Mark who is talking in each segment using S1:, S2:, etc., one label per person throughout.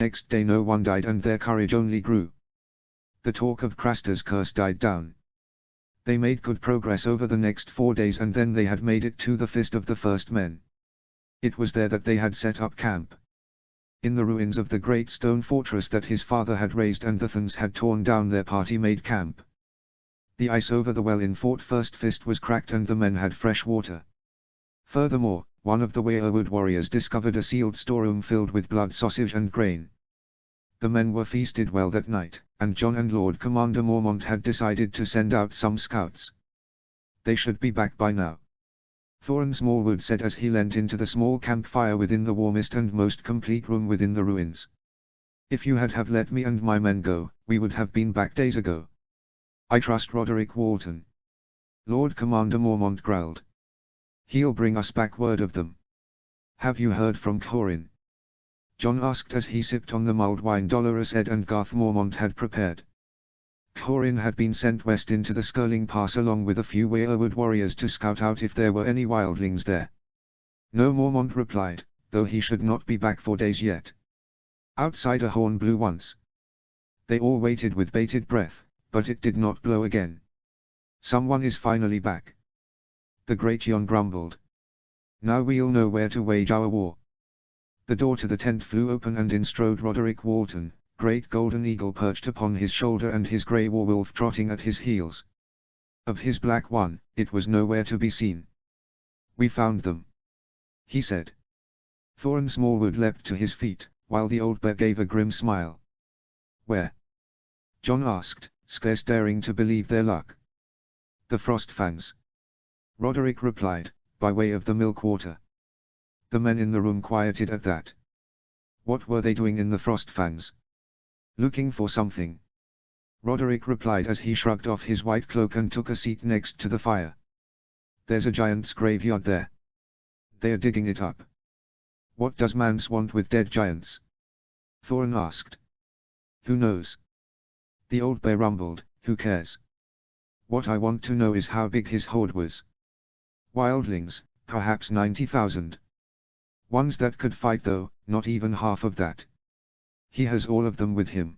S1: Next day no one died and their courage only grew. The talk of Craster's curse died down. They made good progress over the next 4 days and then they had made it to the Fist of the First Men. It was there that they had set up camp. In the ruins of the great stone fortress that his father had raised and the Thuns had torn down, their party made camp. The ice over the well in Fort First Fist was cracked and the men had fresh water. Furthermore, one of the Weirwood warriors discovered a sealed storeroom filled with blood, sausage and grain. The men were feasted well that night, and John and Lord Commander Mormont had decided to send out some scouts. They should be back by now, Thorin Smallwood said as he leant into the small campfire within the warmest and most complete room within the ruins. If you had have let me and my men go, we would have been back days ago. I trust Roderick Walton. Lord Commander Mormont growled. He'll bring us back word of them. Have you heard from Thorin? John asked as he sipped on the mulled wine Dolorous Ed and Garth Mormont had prepared. Thorin had been sent west into the Skirling Pass along with a few Weirwood warriors to scout out if there were any wildlings there. No, Mormont replied, though he should not be back for days yet. Outside a horn blew once. They all waited with bated breath, but it did not blow again. Someone is finally back. The Great Jon grumbled. Now we'll know where to wage our war. The door to the tent flew open and in strode Roderick Walton, great golden eagle perched upon his shoulder and his grey warwolf trotting at his heels. Of his black one, it was nowhere to be seen. We found them, he said. Thorin Smallwood leapt to his feet, while the old bear gave a grim smile. Where? John asked, scarce daring to believe their luck. The Frostfangs, Roderick replied, by way of the Milkwater. The men in the room quieted at that. What were they doing in the Frostfangs? Looking for something, Roderick replied as he shrugged off his white cloak and took a seat next to the fire. There's a giant's graveyard there. They're digging it up. What does Mance want with dead giants? Thorin asked. Who knows? The old bear rumbled, who cares? What I want to know is how big his hoard was. Wildlings, perhaps 90,000. Ones that could fight though, not even half of that. He has all of them with him.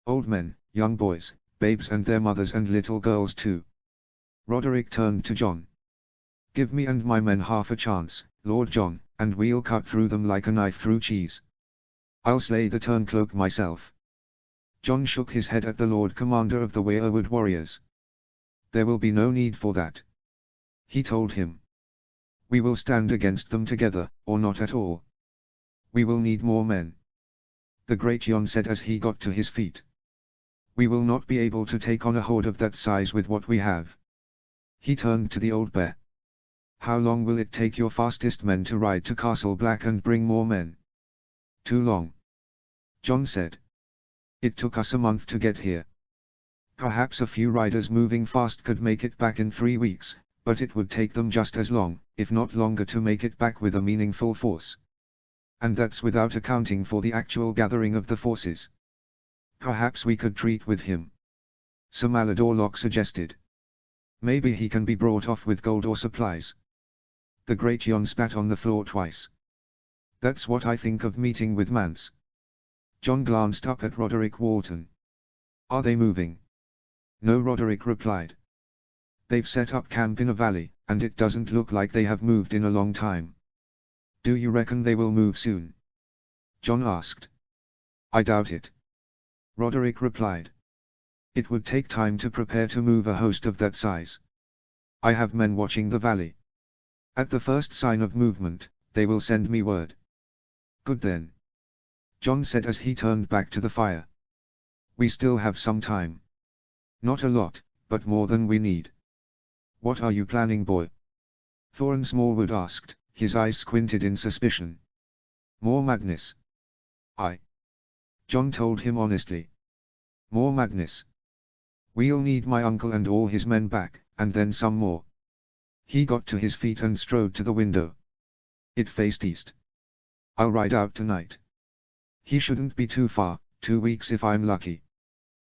S1: Old men, young boys, babes and their mothers and little girls too. Roderick turned to John. Give me and my men half a chance, Lord John, and we'll cut through them like a knife through cheese. I'll slay the Turncloak myself. John shook his head at the Lord Commander of the Weirwood warriors. There will be no need for that, he told him. We will stand against them together, or not at all. We will need more men, the Great Jon said as he got to his feet. We will not be able to take on a horde of that size with what we have. He turned to the old bear. How long will it take your fastest men to ride to Castle Black and bring more men? Too long, John said. It took us a month to get here. Perhaps a few riders moving fast could make it back in 3 weeks, but it would take them just as long, if not longer, to make it back with a meaningful force. And that's without accounting for the actual gathering of the forces. Perhaps we could treat with him, Sir Malador Locke suggested. Maybe he can be brought off with gold or supplies. The Great Jon spat on the floor twice. That's what I think of meeting with Mance. John glanced up at Roderick Walton. Are they moving? No, Roderick replied. They've set up camp in a valley, and it doesn't look like they have moved in a long time. Do you reckon they will move soon? John asked. I doubt it, Roderick replied. It would take time to prepare to move a host of that size. I have men watching the valley. At the first sign of movement, they will send me word. Good then, John said as he turned back to the fire. We still have some time. Not a lot, but more than we need. What are you planning, boy? Thorin Smallwood asked, his eyes squinted in suspicion. More madness. John told him honestly. More madness. We'll need my uncle and all his men back, and then some more. He got to his feet and strode to the window. It faced east. I'll ride out tonight. He shouldn't be too far, 2 weeks if I'm lucky.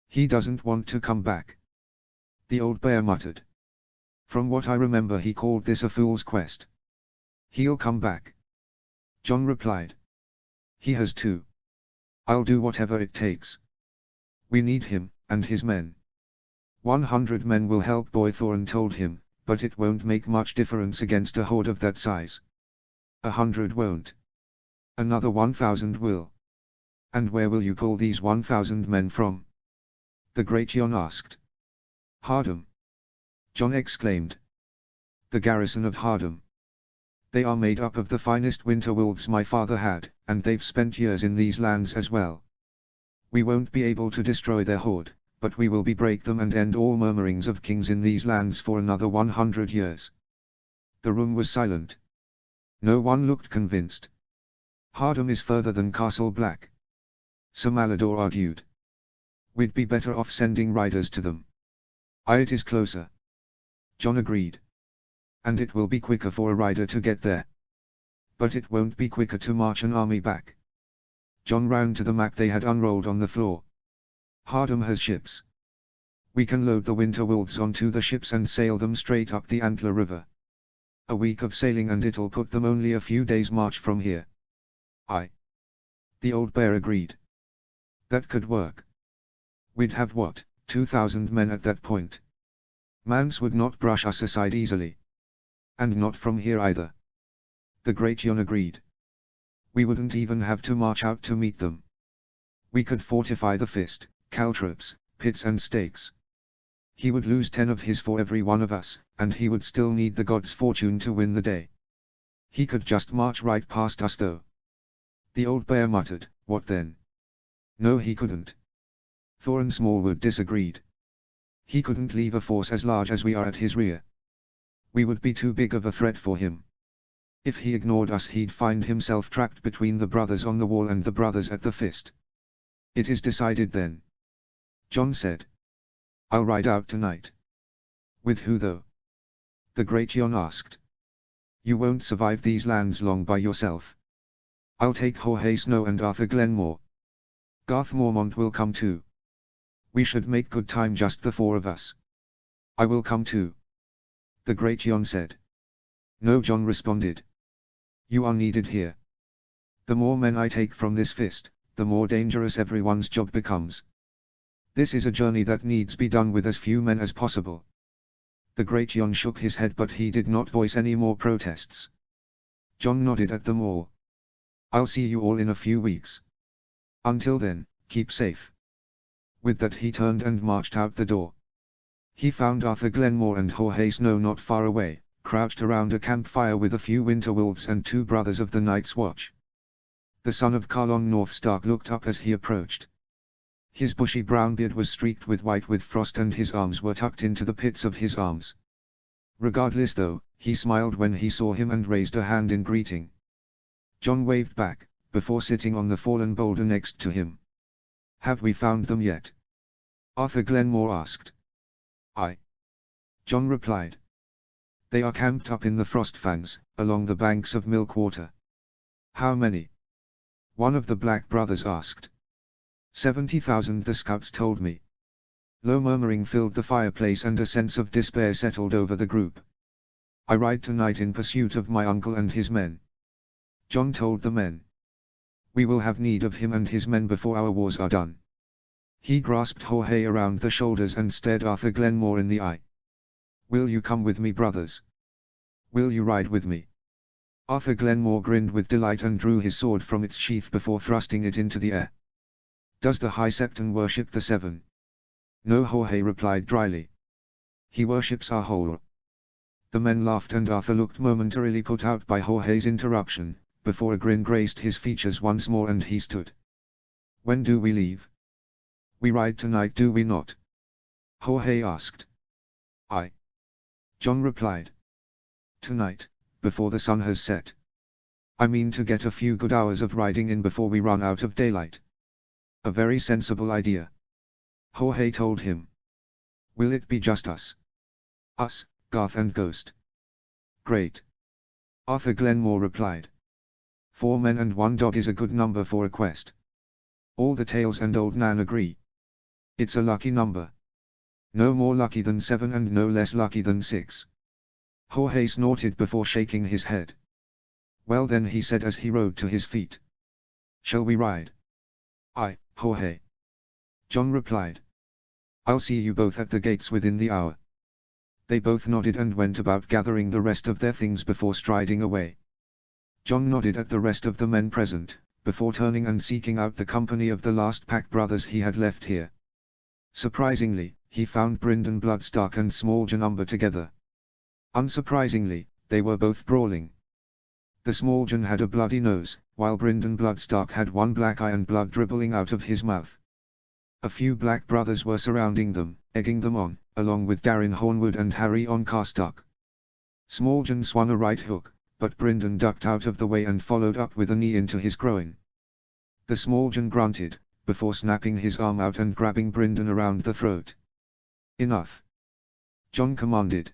S1: He doesn't want to come back, the old bear muttered. From what I remember, he called this a fool's quest. He'll come back, John replied. He has too. I'll do whatever it takes. We need him, and his men. 100 men will help, Boy Thorin told him, but it won't make much difference against a horde of that size. 100 won't. Another 1,000 will. And where will you pull these 1,000 men from? The Great Jon asked. Hardham. Jon exclaimed. The garrison of Hardham. They are made up of the finest winter wolves my father had, and they've spent years in these lands as well. We won't be able to destroy their horde, but we will break them and end all murmurings of kings in these lands for another 100 years. The room was silent. No one looked convinced. Hardham is further than Castle Black. Sir Malador argued. We'd be better off sending riders to them. It is closer. Jon agreed. And it will be quicker for a rider to get there. But it won't be quicker to march an army back. Jon ran to the map they had unrolled on the floor. Hardham has ships. We can load the winter wolves onto the ships and sail them straight up the Antler River. A week of sailing and it'll put them only a few days' march from here. Aye. The old bear agreed. That could work. We'd have what, 2,000 men at that point. Mance would not brush us aside easily. And not from here either. The Great Jon agreed. We wouldn't even have to march out to meet them. We could fortify the fist, caltrops, pits and stakes. He would lose 10 of his for every one of us, and he would still need the god's fortune to win the day. He could just march right past us though. The old bear muttered, what then? No, he couldn't. Thorin Smallwood disagreed. He couldn't leave a force as large as we are at his rear. We would be too big of a threat for him. If he ignored us, he'd find himself trapped between the brothers on the wall and the brothers at the fist. It is decided then. Jon said. I'll ride out tonight. With who though? The Great Jon asked. You won't survive these lands long by yourself. I'll take Jorge Snow and Arthur Glenmore. Garth Mormont will come too. We should make good time, just the 4 of us. I will come too. The Great Jon said. No, Jon responded. You are needed here. The more men I take from this fist, the more dangerous everyone's job becomes. This is a journey that needs be done with as few men as possible. The Great Jon shook his head, but he did not voice any more protests. Jon nodded at them all. I'll see you all in a few weeks. Until then, keep safe. With that he turned and marched out the door. He found Arthur Glenmore and Jorge Snow not far away, crouched around a campfire with a few winter wolves and 2 brothers of the Night's Watch. The son of Karlon Northstark looked up as he approached. His bushy brown beard was streaked with white with frost and his arms were tucked into the pits of his arms. Regardless though, he smiled when he saw him and raised a hand in greeting. Jon waved back, before sitting on the fallen boulder next to him. Have we found them yet? Arthur Glenmore asked. Aye. Jon replied. They are camped up in the Frostfangs, along the banks of Milkwater. How many? One of the Black brothers asked. 70,000, the scouts told me. Low murmuring filled the fireplace and a sense of despair settled over the group. I ride tonight in pursuit of my uncle and his men. Jon told the men. We will have need of him and his men before our wars are done. He grasped Jorge around the shoulders and stared Arthur Glenmore in the eye. Will you come with me, brothers? Will you ride with me? Arthur Glenmore grinned with delight and drew his sword from its sheath before thrusting it into the air. Does the High Septon worship the 7? No, Jorge replied dryly. He worships Ahura. The men laughed and Arthur looked momentarily put out by Jorge's interruption, before a grin graced his features once more and he stood. When do we leave? We ride tonight, do we not? Jorge asked. Aye. Jon replied. Tonight, before the sun has set. I mean to get a few good hours of riding in before we run out of daylight. A very sensible idea. Jorge told him. Will it be just us? Us, Garth and Ghost. Great. Arthur Glenmore replied. 4 men and 1 dog is a good number for a quest. All the Tales and Old Nan agree. It's a lucky number. No more lucky than 7 and no less lucky than 6. Jorge snorted before shaking his head. Well then, he said as he rode to his feet. Shall we ride? "Aye, Jorge," John replied. "I'll see you both at the gates within the hour." They both nodded and went about gathering the rest of their things before striding away. John nodded at the rest of the men present, before turning and seeking out the company of the last pack brothers he had left here. Surprisingly, he found Brynden Bloodstark and Smalljan Umber together. Unsurprisingly, they were both brawling. The Smalljan had a bloody nose, while Brynden Bloodstark had one black eye and blood dribbling out of his mouth. A few black brothers were surrounding them, egging them on, along with Darin Hornwood and Harry on Carstark. Smalljan swung a right hook, but Brynden ducked out of the way and followed up with a knee into his groin. The Smalljan grunted, before snapping his arm out and grabbing Brynden around the throat. "Enough!" John commanded.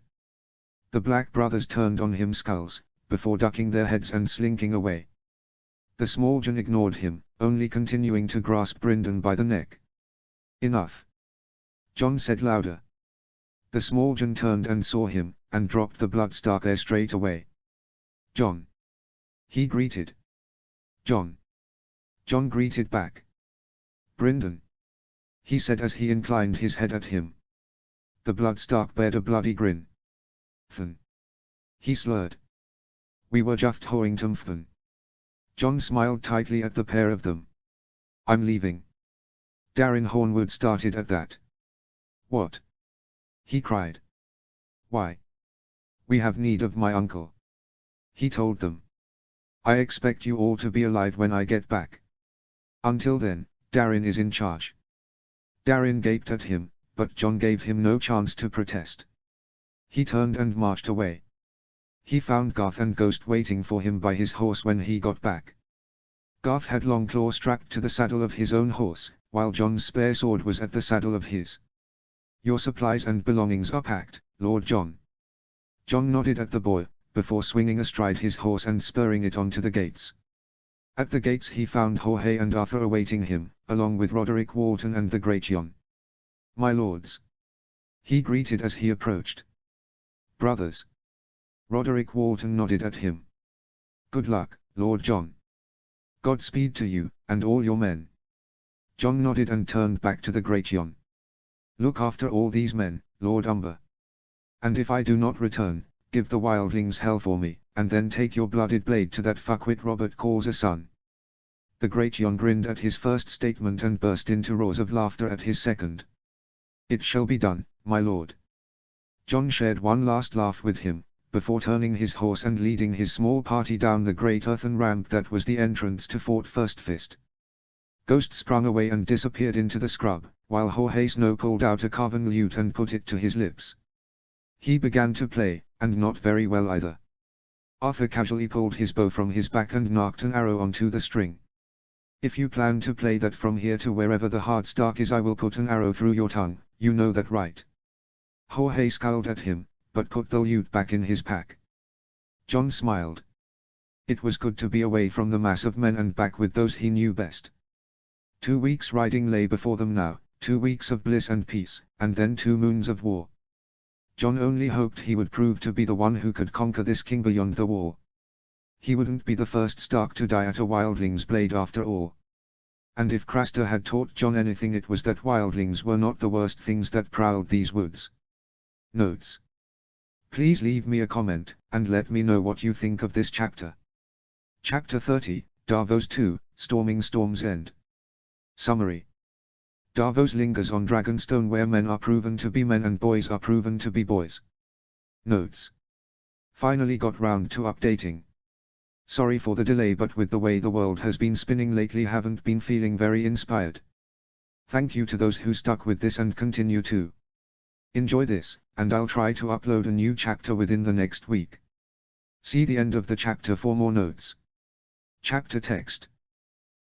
S1: The black brothers turned on him skulls, before ducking their heads and slinking away. The Smalljan ignored him, only continuing to grasp Brynden by the neck. "Enough!" John said louder. The Smalljan turned and saw him, and dropped the Bloodstark there straight away. "John!" he greeted. "John!" John greeted back. "Brynden!" he said as he inclined his head at him. The Bloodstark bared a bloody grin. "Then," he slurred. "We were just hoeing them." John smiled tightly at the pair of them. "I'm leaving." Darin Hornwood started at that. "What?" he cried. "Why? We have need of my uncle," he told them. "I expect you all to be alive when I get back. Until then, Darin is in charge." Darin gaped at him, but John gave him no chance to protest. He turned and marched away. He found Garth and Ghost waiting for him by his horse when he got back. Garth had Longclaw strapped to the saddle of his own horse, while John's spare sword was at the saddle of his. "Your supplies and belongings are packed, Lord John." John nodded at the boy, before swinging astride his horse and spurring it onto the gates. At the gates he found Jorge and Arthur awaiting him, along with Roderick Walton and the Great Jon. "My lords," he greeted as he approached. "Brothers." Roderick Walton nodded at him. "Good luck, Lord John." "Godspeed to you, and all your men." John nodded and turned back to the Great Jon. "Look after all these men, Lord Umber. And if I do not return, give the wildlings hell for me, and then take your blooded blade to that fuckwit Robert calls a son." The Great Jon grinned at his first statement and burst into roars of laughter at his second. "It shall be done, my lord." John shared one last laugh with him, before turning his horse and leading his small party down the great earthen ramp that was the entrance to Fort First Fist. Ghost sprung away and disappeared into the scrub, while Jorge Snow pulled out a carven lute and put it to his lips. He began to play, and not very well either. Arthur casually pulled his bow from his back and knocked an arrow onto the string. "If you plan to play that from here to wherever the Hardstark is, I will put an arrow through your tongue, you know that, right?" Jorge scowled at him, but put the lute back in his pack. John smiled. It was good to be away from the mass of men and back with those he knew best. 2 weeks riding lay before them now, 2 weeks of bliss and peace, and then 2 moons of war. John only hoped he would prove to be the one who could conquer this king beyond the wall. He wouldn't be the first Stark to die at a wildling's blade after all. And if Craster had taught John anything, it was that wildlings were not the worst things that prowled these woods. Notes. Please leave me a comment, and let me know what you think of this chapter. Chapter 30, Davos 2, Storming Storm's End. Summary. Davos lingers on Dragonstone, where men are proven to be men and boys are proven to be boys. Notes. Finally got round to updating. Sorry for the delay, but with the way the world has been spinning lately, haven't been feeling very inspired. Thank you to those who stuck with this and continue to. Enjoy this, and I'll try to upload a new chapter within the next week. See the end of the chapter for more notes. Chapter text.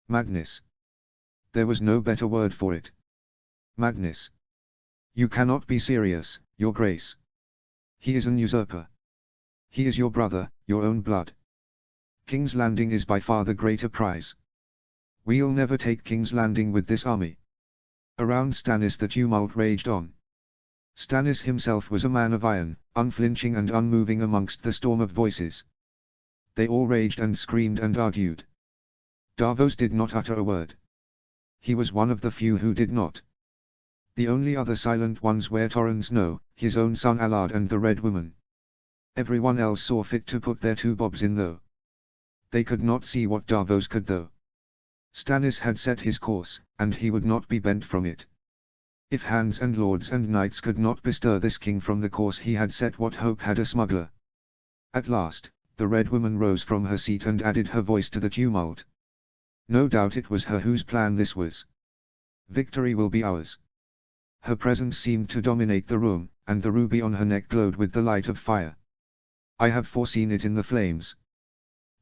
S1: Madness. There was no better word for it. Madness. You cannot be serious, Your Grace. He is an usurper. He is your brother, your own blood. King's Landing is by far the greater prize. We'll never take King's Landing with this army. Around Stannis the tumult raged on. Stannis himself was a man of iron, unflinching and unmoving amongst the storm of voices. They all raged and screamed and argued. Davos did not utter a word. He was one of the few who did not. The only other silent ones were Torrhen Snow, his own son Allard and the Red Woman. Everyone else saw fit to put their 2 bobs in though. They could not see what Davos could though. Stannis had set his course, and he would not be bent from it. If hands and lords and knights could not bestir this king from the course he had set, what hope had a smuggler? At last, the Red Woman rose from her seat and added her voice to the tumult. No doubt it was her whose plan this was. Victory will be ours. Her presence seemed to dominate the room, and the ruby on her neck glowed with the light of fire. I have foreseen it in the flames.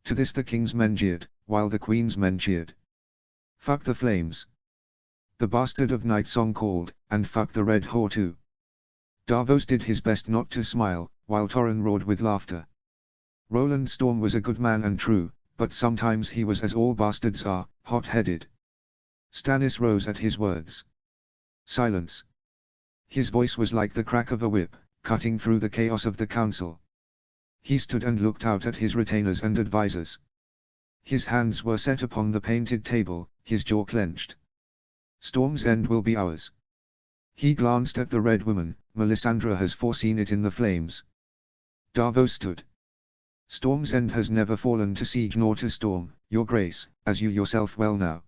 S1: To this the king's men jeered, while the queen's men cheered. Fuck the flames. The bastard of Night Song called, and fuck the red whore too. Davos did his best not to smile, while Torrhen roared with laughter. Roland Storm was a good man and true, but sometimes he was, as all bastards are, hot-headed. Stannis rose at his words. Silence. His voice was like the crack of a whip, cutting through the chaos of the council. He stood and looked out at his retainers and advisers. His hands were set upon the painted table, his jaw clenched. Storm's End will be ours. He glanced at the Red Woman. Melisandre has foreseen it in the flames. Davos stood. Storm's End has never fallen to siege nor to storm, your grace, as you yourself well know.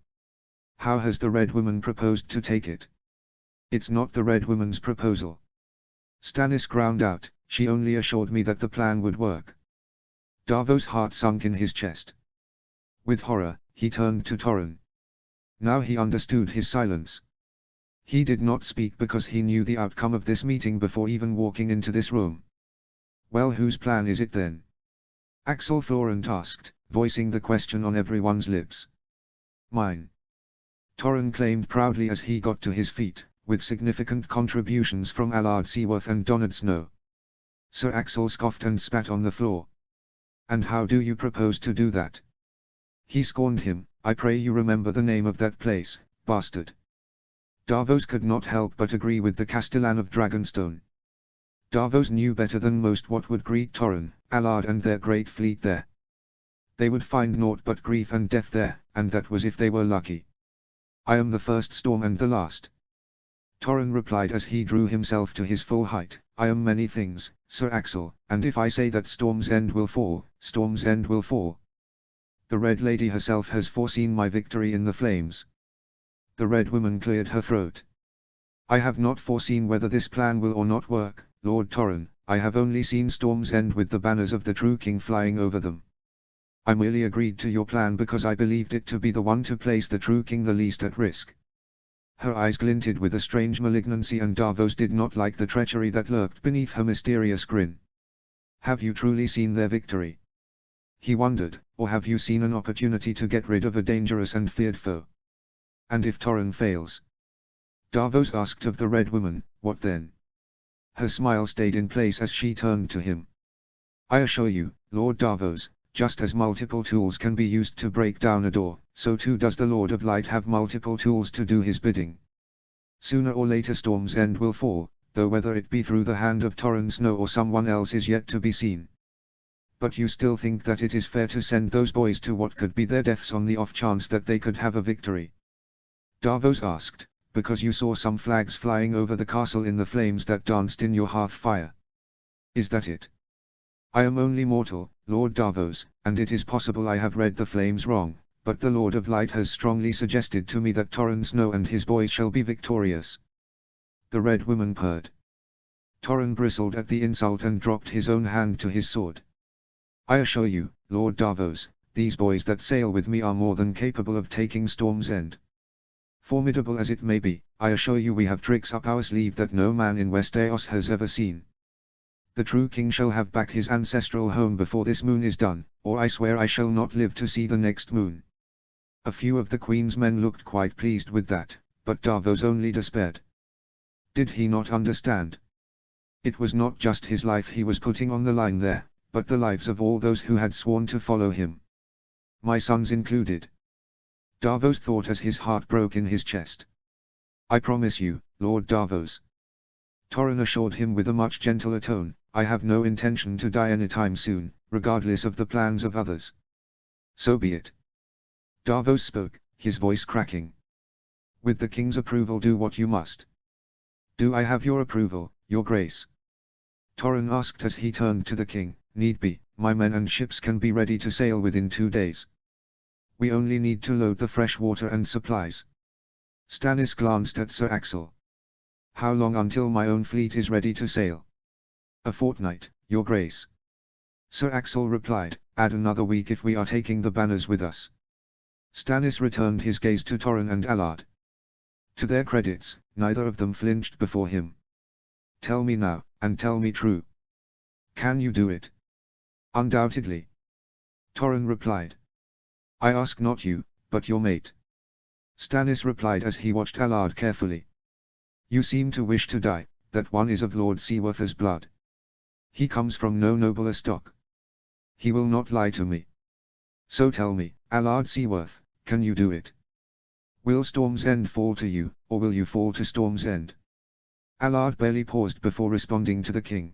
S1: How has the Red Woman proposed to take it? It's not the Red Woman's proposal. Stannis ground out, she only assured me that the plan would work. Davos' heart sunk in his chest. With horror, he turned to Torrhen. Now he understood his silence. He did not speak because he knew the outcome of this meeting before even walking into this room. Well, whose plan is it then? Axel Florent asked, voicing the question on everyone's lips. Mine. Torrhen claimed proudly as he got to his feet, with significant contributions from Allard Seaworth and Donald Snow. Sir Axel scoffed and spat on the floor. And how do you propose to do that? He scorned him. I pray you remember the name of that place, bastard. Davos could not help but agree with the Castellan of Dragonstone. Davos knew better than most what would greet Torrhen, Allard and their great fleet there. They would find naught but grief and death there, and that was if they were lucky. I am the first storm and the last. Torrhen replied as he drew himself to his full height, I am many things, Sir Axel, and if I say that Storm's End will fall, Storm's End will fall. The Red Lady herself has foreseen my victory in the flames. The Red Woman cleared her throat. I have not foreseen whether this plan will or not work, Lord Torrhen, I have only seen Storm's End with the banners of the true king flying over them. I merely agreed to your plan because I believed it to be the one to place the true king the least at risk. Her eyes glinted with a strange malignancy, and Davos did not like the treachery that lurked beneath her mysterious grin. Have you truly seen their victory? He wondered, or have you seen an opportunity to get rid of a dangerous and feared foe? And if Torrhen fails? Davos asked of the Red Woman, what then? Her smile stayed in place as she turned to him. I assure you, Lord Davos, just as multiple tools can be used to break down a door, so too does the Lord of Light have multiple tools to do his bidding. Sooner or later Storm's End will fall, though whether it be through the hand of Torrhen Snow or someone else is yet to be seen. But you still think that it is fair to send those boys to what could be their deaths on the off chance that they could have a victory? Davos asked, because you saw some flags flying over the castle in the flames that danced in your hearth fire. Is that it? I am only mortal, Lord Davos, and it is possible I have read the flames wrong, but the Lord of Light has strongly suggested to me that Torrhen Snow and his boys shall be victorious. The Red Woman purred. Torrhen bristled at the insult and dropped his own hand to his sword. I assure you, Lord Davos, these boys that sail with me are more than capable of taking Storm's End. Formidable as it may be, I assure you we have tricks up our sleeve that no man in Westeros has ever seen. The true king shall have back his ancestral home before this moon is done, or I swear I shall not live to see the next moon. A few of the queen's men looked quite pleased with that, but Davos only despaired. Did he not understand? It was not just his life he was putting on the line there, but the lives of all those who had sworn to follow him. My sons included. Davos thought as his heart broke in his chest. I promise you, Lord Davos. Torrhen assured him with a much gentler tone, I have no intention to die anytime soon, regardless of the plans of others. So be it. Davos spoke, his voice cracking. With the king's approval do what you must. Do I have your approval, your grace? Torren asked as he turned to the king. Need be, my men and ships can be ready to sail within 2 days. We only need to load the fresh water and supplies. Stannis glanced at Sir Axel. How long until my own fleet is ready to sail? A fortnight, your grace. Sir Axel replied, add another week if we are taking the banners with us. Stannis returned his gaze to Torren and Allard. To their credits, neither of them flinched before him. Tell me now, and tell me true. Can you do it? Undoubtedly. Torren replied. I ask not you, but your mate. Stannis replied as he watched Allard carefully. You seem to wish to die, that one is of Lord Seaworth's blood. He comes from no nobler stock. He will not lie to me. So tell me, Allard Seaworth, can you do it? Will Storm's End fall to you, or will you fall to Storm's End? Allard barely paused before responding to the king.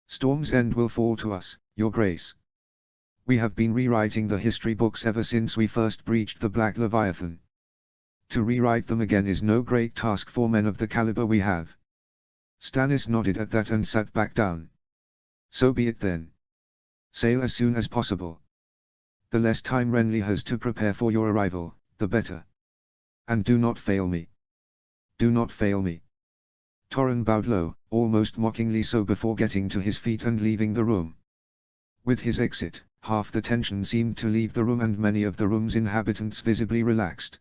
S1: Storm's End will fall to us, your grace. We have been rewriting the history books ever since we first breached the Black Leviathan. To rewrite them again is no great task for men of the caliber we have. Stannis nodded at that and sat back down. So be it then. Sail as soon as possible. The less time Renly has to prepare for your arrival, the better. And do not fail me. Do not fail me. Torren bowed low, almost mockingly so before getting to his feet and leaving the room. With his exit, half the tension seemed to leave the room and many of the room's inhabitants visibly relaxed.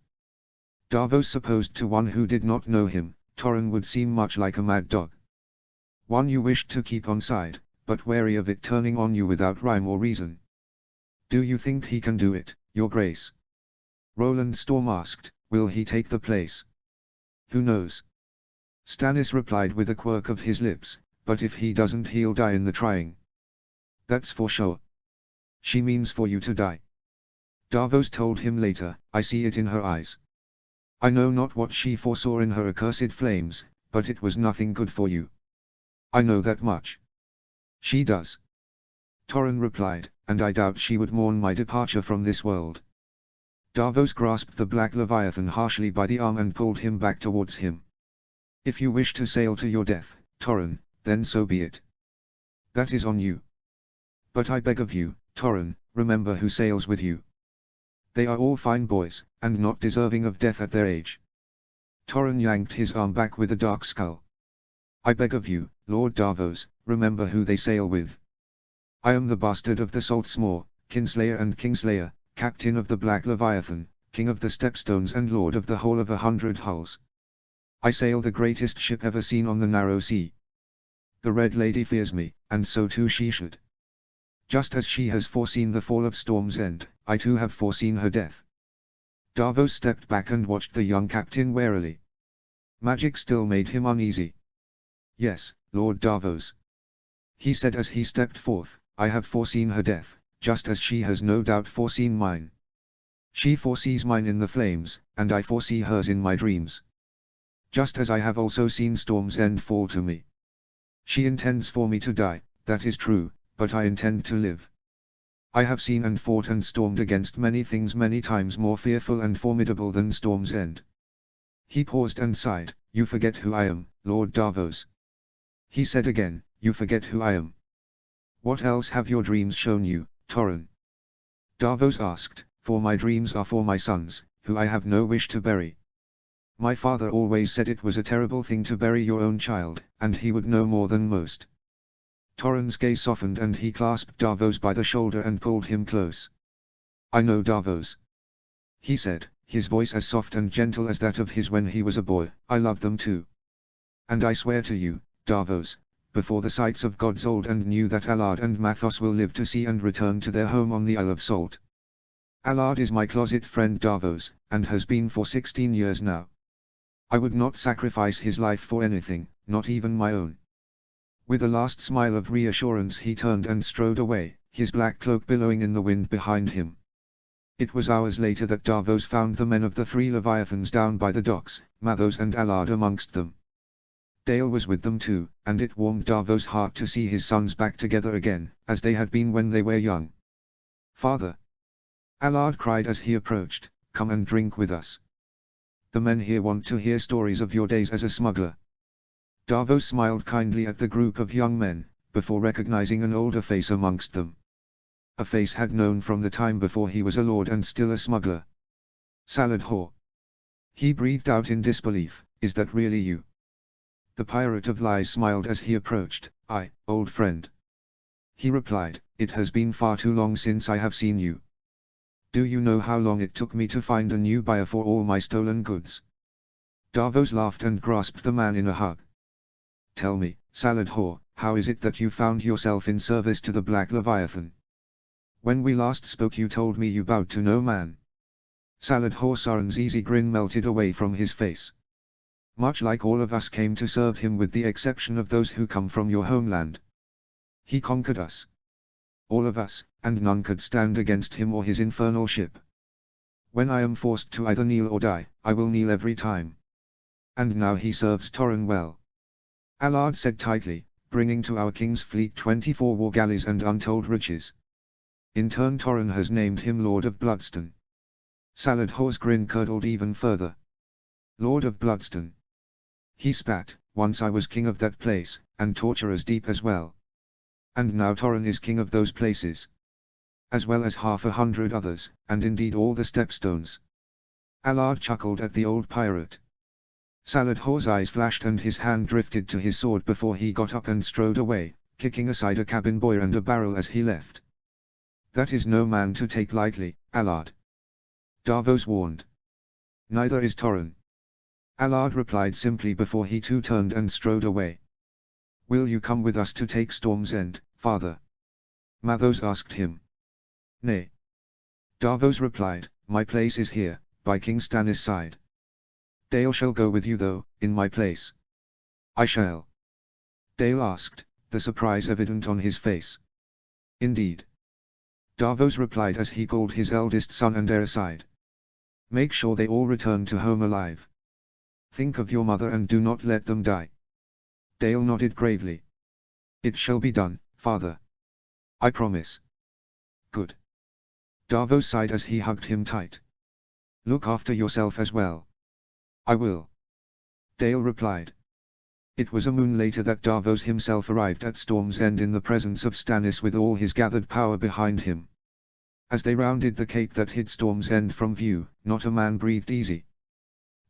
S1: Davos supposed to one who did not know him, Torren would seem much like a mad dog. One you wished to keep on side, but wary of it turning on you without rhyme or reason. Do you think he can do it, your grace? Roland Storm asked, will he take the place? Who knows? Stannis replied with a quirk of his lips, but if he doesn't he'll die in the trying. That's for sure. She means for you to die. Davos told him later, I see it in her eyes. I know not what she foresaw in her accursed flames, but it was nothing good for you. I know that much. She does. Torren replied, and I doubt she would mourn my departure from this world. Davos grasped the Black Leviathan harshly by the arm and pulled him back towards him. If you wish to sail to your death, Torren, then so be it. That is on you. But I beg of you, Torren, remember who sails with you. They are all fine boys, and not deserving of death at their age. Torren yanked his arm back with a dark scowl. I beg of you, Lord Davos, remember who they sail with. I am the bastard of the Saltsmore, Kinslayer and Kingslayer, captain of the Black Leviathan, king of the Stepstones and lord of the whole of 100 hulls. I sail the greatest ship ever seen on the narrow sea. The Red Lady fears me, and so too she should. Just as she has foreseen the fall of Storm's End, I too have foreseen her death. Davos stepped back and watched the young captain warily. Magic still made him uneasy. Yes, Lord Davos. He said as he stepped forth, I have foreseen her death, just as she has no doubt foreseen mine. She foresees mine in the flames, and I foresee hers in my dreams. Just as I have also seen Storm's End fall to me. She intends for me to die, that is true, but I intend to live. I have seen and fought and stormed against many things many times more fearful and formidable than Storm's End. He paused and sighed, you forget who I am, Lord Davos. He said again, you forget who I am. What else have your dreams shown you, Torren? Davos asked, for my dreams are for my sons, who I have no wish to bury. My father always said it was a terrible thing to bury your own child, and he would know more than most. Torren's gaze softened and he clasped Davos by the shoulder and pulled him close. I know Davos. He said, his voice as soft and gentle as that of his when he was a boy, I love them too. And I swear to you, Davos, before the sights of gods old and new that Allard and Mathos will live to see and return to their home on the Isle of Salt. Allard is my closet friend Davos, and has been for 16 years now. I would not sacrifice his life for anything, not even my own. With a last smile of reassurance he turned and strode away, his black cloak billowing in the wind behind him. It was hours later that Davos found the men of the 3 Leviathans down by the docks, Mathos and Allard amongst them. Dale was with them too, and it warmed Davos' heart to see his sons back together again, as they had been when they were young. Father! Allard cried as he approached, come and drink with us. The men here want to hear stories of your days as a smuggler. Davos smiled kindly at the group of young men, before recognizing an older face amongst them. A face had known from the time before he was a lord and still a smuggler. Saladhor. He breathed out in disbelief, "Is that really you?" The Pirate of Lies smiled as he approached. "Aye, old friend," he replied, "it has been far too long since I have seen you. Do you know how long it took me to find a new buyer for all my stolen goods?" Davos laughed and grasped the man in a hug. "Tell me, Saladhor, how is it that you found yourself in service to the Black Leviathan? When we last spoke you told me you bowed to no man." Saladhor Sauron's easy grin melted away from his face. "Much like all of us came to serve him with the exception of those who come from your homeland. He conquered us. All of us, and none could stand against him or his infernal ship. When I am forced to either kneel or die, I will kneel every time. And now he serves Torrin well," Allard said tightly, "bringing to our king's fleet 24 war galleys and untold riches. In turn Torrin has named him Lord of Bloodstone." Saladhor's grin curdled even further. "Lord of Bloodstone," he spat, "once I was king of that place, and torturers deep as well. And now Torrin is king of those places. As well as 100 others, and indeed all the stepstones." Allard chuckled at the old pirate. Saladhor's eyes flashed and his hand drifted to his sword before he got up and strode away, kicking aside a cabin boy and a barrel as he left. "That is no man to take lightly, Allard," Davos warned. "Neither is Torrin," Allard replied simply before he too turned and strode away. "Will you come with us to take Storm's End, father?" Mathos asked him. "Nay," Davos replied, "my place is here, by King Stannis' side. Dale shall go with you though, in my place." "I shall?" Dale asked, the surprise evident on his face. "Indeed," Davos replied as he pulled his eldest son and heir aside. "Make sure they all return to home alive. Think of your mother and do not let them die." Dale nodded gravely. "It shall be done, father. I promise." "Good." Davos sighed as he hugged him tight. "Look after yourself as well." "I will," Dale replied. It was a moon later that Davos himself arrived at Storm's End in the presence of Stannis with all his gathered power behind him. As they rounded the cape that hid Storm's End from view, not a man breathed easy.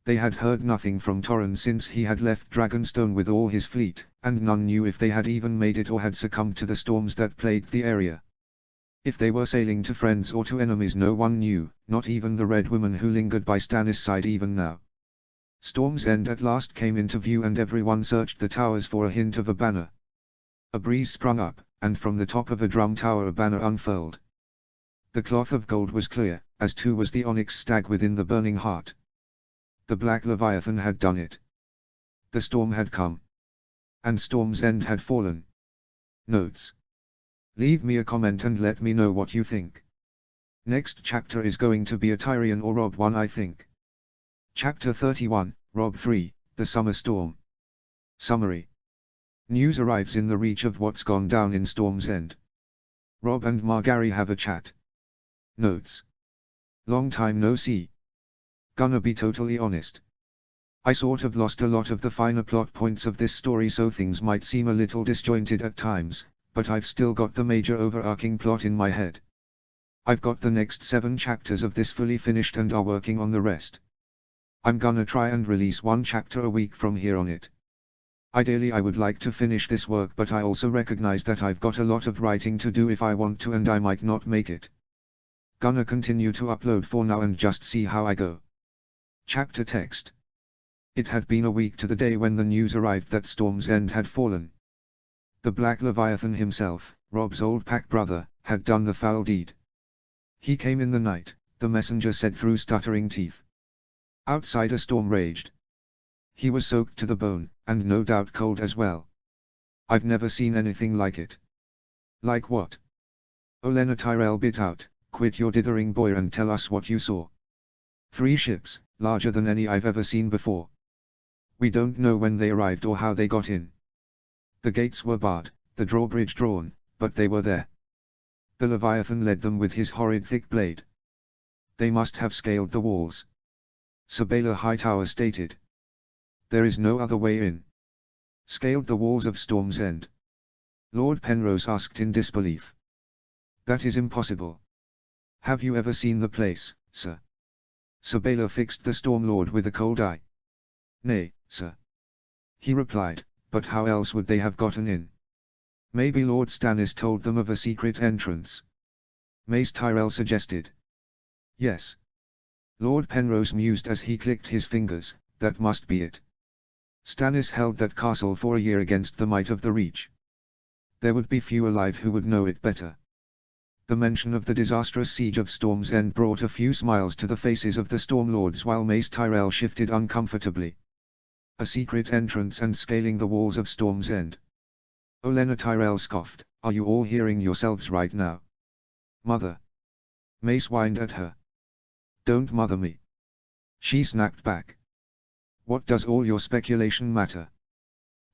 S1: They had heard nothing from Torrin since he had left Dragonstone with all his fleet, and none knew if they had even made it or had succumbed to the storms that plagued the area. If they were sailing to friends or to enemies no one knew, not even the Red Woman who lingered by Stannis' side even now. Storm's End at last came into view and everyone searched the towers for a hint of a banner. A breeze sprung up, and from the top of a drum tower a banner unfurled. The cloth of gold was clear, as too was the onyx stag within the burning heart. The Black Leviathan had done it. The storm had come. And Storm's End had fallen. Notes. Leave me a comment and let me know what you think. Next chapter is going to be a Tyrion or Robb one, I think. Chapter 31, Robb 3, The Summer Storm. Summary. News arrives in the reach of what's gone down in Storm's End. Robb and Margaery have a chat. Notes. Long time no see. Gonna be totally honest. I sort of lost a lot of the finer plot points of this story, so things might seem a little disjointed at times, but I've still got the major overarching plot in my head. I've got the next 7 chapters of this fully finished and are working on the rest. I'm gonna try and release 1 chapter a week from here on it. Ideally I would like to finish this work, but I also recognize that I've got a lot of writing to do if I want to, and I might not make it. Gonna continue to upload for now and just see how I go. Chapter text. It had been a week to the day when the news arrived that Storm's End had fallen. The Black Leviathan himself, Robb's old pack brother, had done the foul deed. He came in the night, the messenger said through stuttering teeth. Outside a storm raged. He was soaked to the bone, and no doubt cold as well. I've never seen anything like it. Like what? Olenna Tyrell bit out, "Quit your dithering, boy, and tell us what you saw." 3 ships, larger than any I've ever seen before. We don't know when they arrived or how they got in. The gates were barred, the drawbridge drawn, but they were there. The Leviathan led them with his horrid thick blade. They must have scaled the walls. Sir Baylor Hightower stated. There is no other way in. Scaled the walls of Storm's End. Lord Penrose asked in disbelief. That is impossible. Have you ever seen the place, sir? Sir Baylor fixed the Storm Lord with a cold eye. Nay, sir. He replied, but how else would they have gotten in? Maybe Lord Stannis told them of a secret entrance. Mace Tyrell suggested. Yes. Lord Penrose mused as he clicked his fingers, that must be it. Stannis held that castle for a year against the might of the Reach. There would be few alive who would know it better. The mention of the disastrous siege of Storm's End brought a few smiles to the faces of the Stormlords while Mace Tyrell shifted uncomfortably. A secret entrance and scaling the walls of Storm's End. Olenna Tyrell scoffed, are you all hearing yourselves right now? Mother. Mace whined at her. Don't mother me. She snapped back. What does all your speculation matter?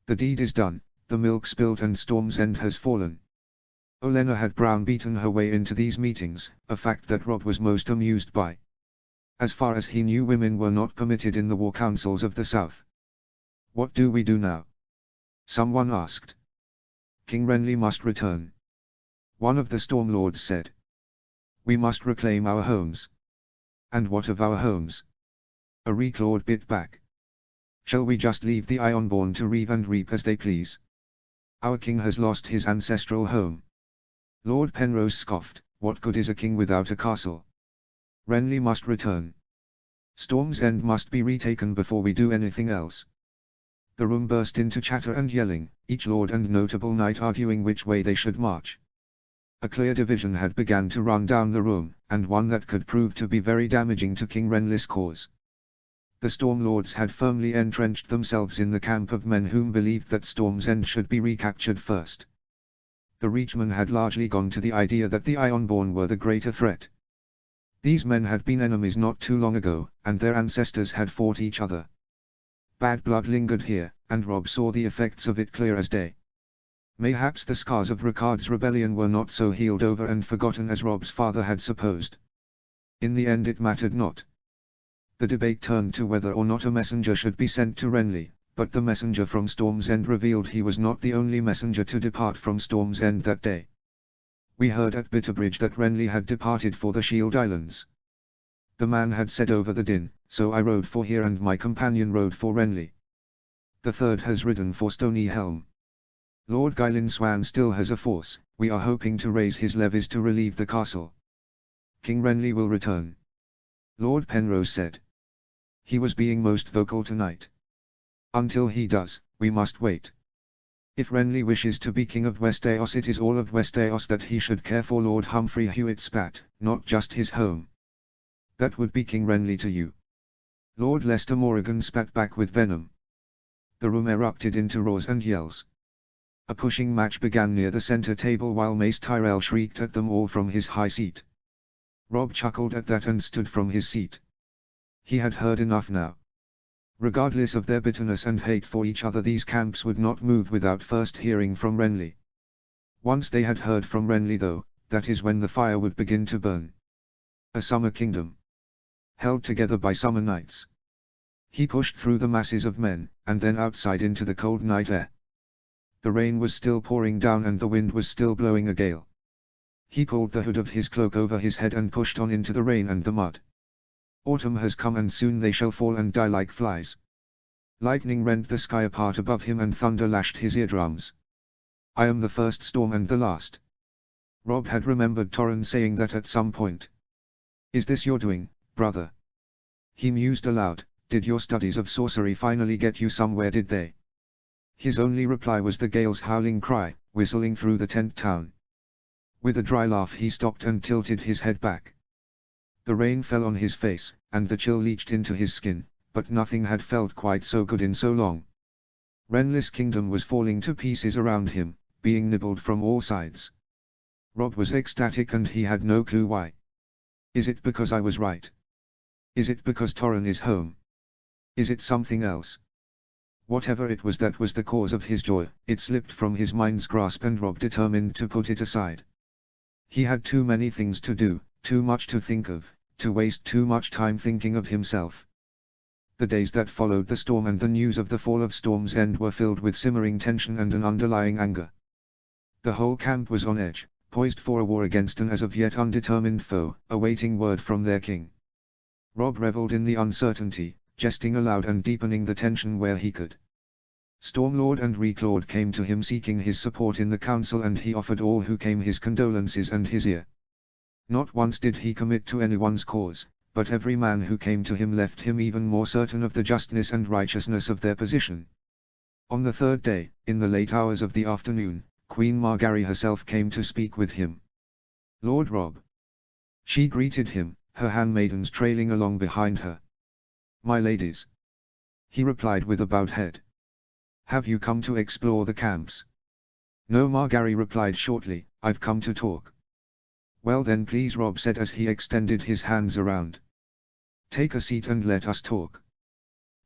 S1: The deed is done, the milk spilt and Storm's End has fallen. Olenna had browbeaten her way into these meetings, a fact that Robb was most amused by. As far as he knew, women were not permitted in the war councils of the South. What do we do now? Someone asked. King Renly must return. One of the Stormlords said. We must reclaim our homes. And what of our homes? A Reclord bit back. Shall we just leave the Ironborn to reave and reap as they please? Our king has lost his ancestral home. Lord Penrose scoffed, what good is a king without a castle? Renly must return. Storm's End must be retaken before we do anything else. The room burst into chatter and yelling, each lord and notable knight arguing which way they should march. A clear division had begun to run down the room, and one that could prove to be very damaging to King Renly's cause. The Stormlords had firmly entrenched themselves in the camp of men whom believed that Storm's End should be recaptured first. The Reachmen had largely gone to the idea that the Ironborn were the greater threat. These men had been enemies not too long ago, and their ancestors had fought each other. Bad blood lingered here, and Robb saw the effects of it clear as day. Mayhaps the scars of Ricard's rebellion were not so healed over and forgotten as Robb's father had supposed. In the end it mattered not. The debate turned to whether or not a messenger should be sent to Renly, but the messenger from Storm's End revealed he was not the only messenger to depart from Storm's End that day. We heard at Bitterbridge that Renly had departed for the Shield Islands. The man had said over the din, so I rode for here and my companion rode for Renly. The third has ridden for Stony Helm. Lord Gylin Swan still has a force, we are hoping to raise his levies to relieve the castle. King Renly will return. Lord Penrose said. He was being most vocal tonight. Until he does, we must wait. If Renly wishes to be King of Westeros, it is all of Westeros that he should care for. Lord Humphrey Hewitt spat, not just his home. That would be King Renly to you. Lord Lester Morrigan spat back with venom. The room erupted into roars and yells. A pushing match began near the center table while Mace Tyrell shrieked at them all from his high seat. Robb chuckled at that and stood from his seat. He had heard enough now. Regardless of their bitterness and hate for each other, these camps would not move without first hearing from Renly. Once they had heard from Renly though, that is when the fire would begin to burn. A summer kingdom. Held together by summer nights. He pushed through the masses of men, and then outside into the cold night air. The rain was still pouring down and the wind was still blowing a gale. He pulled the hood of his cloak over his head and pushed on into the rain and the mud. Autumn has come and soon they shall fall and die like flies. Lightning rent the sky apart above him and thunder lashed his eardrums. I am the first storm and the last. Robb had remembered Torrhen saying that at some point. Is this your doing, brother? He mused aloud, did your studies of sorcery finally get you somewhere, did they? His only reply was the gale's howling cry, whistling through the tent town. With a dry laugh he stopped and tilted his head back. The rain fell on his face, and the chill leached into his skin, but nothing had felt quite so good in so long. Renly's kingdom was falling to pieces around him, being nibbled from all sides. Robb was ecstatic and he had no clue why. Is it because I was right? Is it because Torrhen is home? Is it something else? Whatever it was that was the cause of his joy, it slipped from his mind's grasp and Robb determined to put it aside. He had too many things to do, too much to think of, to waste too much time thinking of himself. The days that followed the storm and the news of the fall of Storm's End were filled with simmering tension and an underlying anger. The whole camp was on edge, poised for a war against an as of yet undetermined foe, awaiting word from their king. Robb reveled in the uncertainty, jesting aloud and deepening the tension where he could. Stormlord and Reclord came to him seeking his support in the council, and he offered all who came his condolences and his ear. Not once did he commit to anyone's cause, but every man who came to him left him even more certain of the justness and righteousness of their position. On the third day, in the late hours of the afternoon, Queen Margaery herself came to speak with him. "Lord Robb." She greeted him, her handmaidens trailing along behind her. "My ladies," he replied with a bowed head. "Have you come to explore the camps?" "No," Margaery replied shortly, "I've come to talk." "Well then please," Robb said as he extended his hands around. "Take a seat and let us talk."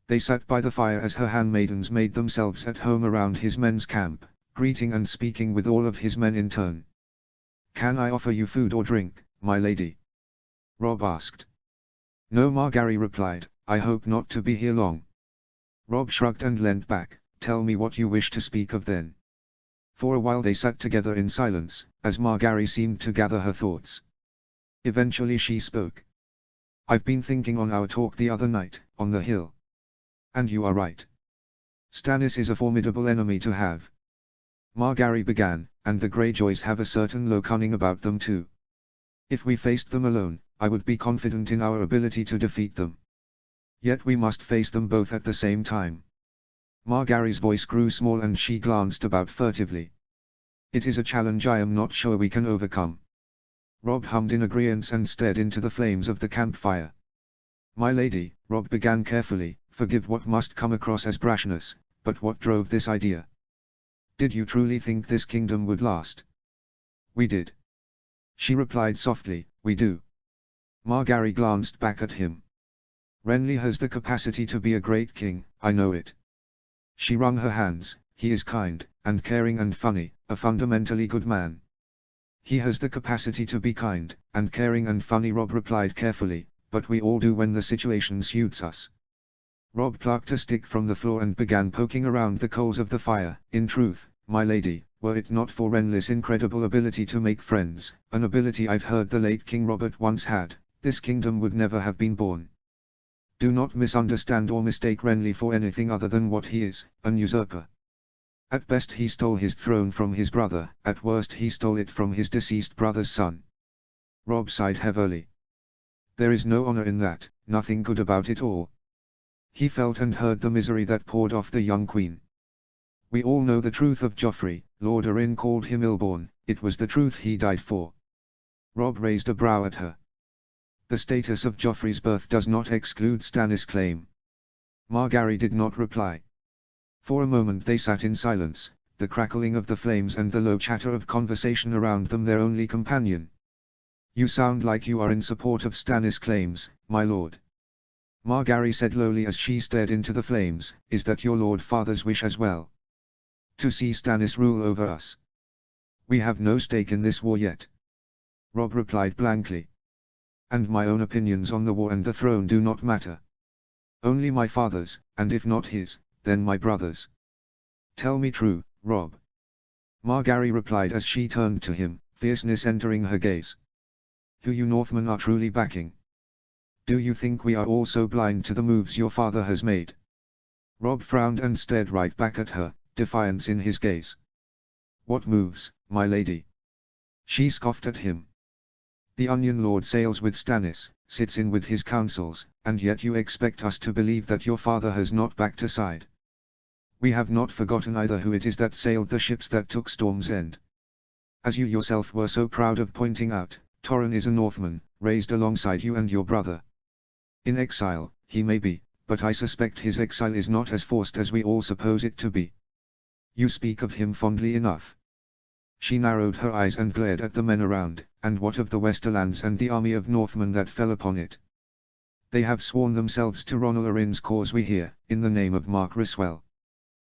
S1: They sat by the fire as her handmaidens made themselves at home around his men's camp, greeting and speaking with all of his men in turn. "Can I offer you food or drink, my lady?" Robb asked. "No," Margaery replied, "I hope not to be here long." Robb shrugged and leant back. "Tell me what you wish to speak of then." For a while they sat together in silence, as Margaery seemed to gather her thoughts. Eventually she spoke. "I've been thinking on our talk the other night, on the hill. And you are right. Stannis is a formidable enemy to have." Margaery began, "and the Greyjoys have a certain low cunning about them too. If we faced them alone, I would be confident in our ability to defeat them. Yet we must face them both at the same time." Margaery's voice grew small and she glanced about furtively. "It is a challenge I am not sure we can overcome." Robb hummed in agreeance and stared into the flames of the campfire. "My lady," Robb began carefully, "forgive what must come across as brashness, but what drove this idea? Did you truly think this kingdom would last?" "We did." She replied softly, "We do." Margaery glanced back at him. "Renly has the capacity to be a great king, I know it." She wrung her hands. "He is kind, and caring and funny, a fundamentally good man." "He has the capacity to be kind, and caring and funny," Robb replied carefully, "but we all do when the situation suits us." Robb plucked a stick from the floor and began poking around the coals of the fire. "In truth, my lady, were it not for Renly's incredible ability to make friends, an ability I've heard the late King Robert once had, this kingdom would never have been born. Do not misunderstand or mistake Renly for anything other than what he is, an usurper. At best he stole his throne from his brother, at worst he stole it from his deceased brother's son." Robb sighed heavily. "There is no honor in that, nothing good about it all." He felt and heard the misery that poured off the young queen. "We all know the truth of Joffrey. Lord Arryn called him ill-born, it was the truth he died for." Robb raised a brow at her. "The status of Joffrey's birth does not exclude Stannis' claim." Margaery did not reply. For a moment they sat in silence, the crackling of the flames and the low chatter of conversation around them their only companion. "You sound like you are in support of Stannis' claims, my lord." Margaery said lowly as she stared into the flames, "Is that your lord father's wish as well? To see Stannis rule over us?" "We have no stake in this war yet." Robb replied blankly. "And my own opinions on the war and the throne do not matter. Only my father's, and if not his, then my brother's. Tell me true, Robb." Margaery replied as she turned to him, fierceness entering her gaze. "Who you Northmen are truly backing? Do you think we are all so blind to the moves your father has made?" Robb frowned and stared right back at her, defiance in his gaze. "What moves, my lady?" She scoffed at him. "The Onion Lord sails with Stannis, sits in with his councils, and yet you expect us to believe that your father has not backed a side. We have not forgotten either who it is that sailed the ships that took Storm's End. As you yourself were so proud of pointing out, Torrhen is a Northman, raised alongside you and your brother. In exile, he may be, but I suspect his exile is not as forced as we all suppose it to be. You speak of him fondly enough." She narrowed her eyes and glared at the men around. "And what of the Westerlands and the army of Northmen that fell upon it? They have sworn themselves to Ronal Arryn's cause, we hear, in the name of Mark Ryswell.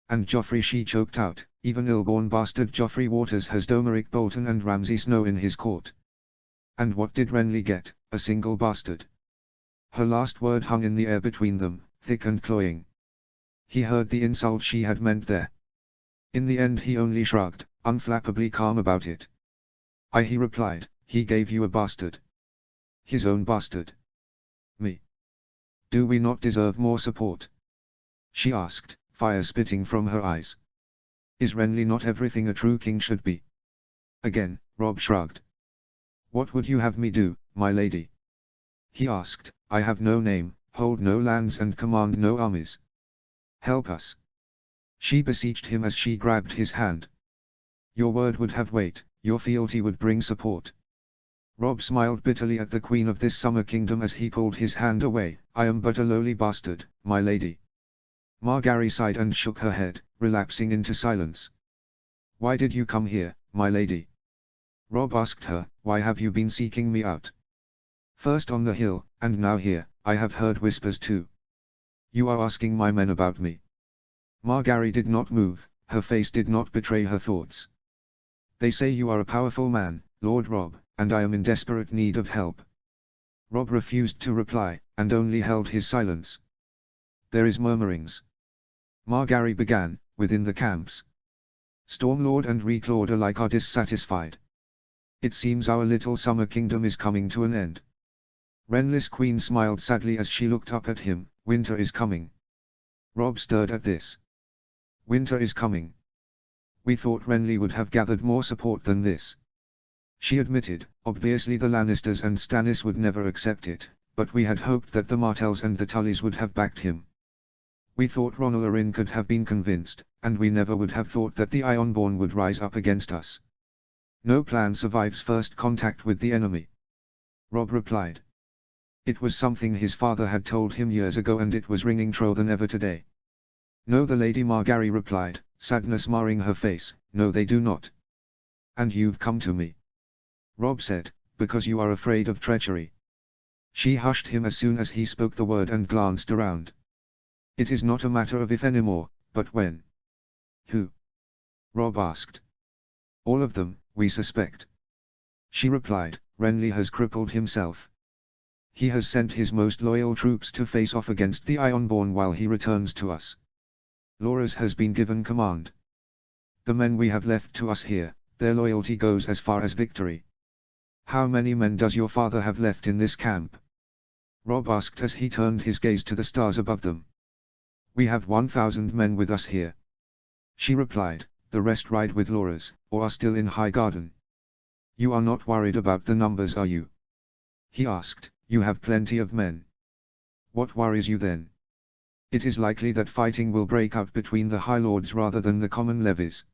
S1: And Joffrey," she choked out, "even ill-born bastard Joffrey Waters has Domeric Bolton and Ramsay Snow in his court. And what did Renly get? A single bastard." Her last word hung in the air between them, thick and cloying. He heard the insult she had meant there. In the end he only shrugged, unflappably calm about it. He replied, he gave you a bastard. His own bastard. Me. Do we not deserve more support? She asked, fire spitting from her eyes. Is Renly not everything a true king should be? Again, Robb shrugged. What would you have me do, my lady? He asked. I have no name, hold no lands and command no armies. Help us. She beseeched him as she grabbed his hand. Your word would have weight, your fealty would bring support. Robb smiled bitterly at the queen of this summer kingdom as he pulled his hand away. I am but a lowly bastard, my lady. Margaery sighed and shook her head, relapsing into silence. Why did you come here, my lady? Robb asked her. Why have you been seeking me out? First on the hill, and now here. I have heard whispers too. You are asking my men about me. Margaery did not move, her face did not betray her thoughts. They say you are a powerful man, Lord Robb, and I am in desperate need of help. Robb refused to reply, and only held his silence. There is murmurings. Margaery began, within the camps. Stormlord and Reclord alike are dissatisfied. It seems our little summer kingdom is coming to an end. Renly's queen smiled sadly as she looked up at him. Winter is coming. Robb stirred at this. Winter is coming. We thought Renly would have gathered more support than this. She admitted, obviously the Lannisters and Stannis would never accept it, but we had hoped that the Martells and the Tullys would have backed him. We thought Rhaenyra Arryn could have been convinced, and we never would have thought that the Ironborn would rise up against us. No plan survives first contact with the enemy. Robb replied. It was something his father had told him years ago and it was ringing truer than ever today. No, the Lady Margaery replied, sadness marring her face, no they do not. And you've come to me. Robb said, because you are afraid of treachery. She hushed him as soon as he spoke the word and glanced around. It is not a matter of if anymore, but when. Who? Robb asked. All of them, we suspect. She replied, Renly has crippled himself. He has sent his most loyal troops to face off against the Ironborn while he returns to us. Loras has been given command. The men we have left to us here, their loyalty goes as far as victory. How many men does your father have left in this camp? Robb asked as he turned his gaze to the stars above them. We have 1,000 men with us here. She replied, the rest ride with Loras, or are still in Highgarden. You are not worried about the numbers, are you? He asked. You have plenty of men. What worries you then? It is likely that fighting will break out between the High Lords rather than the common levies.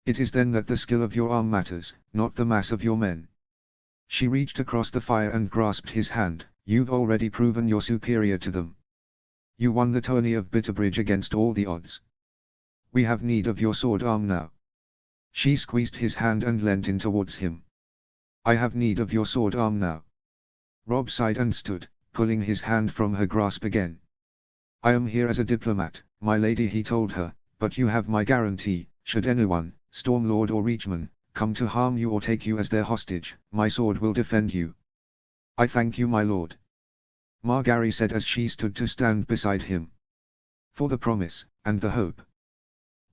S1: It is then that the skill of your arm matters, not the mass of your men. She reached across the fire and grasped his hand. You've already proven you're superior to them. You won the tourney of Bitterbridge against all the odds. We have need of your sword arm now. She squeezed his hand and leant in towards him. I have need of your sword arm now. Robb sighed and stood, pulling his hand from her grasp again. I am here as a diplomat, my lady, he told her, but you have my guarantee, should anyone, Stormlord or Reachman, come to harm you or take you as their hostage, my sword will defend you. I thank you, my lord. Margaery said as she stood to stand beside him. For the promise, and the hope.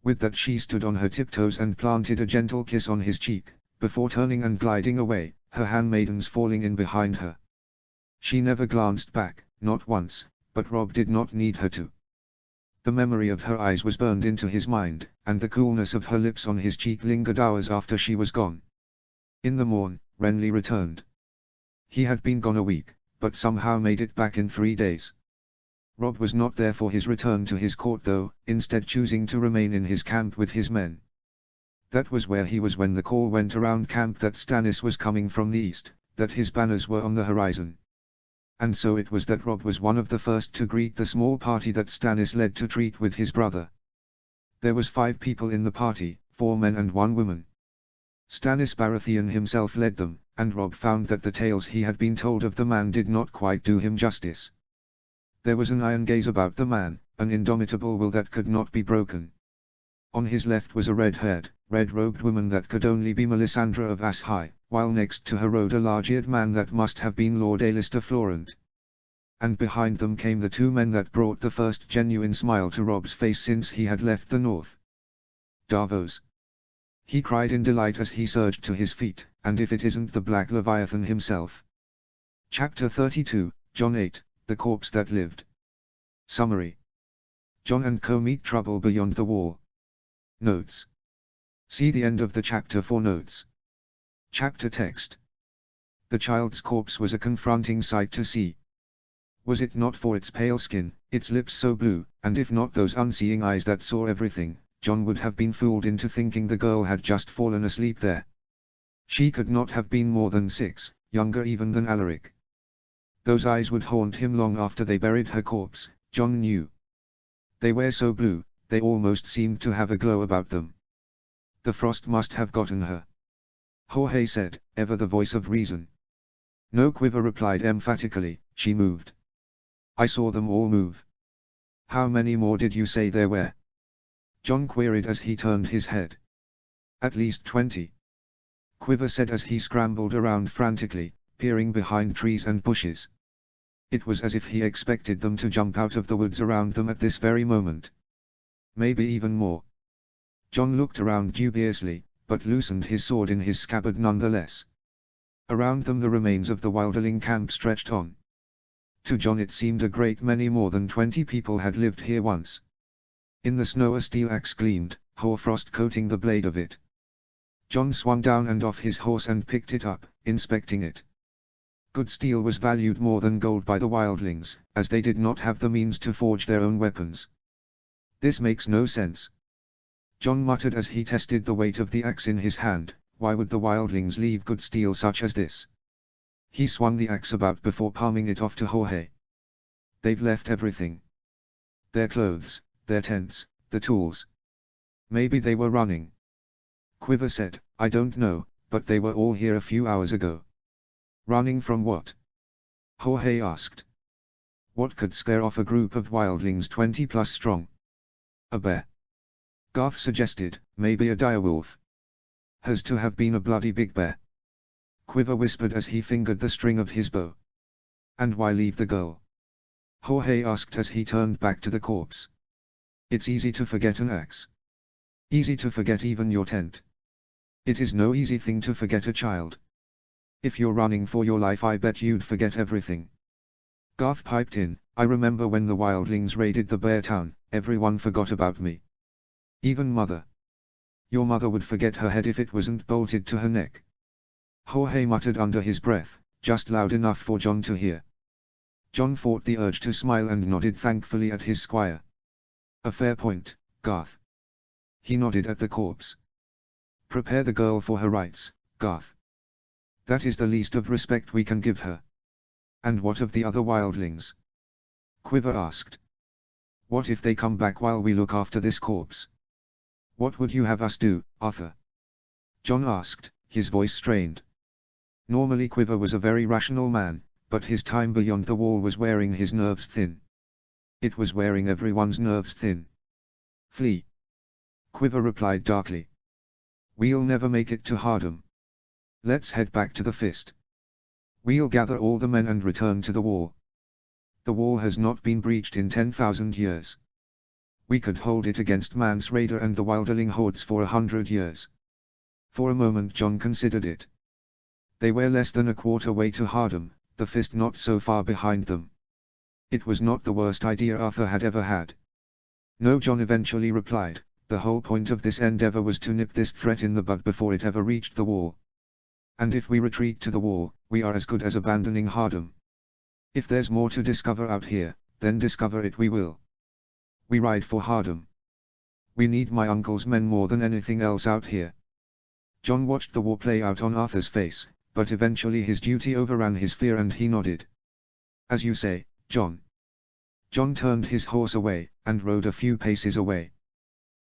S1: With that she stood on her tiptoes and planted a gentle kiss on his cheek, before turning and gliding away, her handmaidens falling in behind her. She never glanced back, not once, but Robb did not need her to. The memory of her eyes was burned into his mind, and the coolness of her lips on his cheek lingered hours after she was gone. In the morn, Renly returned. He had been gone a week, but somehow made it back in 3 days. Robb was not there for his return to his court though, instead choosing to remain in his camp with his men. That was where he was when the call went around camp that Stannis was coming from the east, that his banners were on the horizon. And so it was that Robb was one of the first to greet the small party that Stannis led to treat with his brother. There was 5 people in the party, 4 men and 1 woman. Stannis Baratheon himself led them, and Robb found that the tales he had been told of the man did not quite do him justice. There was an iron gaze about the man, an indomitable will that could not be broken. On his left was a red-haired, red-robed woman that could only be Melisandre of Aes High, while next to her rode a large-eared man that must have been Lord Aelister Florent. and behind them came the two men that brought the first genuine smile to Rob's face since he had left the north. Davos! He cried in delight as he surged to his feet, and if it isn't the Black Leviathan himself. Chapter 32, John 8, The Corpse That Lived. Summary. John and Co meet trouble beyond the wall. Notes. See the end of the chapter for notes. Chapter text. The child's corpse was a confronting sight to see. Was it not for its pale skin, its lips so blue, and if not those unseeing eyes that saw everything, John would have been fooled into thinking the girl had just fallen asleep there. She could not have been more than 6, younger even than Alaric. Those eyes would haunt him long after they buried her corpse, John knew. They were so blue, they almost seemed to have a glow about them. The frost must have gotten her. Jorge said, ever the voice of reason. No, Quiver replied emphatically, she moved. I saw them all move. How many more did you say there were? John queried as he turned his head. At least 20. Quiver said as he scrambled around frantically, peering behind trees and bushes. It was as if he expected them to jump out of the woods around them at this very moment. Maybe even more. John looked around dubiously, but loosened his sword in his scabbard nonetheless. Around them the remains of the wilderling camp stretched on. To John it seemed a great many more than 20 people had lived here once. In the snow a steel axe gleamed, hoarfrost coating the blade of it. John swung down and off his horse and picked it up, inspecting it. Good steel was valued more than gold by the wildlings, as they did not have the means to forge their own weapons. This makes no sense. John muttered as he tested the weight of the axe in his hand. Why would the wildlings leave good steel such as this? He swung the axe about before palming it off to Jorge. They've left everything. Their clothes, their tents, the tools. Maybe they were running. Quiver said, I don't know, but they were all here a few hours ago. Running from what? Jorge asked. What could scare off a group of wildlings 20 plus strong? A bear. Garth suggested, maybe a direwolf. Has to have been a bloody big bear. Quiver whispered as he fingered the string of his bow. And why leave the girl? Jorge asked as he turned back to the corpse. It's easy to forget an axe. Easy to forget even your tent. It is no easy thing to forget a child. If you're running for your life I bet you'd forget everything. Garth piped in, I remember when the wildlings raided the bear town, everyone forgot about me. Even mother. Your mother would forget her head if it wasn't bolted to her neck. Jorge muttered under his breath, just loud enough for John to hear. John fought the urge to smile and nodded thankfully at his squire. A fair point, Garth. He nodded at the corpse. Prepare the girl for her rites, Garth. That is the least of respect we can give her. And what of the other wildlings? Quiver asked. What if they come back while we look after this corpse? What would you have us do, Arthur? John asked, his voice strained. Normally Quiver was a very rational man, but his time beyond the wall was wearing his nerves thin. It was wearing everyone's nerves thin. Flee. Quiver replied darkly. We'll never make it to Hardham. Let's head back to the Fist. We'll gather all the men and return to the wall. The wall has not been breached in 10,000 years. We could hold it against Mance Rayder and the wilderling hordes for 100 years. For a moment John considered it. They were less than a quarter way to Hardham, the Fist not so far behind them. It was not the worst idea Arthur had ever had. No, John eventually replied, the whole point of this endeavor was to nip this threat in the bud before it ever reached the wall. And if we retreat to the wall, we are as good as abandoning Hardham. If there's more to discover out here, then discover it we will. We ride for Hardham. We need my uncle's men more than anything else out here. John watched the war play out on Arthur's face, but eventually his duty overran his fear and he nodded. As you say, John. John turned his horse away, and rode a few paces away.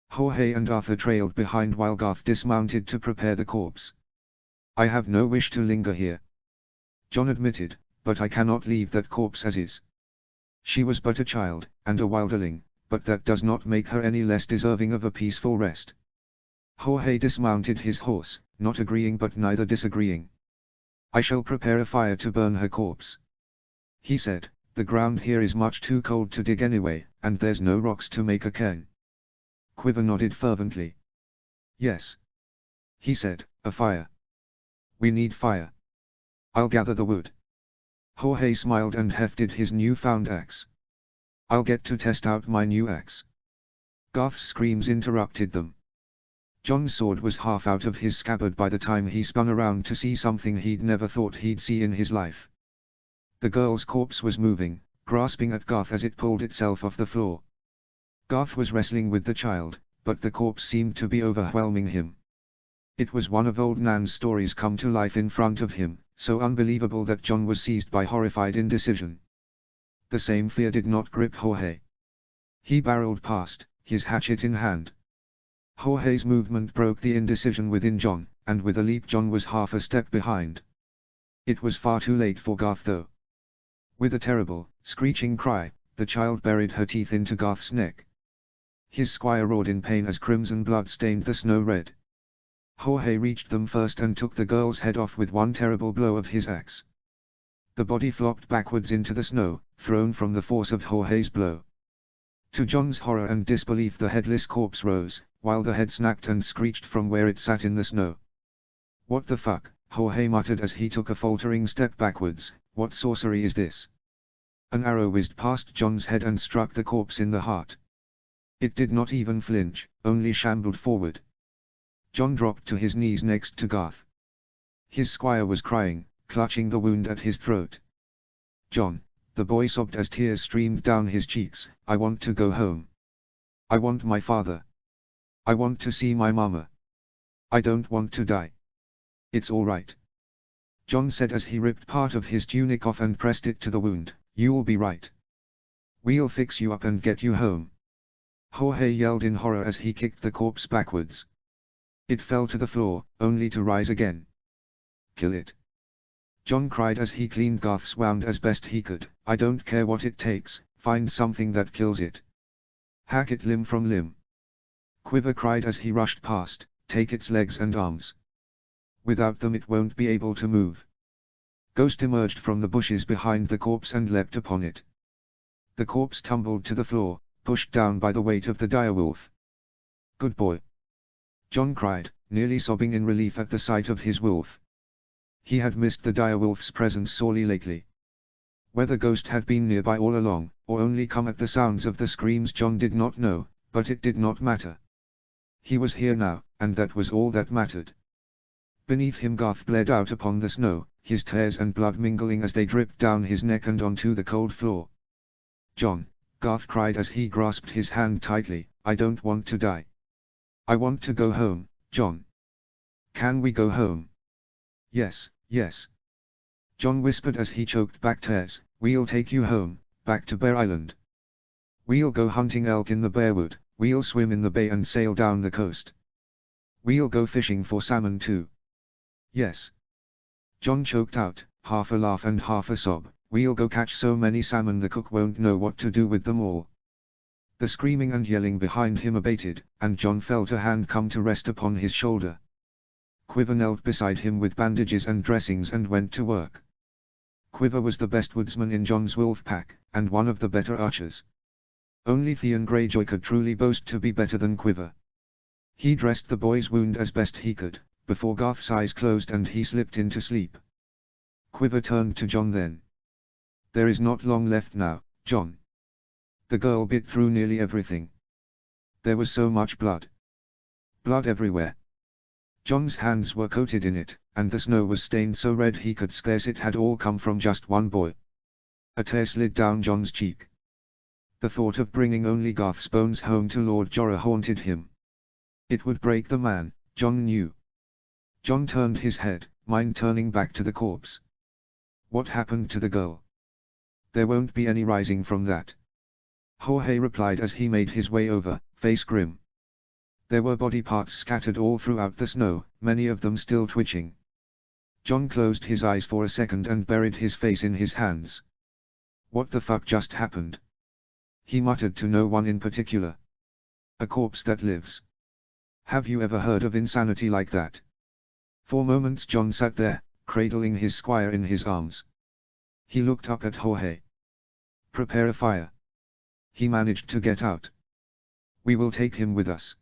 S1: Jorge and Arthur trailed behind while Garth dismounted to prepare the corpse. I have no wish to linger here. John admitted, but I cannot leave that corpse as is. She was but a child, and a wilderling, but that does not make her any less deserving of a peaceful rest. Jorge dismounted his horse, not agreeing but neither disagreeing. I shall prepare a fire to burn her corpse, he said, The ground here is much too cold to dig anyway, and there's no rocks to make a cairn. Quiver nodded fervently. Yes. He said, a fire. We need fire. I'll gather the wood. Jorge smiled and hefted his newfound axe. I'll get to test out my new axe. Garth's screams interrupted them. John's sword was half out of his scabbard by the time he spun around to see something he'd never thought he'd see in his life. The girl's corpse was moving, grasping at Garth as it pulled itself off the floor. Garth was wrestling with the child, but the corpse seemed to be overwhelming him. It was one of old Nan's stories come to life in front of him, so unbelievable that John was seized by horrified indecision. The same fear did not grip Jorge. He barreled past, his hatchet in hand. Jorge's movement broke the indecision within John, and with a leap John was half a step behind. It was far too late for Garth though. With a terrible, screeching cry, the child buried her teeth into Garth's neck. His squire roared in pain as crimson blood stained the snow red. Jorge reached them first and took the girl's head off with one terrible blow of his axe. The body flopped backwards into the snow, thrown from the force of Jorge's blow. To John's horror and disbelief the headless corpse rose, while the head snapped and screeched from where it sat in the snow. What the fuck, Jorge muttered as he took a faltering step backwards, what sorcery is this? An arrow whizzed past John's head and struck the corpse in the heart. It did not even flinch, only shambled forward. John dropped to his knees next to Garth. His squire was crying, clutching the wound at his throat. John, the boy sobbed as tears streamed down his cheeks, I want to go home. I want my father. I want to see my mama. I don't want to die. It's all right. John said as he ripped part of his tunic off and pressed it to the wound, you'll be right. We'll fix you up and get you home. Jorge yelled in horror as he kicked the corpse backwards. It fell to the floor, only to rise again. Kill it. John cried as he cleaned Garth's wound as best he could, I don't care what it takes, find something that kills it. Hack it limb from limb. Quiver cried as he rushed past, take its legs and arms. Without them it won't be able to move. Ghost emerged from the bushes behind the corpse and leapt upon it. The corpse tumbled to the floor, pushed down by the weight of the direwolf. Good boy. John cried, nearly sobbing in relief at the sight of his wolf. He had missed the direwolf's presence sorely lately. Whether Ghost had been nearby all along, or only come at the sounds of the screams John did not know, but it did not matter. He was here now, and that was all that mattered. Beneath him Garth bled out upon the snow, his tears and blood mingling as they dripped down his neck and onto the cold floor. John, Garth cried as he grasped his hand tightly, I don't want to die. I want to go home, John. Can we go home? Yes, yes. John whispered as he choked back tears, we'll take you home, back to Bear Island. We'll go hunting elk in the Bearwood, we'll swim in the bay and sail down the coast. We'll go fishing for salmon too. Yes. John choked out, half a laugh and half a sob, we'll go catch so many salmon the cook won't know what to do with them all. The screaming and yelling behind him abated, and John felt a hand come to rest upon his shoulder. Quiver knelt beside him with bandages and dressings and went to work. Quiver was the best woodsman in John's wolf pack, and one of the better archers. Only Theon Greyjoy could truly boast to be better than Quiver. He dressed the boy's wound as best he could, before Garth's eyes closed and he slipped into sleep. Quiver turned to John then. There is not long left now, John. The girl bit through nearly everything. There was so much blood. Blood everywhere. John's hands were coated in it, and the snow was stained so red he could scarce it had all come from just one boy. A tear slid down John's cheek. The thought of bringing only Garth's bones home to Lord Jorah haunted him. It would break the man, John knew. John turned his head, mind turning back to the corpse. What happened to the girl? There won't be any rising from that. Jorge replied as he made his way over, face grim. There were body parts scattered all throughout the snow, many of them still twitching. John closed his eyes for a second and buried his face in his hands. What the fuck just happened? He muttered to no one in particular. A corpse that lives. Have you ever heard of insanity like that? For moments John sat there, cradling his squire in his arms. He looked up at Jorge. Prepare a fire. He managed to get out. We will take him with us.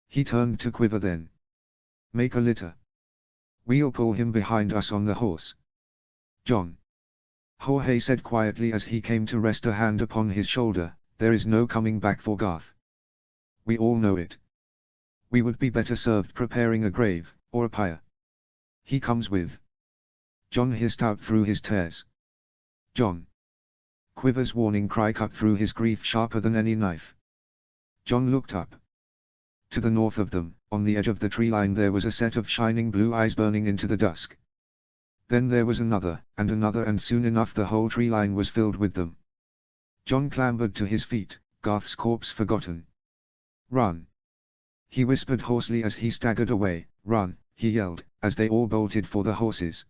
S1: He turned to Quiver then. Make a litter. We'll pull him behind us on the horse. John. Jorge said quietly as he came to rest a hand upon his shoulder, there is no coming back for Garth. We all know it. We would be better served preparing a grave, or a pyre. He comes with. John hissed out through his tears. John. Quiver's warning cry cut through his grief sharper than any knife. John looked up. To the north of them, on the edge of the tree line there was a set of shining blue eyes burning into the dusk. Then there was another, and soon enough the whole tree line was filled with them. John clambered to his feet, Garth's corpse forgotten. Run! He whispered hoarsely as he staggered away. Run, he yelled, as they all bolted for the horses.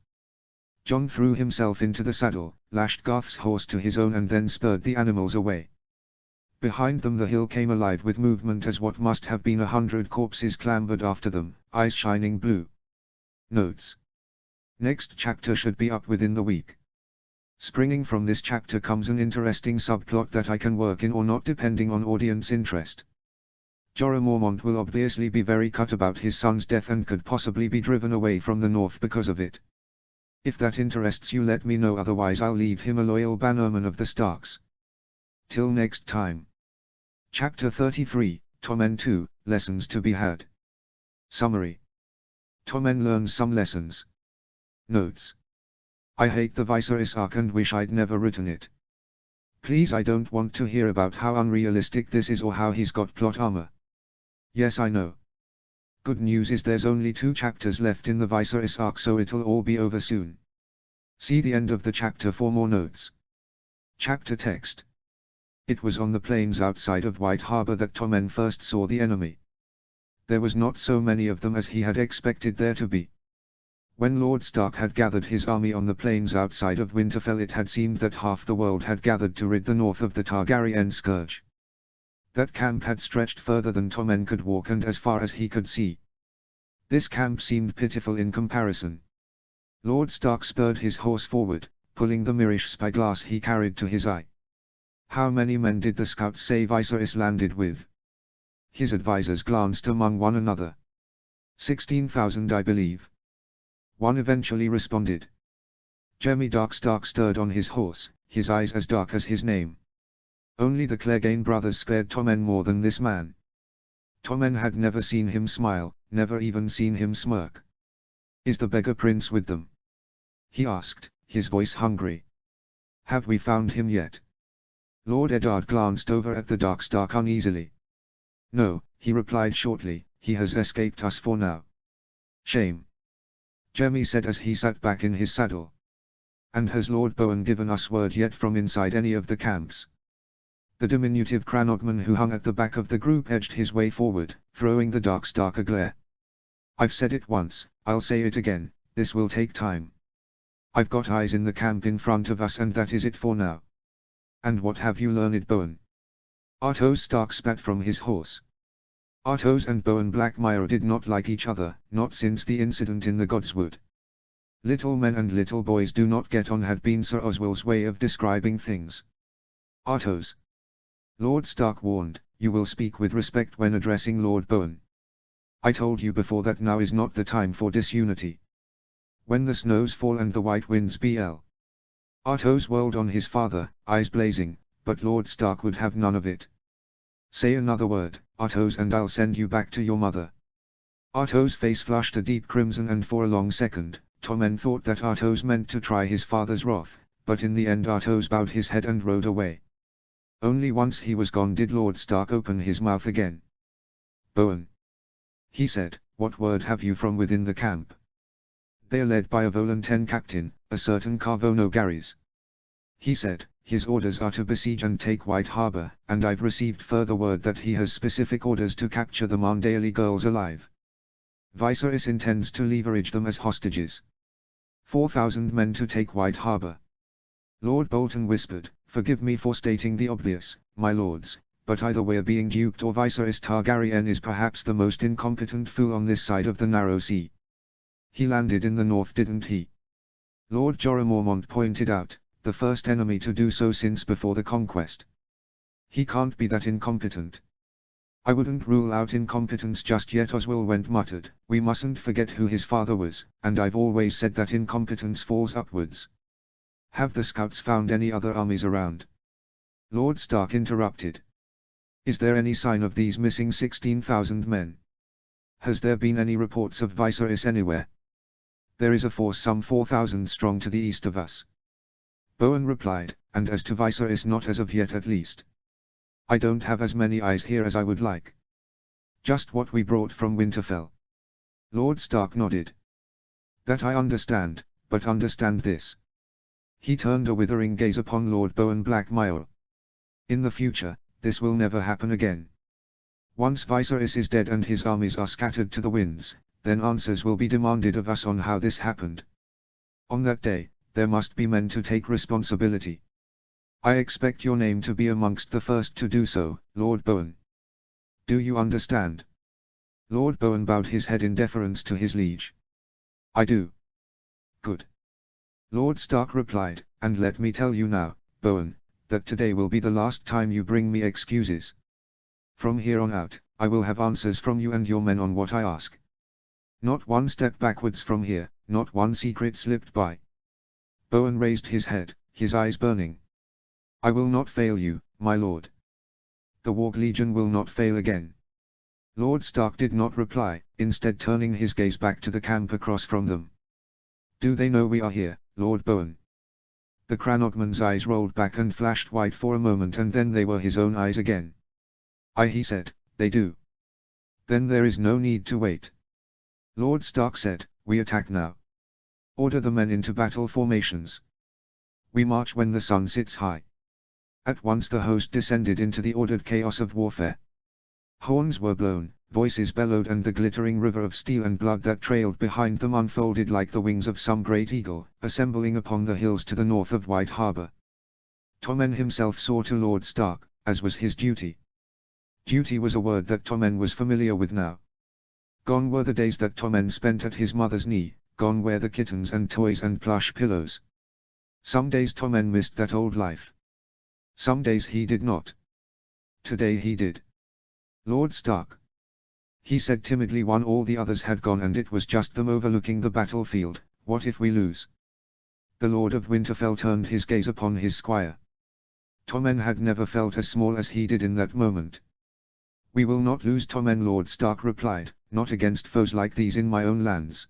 S1: John threw himself into the saddle, lashed Garth's horse to his own and then spurred the animals away. Behind them the hill came alive with movement as what must have been 100 corpses clambered after them, eyes shining blue. Notes. Next chapter should be up within the week. Springing from this chapter comes an interesting subplot that I can work in or not depending on audience interest. Jorah Mormont will obviously be very cut about his son's death and could possibly be driven away from the north because of it. If that interests you let me know, otherwise I'll leave him a loyal bannerman of the Starks. Till next time. Chapter 33, Tommen 2, Lessons to be had. Summary. Tommen learns some lessons. Notes. I hate the Viserys arc and wish I'd never written it. Please, I don't want to hear about how unrealistic this is or how he's got plot armor. Yes, I know. Good news is there's only 2 chapters left in the Viserys arc, so it'll all be over soon. See the end of the chapter for more notes. Chapter text. It was on the plains outside of White Harbor that Tommen first saw the enemy. There was not so many of them as he had expected there to be. When Lord Stark had gathered his army on the plains outside of Winterfell, it had seemed that half the world had gathered to rid the north of the Targaryen scourge. That camp had stretched further than Tommen could walk and as far as he could see. This camp seemed pitiful in comparison. Lord Stark spurred his horse forward, pulling the Mirish spyglass he carried to his eye. How many men did the scouts say Viserys landed with? His advisors glanced among one another. 16,000, I believe. One eventually responded. Jaime Darkstark stirred on his horse, his eyes as dark as his name. Only the Clegane brothers scared Tommen more than this man. Tommen had never seen him smile, never even seen him smirk. Is the beggar prince with them? He asked, his voice hungry. Have we found him yet? Lord Eddard glanced over at the Darkstark uneasily. No, he replied shortly, he has escaped us for now. Shame. Jaime said as he sat back in his saddle. And has Lord Bowen given us word yet from inside any of the camps? The diminutive Cranogman who hung at the back of the group edged his way forward, throwing the Darkstark a glare. I've said it once, I'll say it again, this will take time. I've got eyes in the camp in front of us and that is it for now. And what have you learned, Bowen? Artos Stark spat from his horse. Artos and Bowen Blackmyre did not like each other, not since the incident in the Godswood. Little men and little boys do not get on had been Sir Oswell's way of describing things. Artos. Lord Stark warned, you will speak with respect when addressing Lord Bowen. I told you before that now is not the time for disunity. When the snows fall and the white winds blow. Artos whirled on his father, eyes blazing, but Lord Stark would have none of it. Say another word, Artos, and I'll send you back to your mother. Artos' face flushed a deep crimson and for a long second, Tommen thought that Artos meant to try his father's wrath, but in the end Artos bowed his head and rode away. Only once he was gone did Lord Stark open his mouth again. Bowen. He said, what word have you from within the camp? They are led by a Volantene captain, a certain Carvono Garys. He said, his orders are to besiege and take White Harbor, and I've received further word that he has specific orders to capture the Mandaeli girls alive. Viserys intends to leverage them as hostages. 4,000 men to take White Harbor. Lord Bolton whispered, forgive me for stating the obvious, my lords, but either we're being duped or Viserys Targaryen is perhaps the most incompetent fool on this side of the narrow sea. He landed in the north, didn't he? Lord Jorah Mormont pointed out, the first enemy to do so since before the conquest. He can't be that incompetent. I wouldn't rule out incompetence just yet, Oswald muttered. We mustn't forget who his father was, and I've always said that incompetence falls upwards. Have the scouts found any other armies around? Lord Stark interrupted. Is there any sign of these missing 16,000 men? Has there been any reports of Viserys anywhere? There is a force some 4,000 strong to the east of us. Bowen replied, and as to Viserys, not as of yet at least. I don't have as many eyes here as I would like. Just what we brought from Winterfell. Lord Stark nodded. That I understand, but understand this. He turned a withering gaze upon Lord Bowen Blackmire. In the future, this will never happen again. Once Viserys is dead and his armies are scattered to the winds, then answers will be demanded of us on how this happened. On that day, there must be men to take responsibility. I expect your name to be amongst the first to do so, Lord Bowen. Do you understand? Lord Bowen bowed his head in deference to his liege. I do. Good. Lord Stark replied, and let me tell you now, Bowen, that today will be the last time you bring me excuses. From here on out, I will have answers from you and your men on what I ask. Not one step backwards from here, not one secret slipped by. Bowen raised his head, his eyes burning. I will not fail you, my lord. The Warg Legion will not fail again. Lord Stark did not reply, instead turning his gaze back to the camp across from them. Do they know we are here, Lord Bowen? The Cranogman's eyes rolled back and flashed white for a moment, and then they were his own eyes again. Aye, he said, they do. Then there is no need to wait. Lord Stark said, we attack now. Order the men into battle formations. We march when the sun sits high. At once the host descended into the ordered chaos of warfare. Horns were blown, voices bellowed, and the glittering river of steel and blood that trailed behind them unfolded like the wings of some great eagle, assembling upon the hills to the north of White Harbor. Tommen himself saw to Lord Stark, as was his duty. Duty was a word that Tommen was familiar with now. Gone were the days that Tommen spent at his mother's knee, gone were the kittens and toys and plush pillows. Some days Tommen missed that old life. Some days he did not. Today he did. Lord Stark, he said timidly when all the others had gone and it was just them overlooking the battlefield, what if we lose? The Lord of Winterfell turned his gaze upon his squire. Tommen had never felt as small as he did in that moment. We will not lose, Tommen, Lord Stark replied, not against foes like these in my own lands.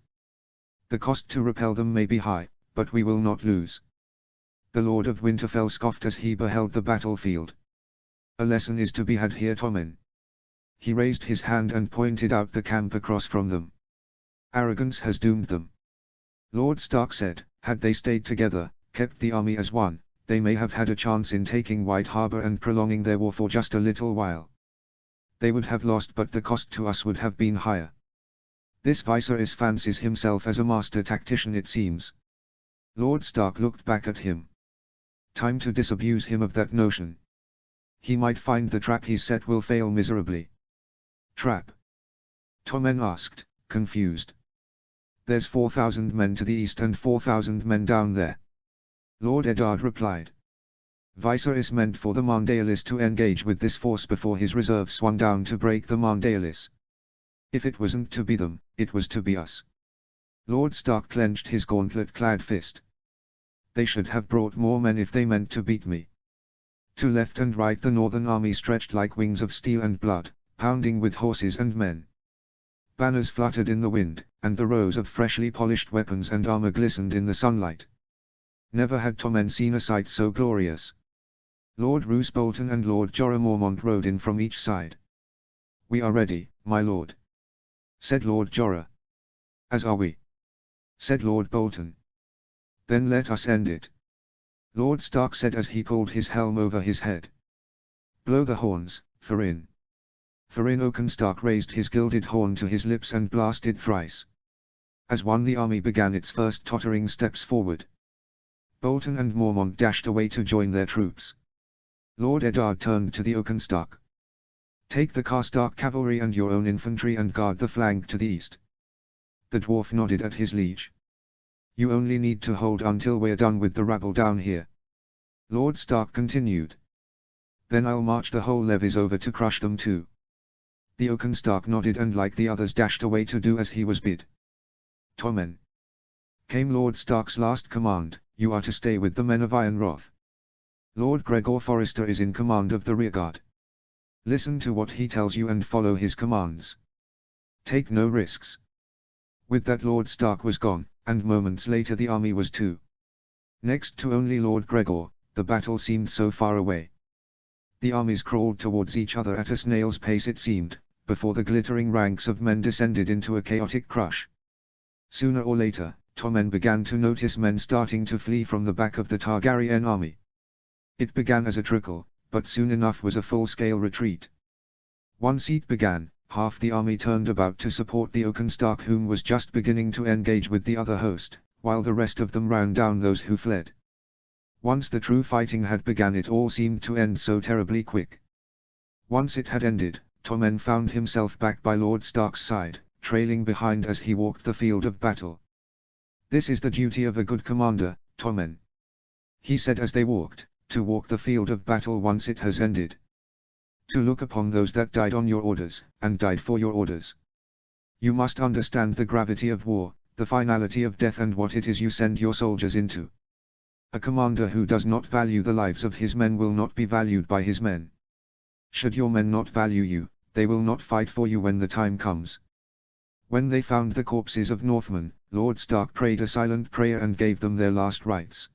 S1: The cost to repel them may be high, but we will not lose. The Lord of Winterfell scoffed as he beheld the battlefield. A lesson is to be had here, Tommen. He raised his hand and pointed out the camp across from them. Arrogance has doomed them. Lord Stark said, had they stayed together, kept the army as one, they may have had a chance in taking White Harbor and prolonging their war for just a little while. They would have lost, but the cost to us would have been higher. This Viserys fancies himself as a master tactician, it seems. Lord Stark looked back at him. Time to disabuse him of that notion. He might find the trap he's set will fail miserably. Trap? Tommen asked, confused. There's 4,000 men to the east and 4,000 men down there. Lord Eddard replied. Viserys meant for the Mandaealis to engage with this force before his reserve swung down to break the Mandaealis. If it wasn't to be them, it was to be us. Lord Stark clenched his gauntlet-clad fist. They should have brought more men if they meant to beat me. To left and right the northern army stretched like wings of steel and blood, pounding with horses and men. Banners fluttered in the wind, and the rows of freshly polished weapons and armor glistened in the sunlight. Never had Tommen seen a sight so glorious. Lord Roose Bolton and Lord Jorah Mormont rode in from each side. We are ready, my lord, said Lord Jorah. As are we, said Lord Bolton. Then let us end it, Lord Stark said as he pulled his helm over his head. Blow the horns, Thorin. Thorin Oakenstark raised his gilded horn to his lips and blasted thrice. As one the army began its first tottering steps forward. Bolton and Mormont dashed away to join their troops. Lord Eddard turned to the Oakenstark. Take the Karstark cavalry and your own infantry and guard the flank to the east. The dwarf nodded at his liege. You only need to hold until we're done with the rabble down here. Lord Stark continued. Then I'll march the whole levies over to crush them too. The Oakenstark nodded and like the others dashed away to do as he was bid. Tommen, came Lord Stark's last command, you are to stay with the men of Ironrath. Lord Gregor Forrester is in command of the rearguard. Listen to what he tells you and follow his commands. Take no risks. With that Lord Stark was gone, and moments later the army was too. Next to only Lord Gregor, the battle seemed so far away. The armies crawled towards each other at a snail's pace it seemed, before the glittering ranks of men descended into a chaotic crush. Sooner or later, Tommen began to notice men starting to flee from the back of the Targaryen army. It began as a trickle, but soon enough was a full-scale retreat. Once it began, half the army turned about to support the Oakenstark whom was just beginning to engage with the other host, while the rest of them ran down those who fled. Once the true fighting had begun it all seemed to end so terribly quick. Once it had ended, Tommen found himself back by Lord Stark's side, trailing behind as he walked the field of battle. This is the duty of a good commander, Tommen, he said as they walked, to walk the field of battle once it has ended. To look upon those that died on your orders, and died for your orders. You must understand the gravity of war, the finality of death and what it is you send your soldiers into. A commander who does not value the lives of his men will not be valued by his men. Should your men not value you, they will not fight for you when the time comes. When they found the corpses of Northmen, Lord Stark prayed a silent prayer and gave them their last rites.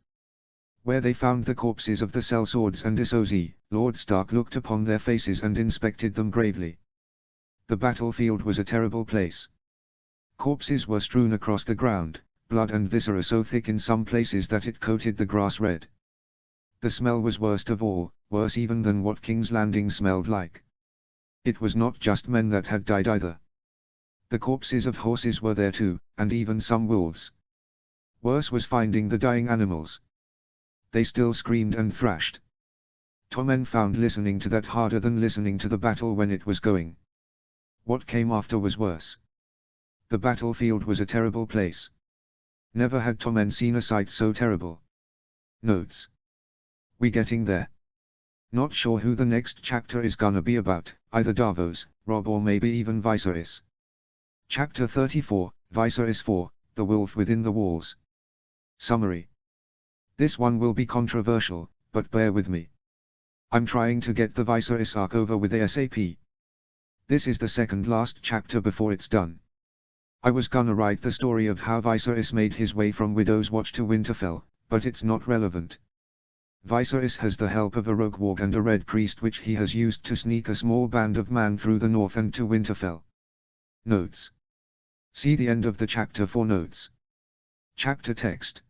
S1: Where they found the corpses of the sellswords and Isozi, Lord Stark looked upon their faces and inspected them gravely. The battlefield was a terrible place. Corpses were strewn across the ground, blood and viscera so thick in some places that it coated the grass red. The smell was worst of all, worse even than what King's Landing smelled like. It was not just men that had died either. The corpses of horses were there too, and even some wolves. Worse was finding the dying animals. They still screamed and thrashed. Tommen found listening to that harder than listening to the battle when it was going. What came after was worse. The battlefield was a terrible place. Never had Tommen seen a sight so terrible. Notes. We getting there. Not sure who the next chapter is gonna be about, either Davos, Robb or maybe even Viserys. Chapter 34, Viserys 4, The Wolf Within the Walls. Summary. This one will be controversial, but bear with me. I'm trying to get the Viserys arc over with ASAP. This is the second last chapter before it's done. I was gonna write the story of how Viserys made his way from Widow's Watch to Winterfell, but it's not relevant. Viserys has the help of a rogue warg and a red priest which he has used to sneak a small band of men through the north and to Winterfell. Notes. See the end of the chapter for notes. Chapter text.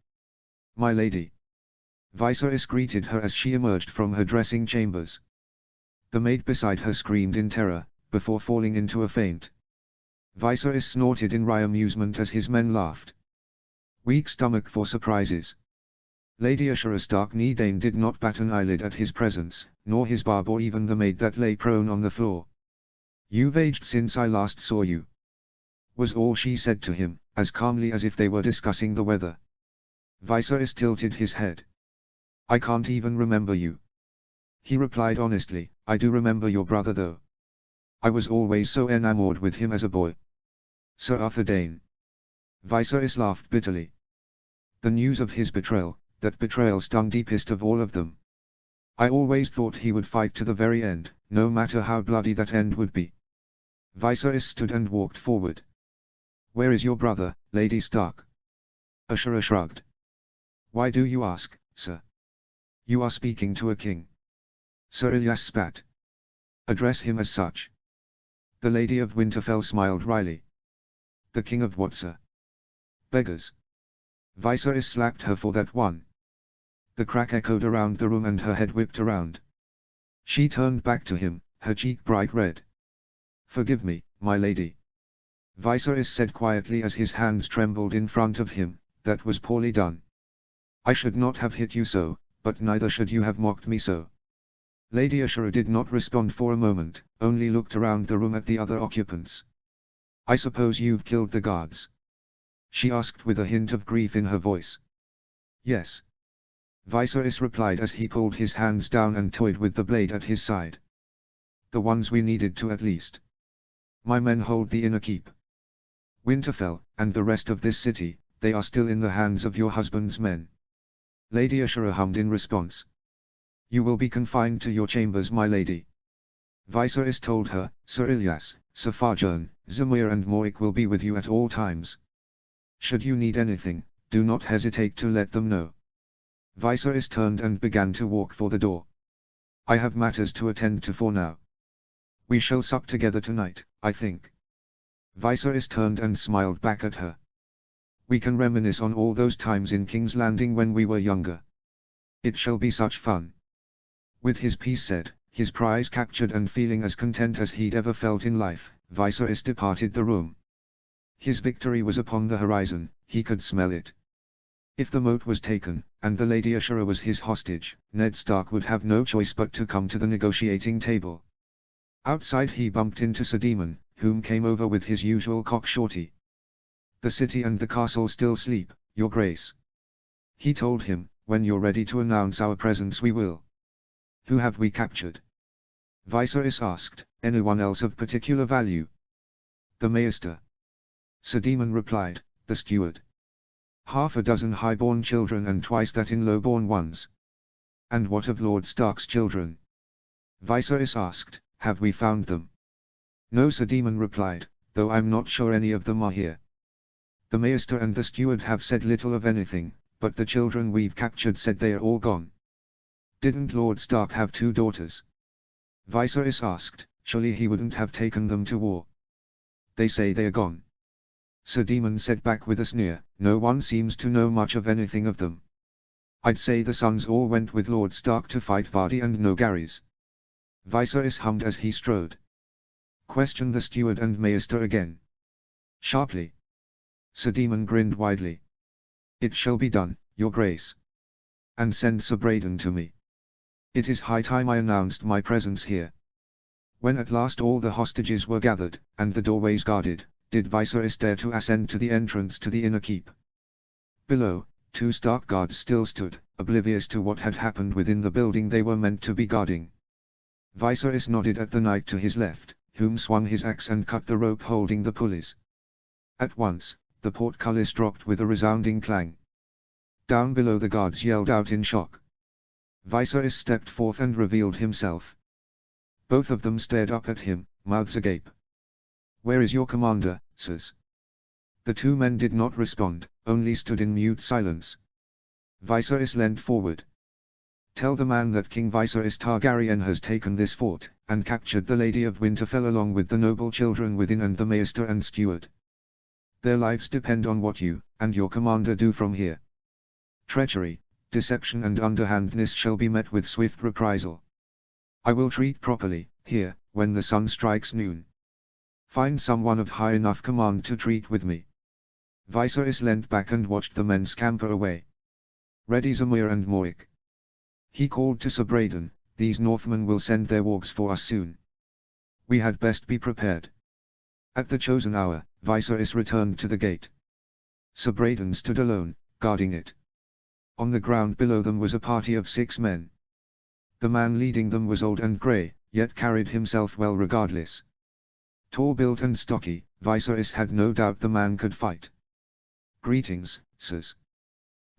S1: My lady. Viserys greeted her as she emerged from her dressing chambers. The maid beside her screamed in terror, before falling into a faint. Viserys snorted in wry amusement as his men laughed. Weak stomach for surprises. Lady Ashera Stark Nedane did not bat an eyelid at his presence, nor his barb or even the maid that lay prone on the floor. You've aged since I last saw you, was all she said to him, as calmly as if they were discussing the weather. Viserys tilted his head. I can't even remember you. He replied honestly, I do remember your brother though. I was always so enamored with him as a boy. Sir Arthur Dayne. Viserys laughed bitterly. The news of his betrayal, that betrayal stung deepest of all of them. I always thought he would fight to the very end, no matter how bloody that end would be. Viserys stood and walked forward. Where is your brother, Lady Stark? Ashera shrugged. Why do you ask, sir? You are speaking to a king. Sir Ilyas spat. Address him as such. The Lady of Winterfell smiled wryly. The king of what, sir? Beggars. Viserys slapped her for that one. The crack echoed around the room and her head whipped around. She turned back to him, her cheek bright red. Forgive me, my lady. Viserys said quietly as his hands trembled in front of him, that was poorly done. I should not have hit you so, but neither should you have mocked me so. Lady Ashera did not respond for a moment, only looked around the room at the other occupants. I suppose you've killed the guards? She asked with a hint of grief in her voice. Yes. Viserys replied as he pulled his hands down and toyed with the blade at his side. The ones we needed to at least. My men hold the inner keep. Winterfell, and the rest of this city, they are still in the hands of your husband's men. Lady Ashura hummed in response. You will be confined to your chambers, my lady. Viserys told her, Sir Ilyas, Sir Farjan, Zamir and Moik will be with you at all times. Should you need anything, do not hesitate to let them know. Viserys turned and began to walk for the door. I have matters to attend to for now. We shall sup together tonight, I think. Viserys turned and smiled back at her. We can reminisce on all those times in King's Landing when we were younger. It shall be such fun. With his piece said, his prize captured and feeling as content as he'd ever felt in life, Viserys departed the room. His victory was upon the horizon, he could smell it. If the moat was taken, and the Lady Ashura was his hostage, Ned Stark would have no choice but to come to the negotiating table. Outside he bumped into Sir Daemon, whom came over with his usual cock-shorty. The city and the castle still sleep, your grace. He told him, when you're ready to announce our presence we will. Who have we captured? Viserys asked, anyone else of particular value? The Maester. Sir Daemon replied, the steward. Half a dozen high-born children and twice that in low-born ones. And what of Lord Stark's children? Viserys asked, have we found them? No, Sir Daemon replied, though I'm not sure any of them are here. The Maester and the steward have said little of anything, but the children we've captured said they are all gone. Didn't Lord Stark have 2 daughters? Viserys asked, surely he wouldn't have taken them to war. They say they are gone. Sir Daemon said back with a sneer, no one seems to know much of anything of them. I'd say the sons all went with Lord Stark to fight Vardy and Nogaris. Viserys hummed as he strode. Question the steward and Maester again. Sharply. Sir Daemon grinned widely. It shall be done, your grace. And send Sir Braden to me. It is high time I announced my presence here. When at last all the hostages were gathered, and the doorways guarded, did Viserys dare to ascend to the entrance to the inner keep. Below, 2 Stark guards still stood, oblivious to what had happened within the building they were meant to be guarding. Viserys nodded at the knight to his left, whom swung his axe and cut the rope holding the pulleys. At once, the portcullis dropped with a resounding clang. Down below the guards yelled out in shock. Viserys stepped forth and revealed himself. Both of them stared up at him, mouths agape. Where is your commander, sirs? The 2 men did not respond, only stood in mute silence. Viserys leaned forward. Tell the man that King Viserys Targaryen has taken this fort, and captured the Lady of Winterfell along with the noble children within and the Maester and steward. Their lives depend on what you, and your commander do from here. Treachery, deception and underhandedness shall be met with swift reprisal. I will treat properly, here, when the sun strikes noon. Find someone of high enough command to treat with me. Viserys leant back and watched the men scamper away. Ready Zamir and Moik. He called to Sir Braden, these Northmen will send their wargs for us soon. We had best be prepared. At the chosen hour, Viserys returned to the gate. Sir Braden stood alone, guarding it. On the ground below them was a party of 6 men. The man leading them was old and grey, yet carried himself well regardless. Tall-built and stocky, Viserys had no doubt the man could fight. Greetings, sirs.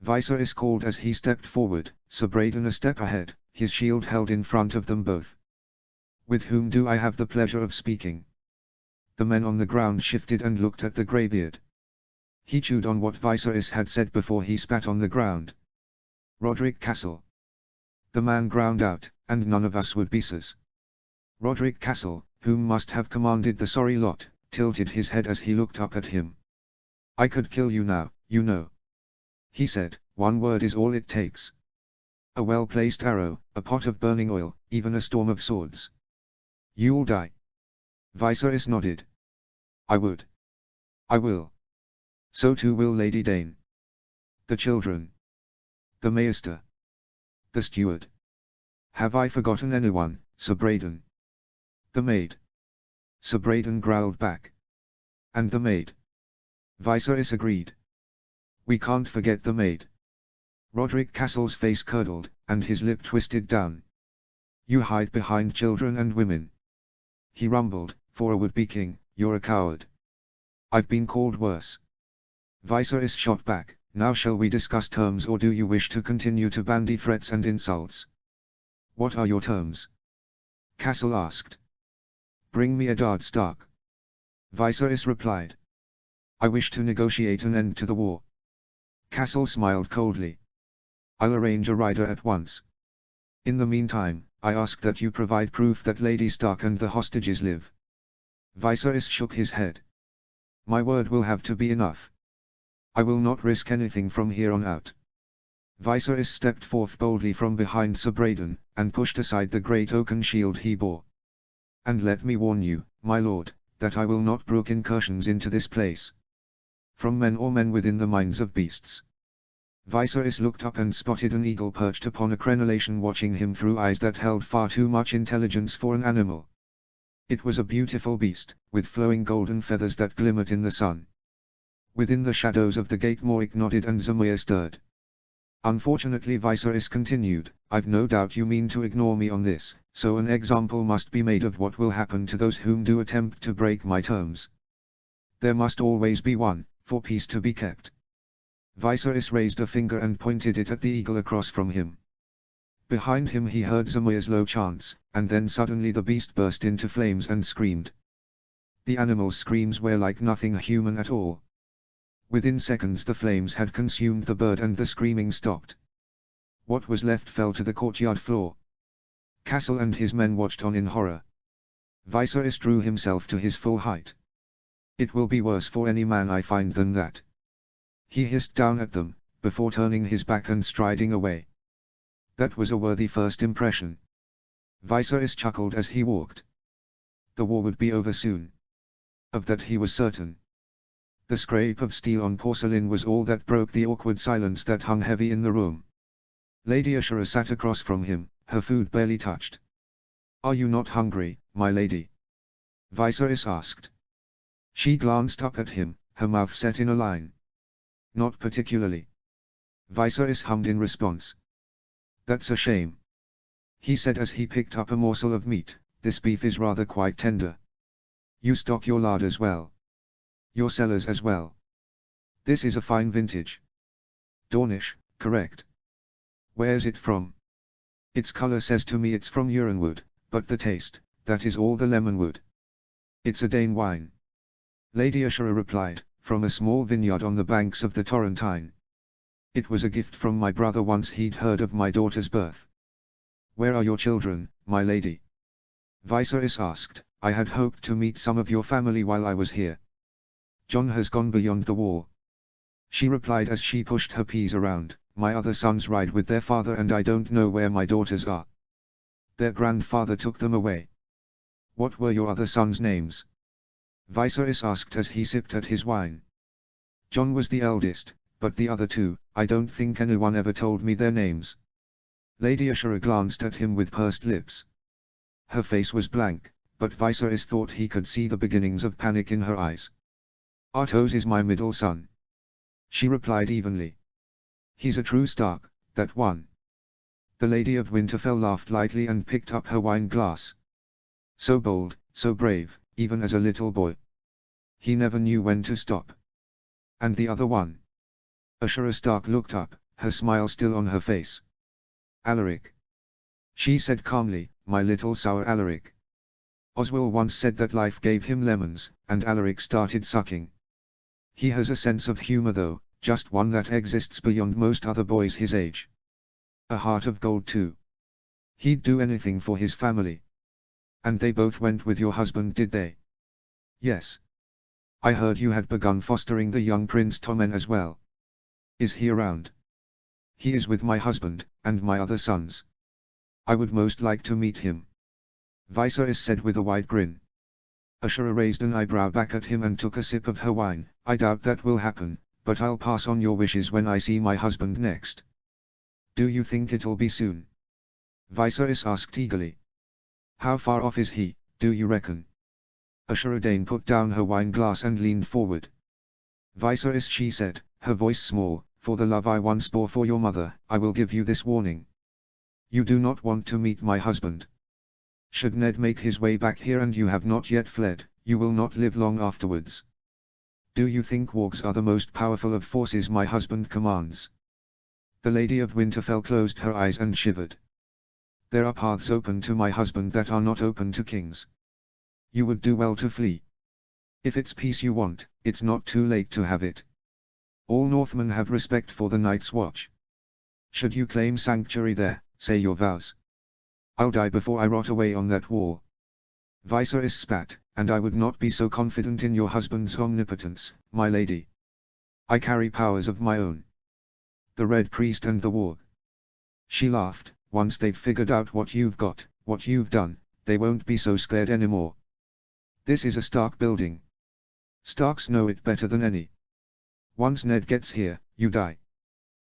S1: Viserys called as he stepped forward, Sir Braden a step ahead, his shield held in front of them both. With whom do I have the pleasure of speaking? The men on the ground shifted and looked at the greybeard. He chewed on what Viserys had said before he spat on the ground. Roderick Castle. The man ground out, and none of us would be sirs. Roderick Castle, whom must have commanded the sorry lot, tilted his head as he looked up at him. I could kill you now, you know. He said, one word is all it takes. A well-placed arrow, a pot of burning oil, even a storm of swords. You'll die. Viserys nodded. I would. I will. So too will Lady Dane. The children. The Maester. The steward. Have I forgotten anyone, Sir Braden? The maid. Sir Braden growled back. And the maid. Viserys agreed. We can't forget the maid. Roderick Castle's face curdled, and his lip twisted down. You hide behind children and women. He rumbled, for a would-be king, you're a coward. I've been called worse. Viserys shot back, now shall we discuss terms or do you wish to continue to bandy threats and insults? What are your terms? Castle asked. Bring me Eddard Stark. Viserys replied. I wish to negotiate an end to the war. Castle smiled coldly. I'll arrange a rider at once. In the meantime, I ask that you provide proof that Lady Stark and the hostages live. Viserys shook his head. My word will have to be enough. I will not risk anything from here on out. Viserys stepped forth boldly from behind Sir Braden, and pushed aside the great oaken shield he bore. And let me warn you, my lord, that I will not brook incursions into this place. From men or men within the minds of beasts. Viserys looked up and spotted an eagle perched upon a crenellation watching him through eyes that held far too much intelligence for an animal. It was a beautiful beast, with flowing golden feathers that glimmered in the sun. Within the shadows of the gate Morik nodded and Zemmour stirred. Unfortunately Viserys continued, I've no doubt you mean to ignore me on this, so an example must be made of what will happen to those whom do attempt to break my terms. There must always be one, for peace to be kept. Viserys raised a finger and pointed it at the eagle across from him. Behind him he heard Zemmour's low chants, and then suddenly the beast burst into flames and screamed. The animal's screams were like nothing human at all. Within seconds the flames had consumed the bird and the screaming stopped. What was left fell to the courtyard floor. Castle and his men watched on in horror. Viserys drew himself to his full height. It will be worse for any man I find than that. He hissed down at them, before turning his back and striding away. That was a worthy first impression. Viserys chuckled as he walked. The war would be over soon. Of that he was certain. The scrape of steel on porcelain was all that broke the awkward silence that hung heavy in the room. Lady Ashura sat across from him, her food barely touched. Are you not hungry, my lady? Viserys asked. She glanced up at him, her mouth set in a line. Not particularly. Viserys hummed in response. That's a shame. He said as he picked up a morsel of meat, this beef is rather quite tender. You stock your larders well. Your cellars as well. This is a fine vintage. Dornish, correct. Where's it from? Its color says to me it's from Urinwood, but the taste, that is all the lemonwood. It's a Dane wine. Lady Ashura replied, from a small vineyard on the banks of the Torrentine. It was a gift from my brother once he'd heard of my daughter's birth. Where are your children, my lady? Viserys asked, I had hoped to meet some of your family while I was here. Jon has gone beyond the wall. She replied as she pushed her peas around, my other sons ride with their father and I don't know where my daughters are. Their grandfather took them away. What were your other sons' names? Viserys asked as he sipped at his wine. Jon was the eldest, but the other two, I don't think anyone ever told me their names. Lady Ashura glanced at him with pursed lips. Her face was blank, but Viserys thought he could see the beginnings of panic in her eyes. Artos is my middle son. She replied evenly. He's a true Stark, that one. The Lady of Winterfell laughed lightly and picked up her wine glass. So bold, so brave, even as a little boy. He never knew when to stop. And the other one? Ashura Stark looked up, her smile still on her face. Alaric. She said calmly, my little sour Alaric. Oswell once said that life gave him lemons, and Alaric started sucking. He has a sense of humor though, just one that exists beyond most other boys his age. A heart of gold too. He'd do anything for his family. And they both went with your husband, did they? Yes. I heard you had begun fostering the young Prince Tommen as well. Is he around? He is with my husband, and my other sons. I would most like to meet him. Viserys said with a wide grin. Ashura raised an eyebrow back at him and took a sip of her wine. I doubt that will happen, but I'll pass on your wishes when I see my husband next. Do you think it'll be soon? Viserys asked eagerly. How far off is he, do you reckon? Ashura Dane put down her wine glass and leaned forward. Viserys, she said, her voice small, For the love I once bore for your mother, I will give you this warning. You do not want to meet my husband. Should Ned make his way back here and you have not yet fled, you will not live long afterwards. Do you think wargs are the most powerful of forces my husband commands? The Lady of Winterfell closed her eyes and shivered. There are paths open to my husband that are not open to kings. You would do well to flee. If it's peace you want, it's not too late to have it. All Northmen have respect for the Night's Watch. Should you claim sanctuary there, say your vows. I'll die before I rot away on that wall. Viserys spat, and I would not be so confident in your husband's omnipotence, my lady. I carry powers of my own. The Red Priest and the Warg. She laughed. Once they've figured out what you've got, what you've done, they won't be so scared anymore. This is a Stark building. Starks know it better than any. Once Ned gets here, you die.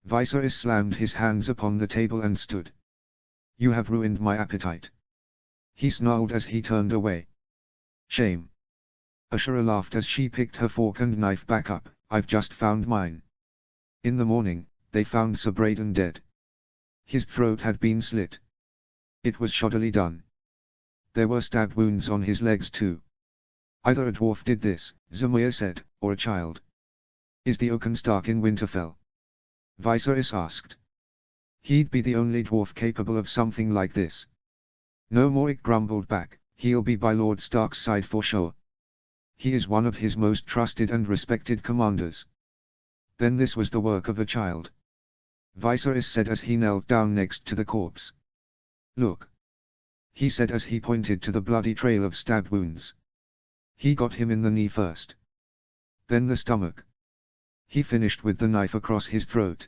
S1: Viserys slammed his hands upon the table and stood. You have ruined my appetite. He snarled as he turned away. Shame. Ashura laughed as she picked her fork and knife back up. I've just found mine. In the morning, they found Sir Braden dead. His throat had been slit. It was shoddily done. There were stab wounds on his legs too. Either a dwarf did this, Zemir said, or a child. Is the Oaken Stark in Winterfell? Viserys asked. He'd be the only dwarf capable of something like this. No, Morik grumbled back, he'll be by Lord Stark's side for sure. He is one of his most trusted and respected commanders. Then this was the work of a child. Viserys said as he knelt down next to the corpse. Look. He said as he pointed to the bloody trail of stab wounds. He got him in the knee first. Then the stomach. He finished with the knife across his throat.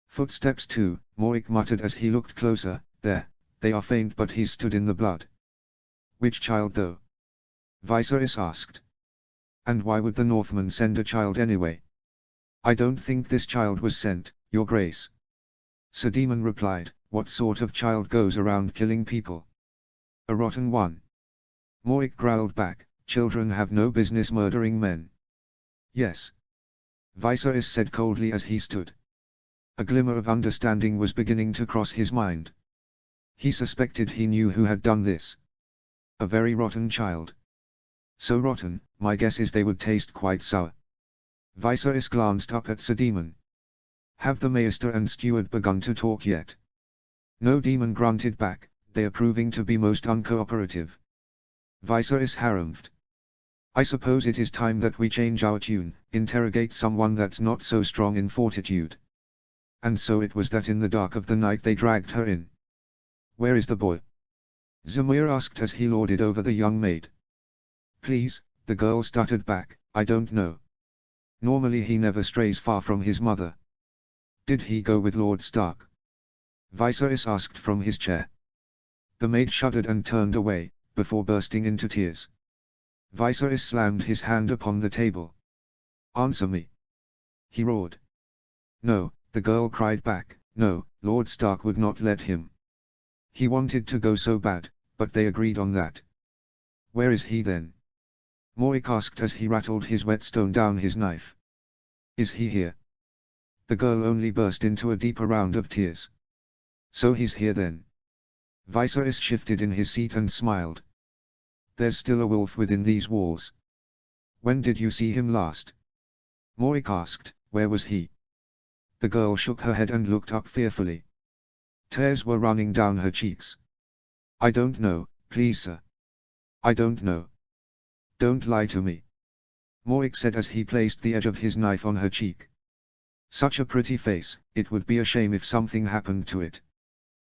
S1: Footsteps too, Morik muttered as he looked closer. There, they are faint but he stood in the blood. Which child though? Viserys asked. And why would the Northmen send a child anyway? I don't think this child was sent, Your Grace. Sir Daemon replied, what sort of child goes around killing people? A rotten one. Morik growled back, children have no business murdering men. Yes. Viserys said coldly as he stood. A glimmer of understanding was beginning to cross his mind. He suspected he knew who had done this. A very rotten child. So rotten, my guess is they would taste quite sour. Viserys glanced up at Sir Daemon. Have the Maester and Steward begun to talk yet? No, Daemon grunted back, they are proving to be most uncooperative. Viserys harumphed. I suppose it is time that we change our tune, interrogate someone that's not so strong in fortitude. And so it was that in the dark of the night they dragged her in. Where is the boy? Zemir asked as he lorded over the young maid. Please, the girl stuttered back, I don't know. Normally he never strays far from his mother. Did he go with Lord Stark? Viserys asked from his chair. The maid shuddered and turned away, before bursting into tears. Viserys slammed his hand upon the table. Answer me. He roared. No, the girl cried back, no, Lord Stark would not let him. He wanted to go so bad, but they agreed on that. Where is he then? Morik asked as he rattled his whetstone down his knife. Is he here? The girl only burst into a deeper round of tears. So he's here then. Viserys shifted in his seat and smiled. There's still a wolf within these walls. When did you see him last? Morik asked, where was he? The girl shook her head and looked up fearfully. Tears were running down her cheeks. I don't know, please sir. I don't know. Don't lie to me. Morik said as he placed the edge of his knife on her cheek. Such a pretty face, it would be a shame if something happened to it.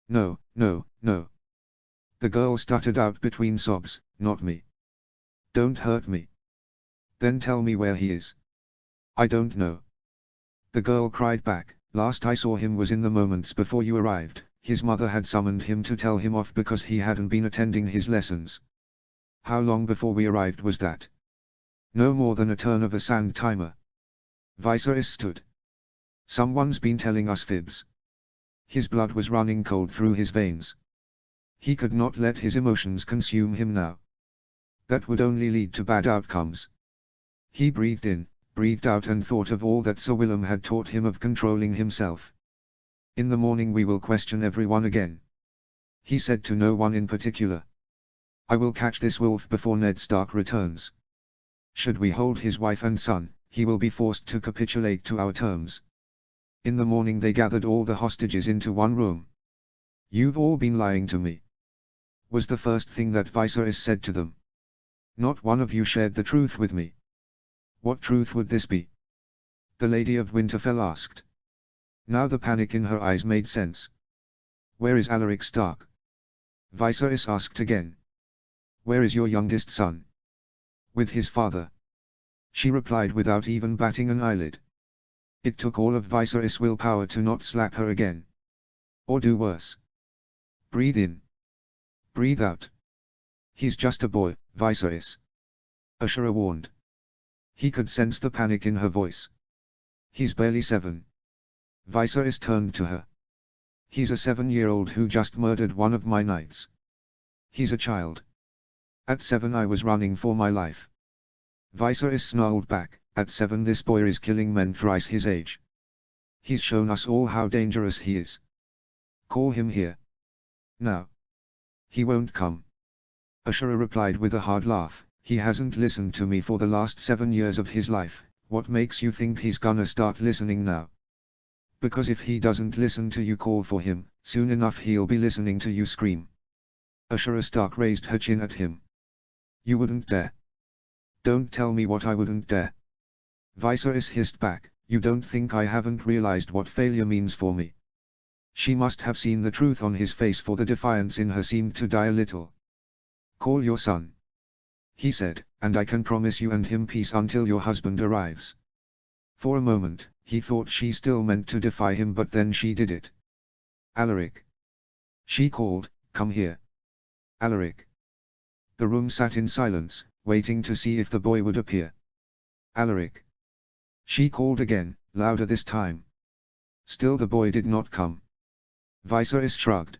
S1: No, no, no. The girl stuttered out between sobs, not me. Don't hurt me. Then tell me where he is. I don't know. The girl cried back, last I saw him was in the moments before you arrived. His mother had summoned him to tell him off because he hadn't been attending his lessons. How long before we arrived was that? No more than a turn of a sand timer. Viserys stood. Someone's been telling us fibs. His blood was running cold through his veins. He could not let his emotions consume him now. That would only lead to bad outcomes. He breathed in, breathed out and thought of all that Sir Willem had taught him of controlling himself. "In the morning we will question everyone again." He said to no one in particular. "I will catch this wolf before Ned Stark returns. Should we hold his wife and son, he will be forced to capitulate to our terms." In the morning they gathered all the hostages into one room. "You've all been lying to me," was the first thing that Viserys said to them. "Not one of you shared the truth with me." "What truth would this be?" the Lady of Winterfell asked. Now the panic in her eyes made sense. "Where is Alaric Stark?" Viserys asked again. "Where is your youngest son?" "With his father," she replied without even batting an eyelid. It took all of Viserys' willpower to not slap her again. Or do worse. "Breathe in. Breathe out. He's just a boy, Viserys," Ashura warned. He could sense the panic in her voice. "He's barely 7. Viserys turned to her. "He's a 7-year-old who just murdered one of my knights. He's a child. At 7 I was running for my life." Viserys snarled back, "At 7 this boy is killing men thrice his age. He's shown us all how dangerous he is. Call him here. Now." "He won't come," Ashura replied with a hard laugh. "He hasn't listened to me for the last 7 years of his life. What makes you think he's gonna start listening now?" "Because if he doesn't listen to you call for him, soon enough he'll be listening to you scream." Ashura Stark raised her chin at him. "You wouldn't dare." "Don't tell me what I wouldn't dare." Viserys hissed back, "You don't think I haven't realized what failure means for me?" She must have seen the truth on his face, for the defiance in her seemed to die a little. "Call your son," he said, "and I can promise you and him peace until your husband arrives." For a moment, he thought she still meant to defy him, but then she did it. "Alaric," she called, "come here. Alaric." The room sat in silence, waiting to see if the boy would appear. "Alaric," she called again, louder this time. Still the boy did not come. Viserys shrugged.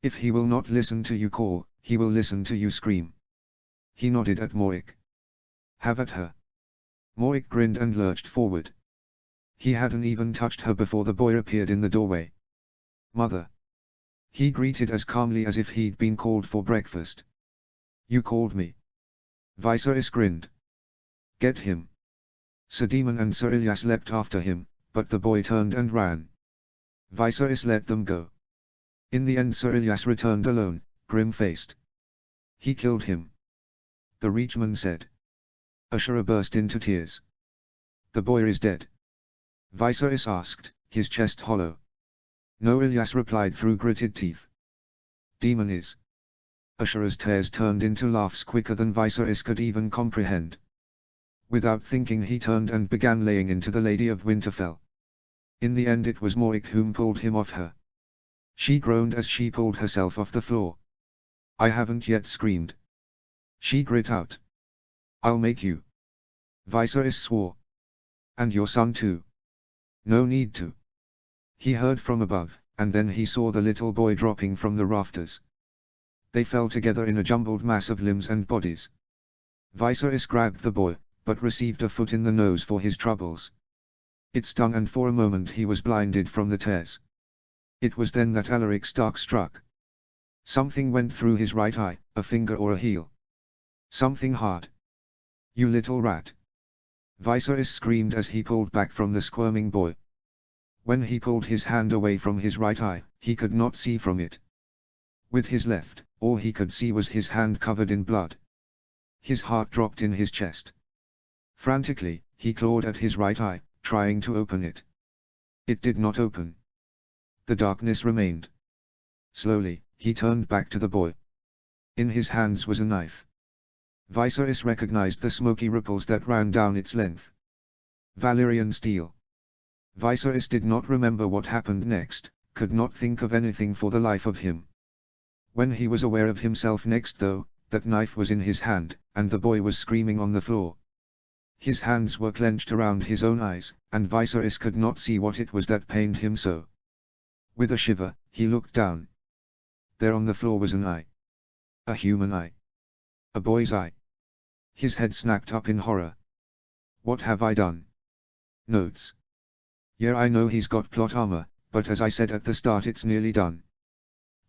S1: "If he will not listen to you call, he will listen to you scream." He nodded at Morik. "Have at her." Morik grinned and lurched forward. He hadn't even touched her before the boy appeared in the doorway. "Mother," he greeted as calmly as if he'd been called for breakfast. "You called me?" Viserys grinned. "Get him." Sir Daemon and Sir Ilyas leapt after him, but the boy turned and ran. Viserys let them go. In the end Sir Ilyas returned alone, grim-faced. "He killed him," the Reachman said. Ashura burst into tears. "The boy is dead?" Viserys asked, his chest hollow. "No," Ilyas replied through gritted teeth. "Daemon is." Ashura's tears turned into laughs quicker than Viserys could even comprehend. Without thinking he turned and began laying into the Lady of Winterfell. In the end it was Morik whom pulled him off her. She groaned as she pulled herself off the floor. "I haven't yet screamed," she grit out. "I'll make you." Viserys swore. "And your son too." "No need to." He heard from above, and then he saw the little boy dropping from the rafters. They fell together in a jumbled mass of limbs and bodies. Viserys grabbed the boy, but received a foot in the nose for his troubles. It stung, and for a moment he was blinded from the tears. It was then that Alaric Stark struck. Something went through his right eye, a finger or a heel. Something hard. "You little rat!" Viserys screamed as he pulled back from the squirming boy. When he pulled his hand away from his right eye, he could not see from it. With his left, all he could see was his hand covered in blood. His heart dropped in his chest. Frantically, he clawed at his right eye, trying to open it. It did not open. The darkness remained. Slowly, he turned back to the boy. In his hands was a knife. Viserys recognized the smoky ripples that ran down its length. Valyrian steel. Viserys did not remember what happened next, could not think of anything for the life of him. When he was aware of himself next though, that knife was in his hand, and the boy was screaming on the floor. His hands were clenched around his own eyes, and Viserys could not see what it was that pained him so. With a shiver, he looked down. There on the floor was an eye. A human eye. A boy's eye. His head snapped up in horror. What have I done? Notes. Yeah, I know he's got plot armor, but as I said at the start, it's nearly done.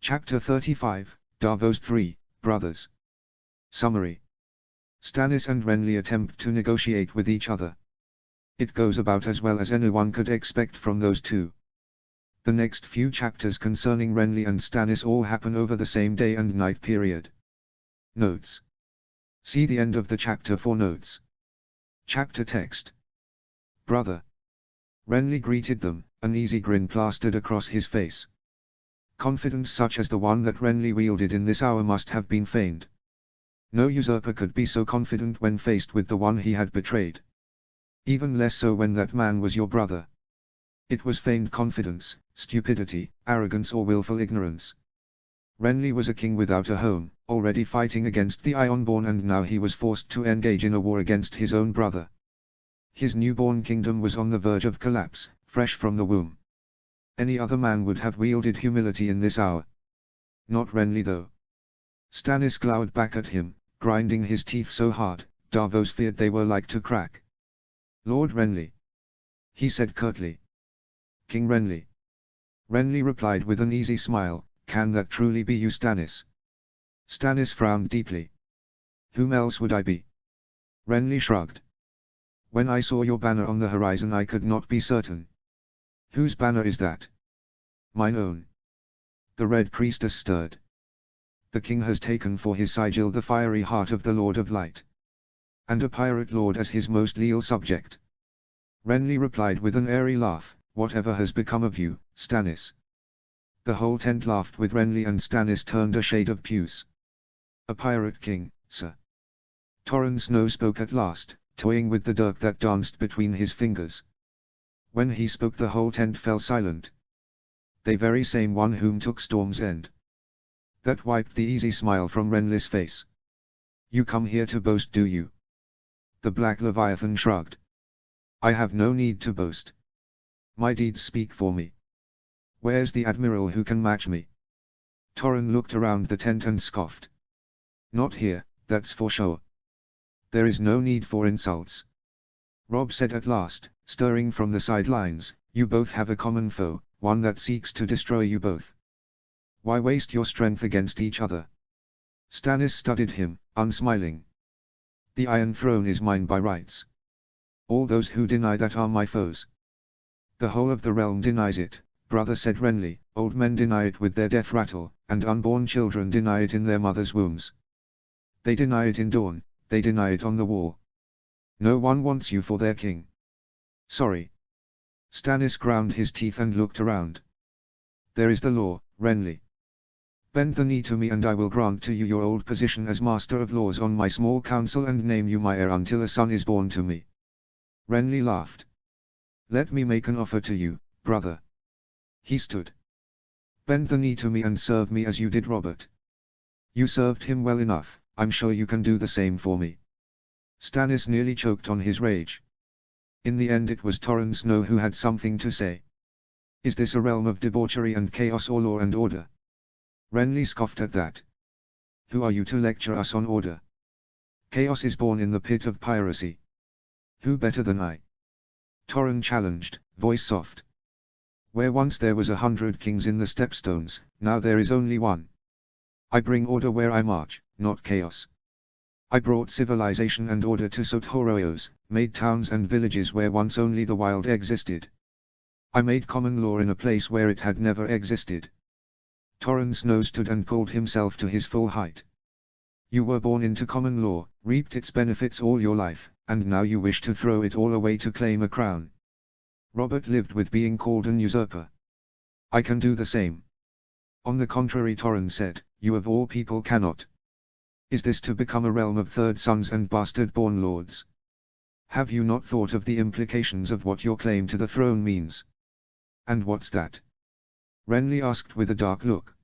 S1: Chapter 35, Davos 3, Brothers. Summary. Stannis and Renly attempt to negotiate with each other. It goes about as well as anyone could expect from those two. The next few chapters concerning Renly and Stannis all happen over the same day and night period. Notes. See the end of the chapter for notes. Chapter text. Brother. Renly greeted them, an easy grin plastered across his face. Confidence such as the one that Renly wielded in this hour must have been feigned. No usurper could be so confident when faced with the one he had betrayed. Even less so when that man was your brother. It was feigned confidence, stupidity, arrogance or willful ignorance. Renly was a king without a home, already fighting against the Ironborn, and now he was forced to engage in a war against his own brother. His newborn kingdom was on the verge of collapse, fresh from the womb. Any other man would have wielded humility in this hour. Not Renly though. Stannis glowered back at him, grinding his teeth so hard, Davos feared they were like to crack. Lord Renly, he said curtly. King Renly. Renly replied with an easy smile, can that truly be you, Stannis? Stannis frowned deeply. Whom else would I be? Renly shrugged. When I saw your banner on the horizon I could not be certain. Whose banner is that? Mine own. The Red Priestess stirred. The king has taken for his sigil the fiery heart of the Lord of Light. And a pirate lord as his most leal subject. Renly replied with an airy laugh, whatever has become of you, Stannis? The whole tent laughed with Renly, and Stannis turned a shade of puce. A pirate king, sir. Torrhen Snow spoke at last, toying with the dirk that danced between his fingers. When he spoke the whole tent fell silent. They very same one whom took Storm's End. That wiped the easy smile from Renly's face. You come here to boast, do you? The Black Leviathan shrugged. I have no need to boast. My deeds speak for me. Where's the admiral who can match me? Torrhen looked around the tent and scoffed. Not here, that's for sure. There is no need for insults. Robb said at last, stirring from the sidelines, you both have a common foe, one that seeks to destroy you both. Why waste your strength against each other? Stannis studied him, unsmiling. The Iron Throne is mine by rights. All those who deny that are my foes. The whole of the realm denies it, brother, said Renly. Old men deny it with their death rattle, and unborn children deny it in their mother's wombs. They deny it in dawn, they deny it on the wall. No one wants you for their king. Sorry. Stannis ground his teeth and looked around. There is the law, Renly. Bend the knee to me and I will grant to you your old position as Master of Laws on my small council and name you my heir until a son is born to me. Renly laughed. Let me make an offer to you, brother. He stood. Bend the knee to me and serve me as you did Robert. You served him well enough, I'm sure you can do the same for me. Stannis nearly choked on his rage. In the end it was Torrhen Snow who had something to say. Is this a realm of debauchery and chaos or law and order? Renly scoffed at that. Who are you to lecture us on order? Chaos is born in the pit of piracy. Who better than I? Torrhen challenged, voice soft. Where once there was 100 kings in the Stepstones, now there is only one. I bring order where I march, not chaos. I brought civilization and order to Sot Horoios, made towns and villages where once only the wild existed. I made common law in a place where it had never existed. Torrhen Snow stood and pulled himself to his full height. You were born into common law, reaped its benefits all your life, and now you wish to throw it all away to claim a crown. Robert lived with being called an usurper. I can do the same. On the contrary, Torrhen said, you of all people cannot. Is this to become a realm of third sons and bastard-born lords? Have you not thought of the implications of what your claim to the throne means? And what's that? Renly asked with a dark look.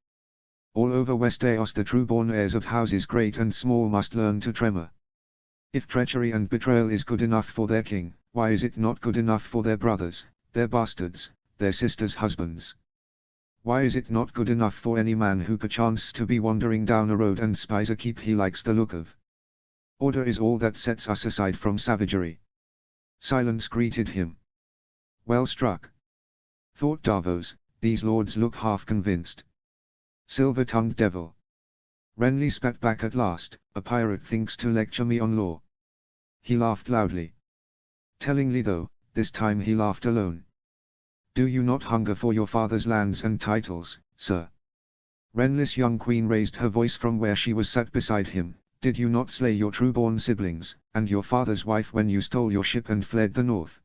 S1: All over Westeros the true-born heirs of houses great and small must learn to tremor. If treachery and betrayal is good enough for their king, why is it not good enough for their brothers, their bastards, their sisters' husbands? Why is it not good enough for any man who perchance to be wandering down a road and spies a keep he likes the look of? Order is all that sets us aside from savagery. Silence greeted him. Well struck, thought Davos, these lords look half convinced. Silver-tongued devil. Renly spat back at last, a pirate thinks to lecture me on law. He laughed loudly. Tellingly though, this time he laughed alone. Do you not hunger for your father's lands and titles, sir? Renly's young queen raised her voice from where she was sat beside him. Did you not slay your true-born siblings, and your father's wife when you stole your ship and fled the north?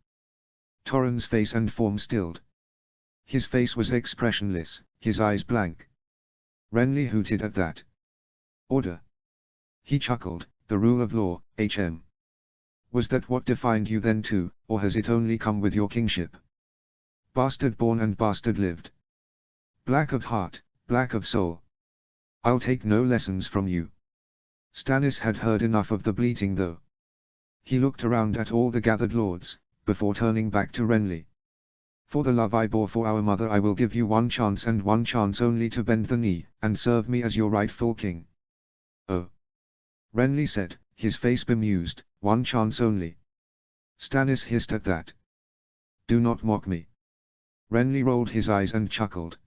S1: Torrhen's face and form stilled. His face was expressionless, his eyes blank. Renly hooted at that. Order. He chuckled, the rule of law, HM. Was that what defined you then too, or has it only come with your kingship? Bastard born and bastard lived. Black of heart, black of soul. I'll take no lessons from you. Stannis had heard enough of the bleating though. He looked around at all the gathered lords, before turning back to Renly. For the love I bore for our mother I will give you one chance and one chance only to bend the knee, and serve me as your rightful king. Oh. Renly said, his face bemused, one chance only. Stannis hissed at that. Do not mock me. Renly rolled his eyes and chuckled.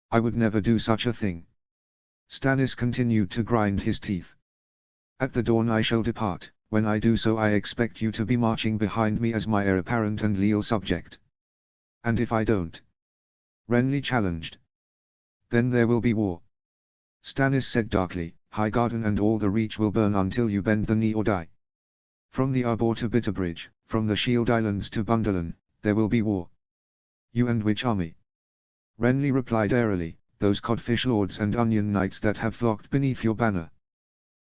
S1: I would never do such a thing. Stannis continued to grind his teeth. At the dawn I shall depart, when I do so I expect you to be marching behind me as my heir apparent and leal subject. And if I don't? Renly challenged. Then there will be war. Stannis said darkly, Highgarden and all the Reach will burn until you bend the knee or die. From the Arbor to Bitterbridge, from the Shield Islands to Bunderland, there will be war. You and which army? Renly replied airily, those codfish lords and onion knights that have flocked beneath your banner.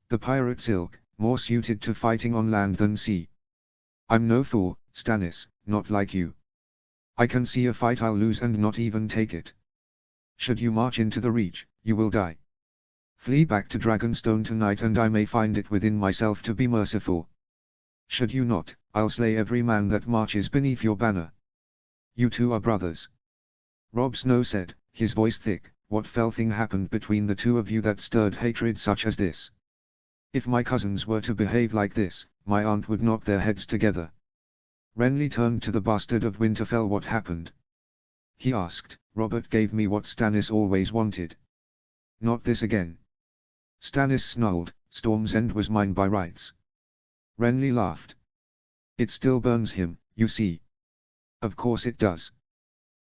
S1: The pirates' ilk, more suited to fighting on land than sea. I'm no fool, Stannis, not like you. I can see a fight I'll lose and not even take it. Should you march into the Reach, you will die. Flee back to Dragonstone tonight and I may find it within myself to be merciful. Should you not, I'll slay every man that marches beneath your banner. You two are brothers. Robb Snow said, his voice thick, what fell thing happened between the two of you that stirred hatred such as this? If my cousins were to behave like this, my aunt would knock their heads together. Renly turned to the bastard of Winterfell. What happened? He asked. Robert gave me what Stannis always wanted. Not this again. Stannis snarled, Storm's End was mine by rights. Renly laughed. It still burns him, you see. Of course it does.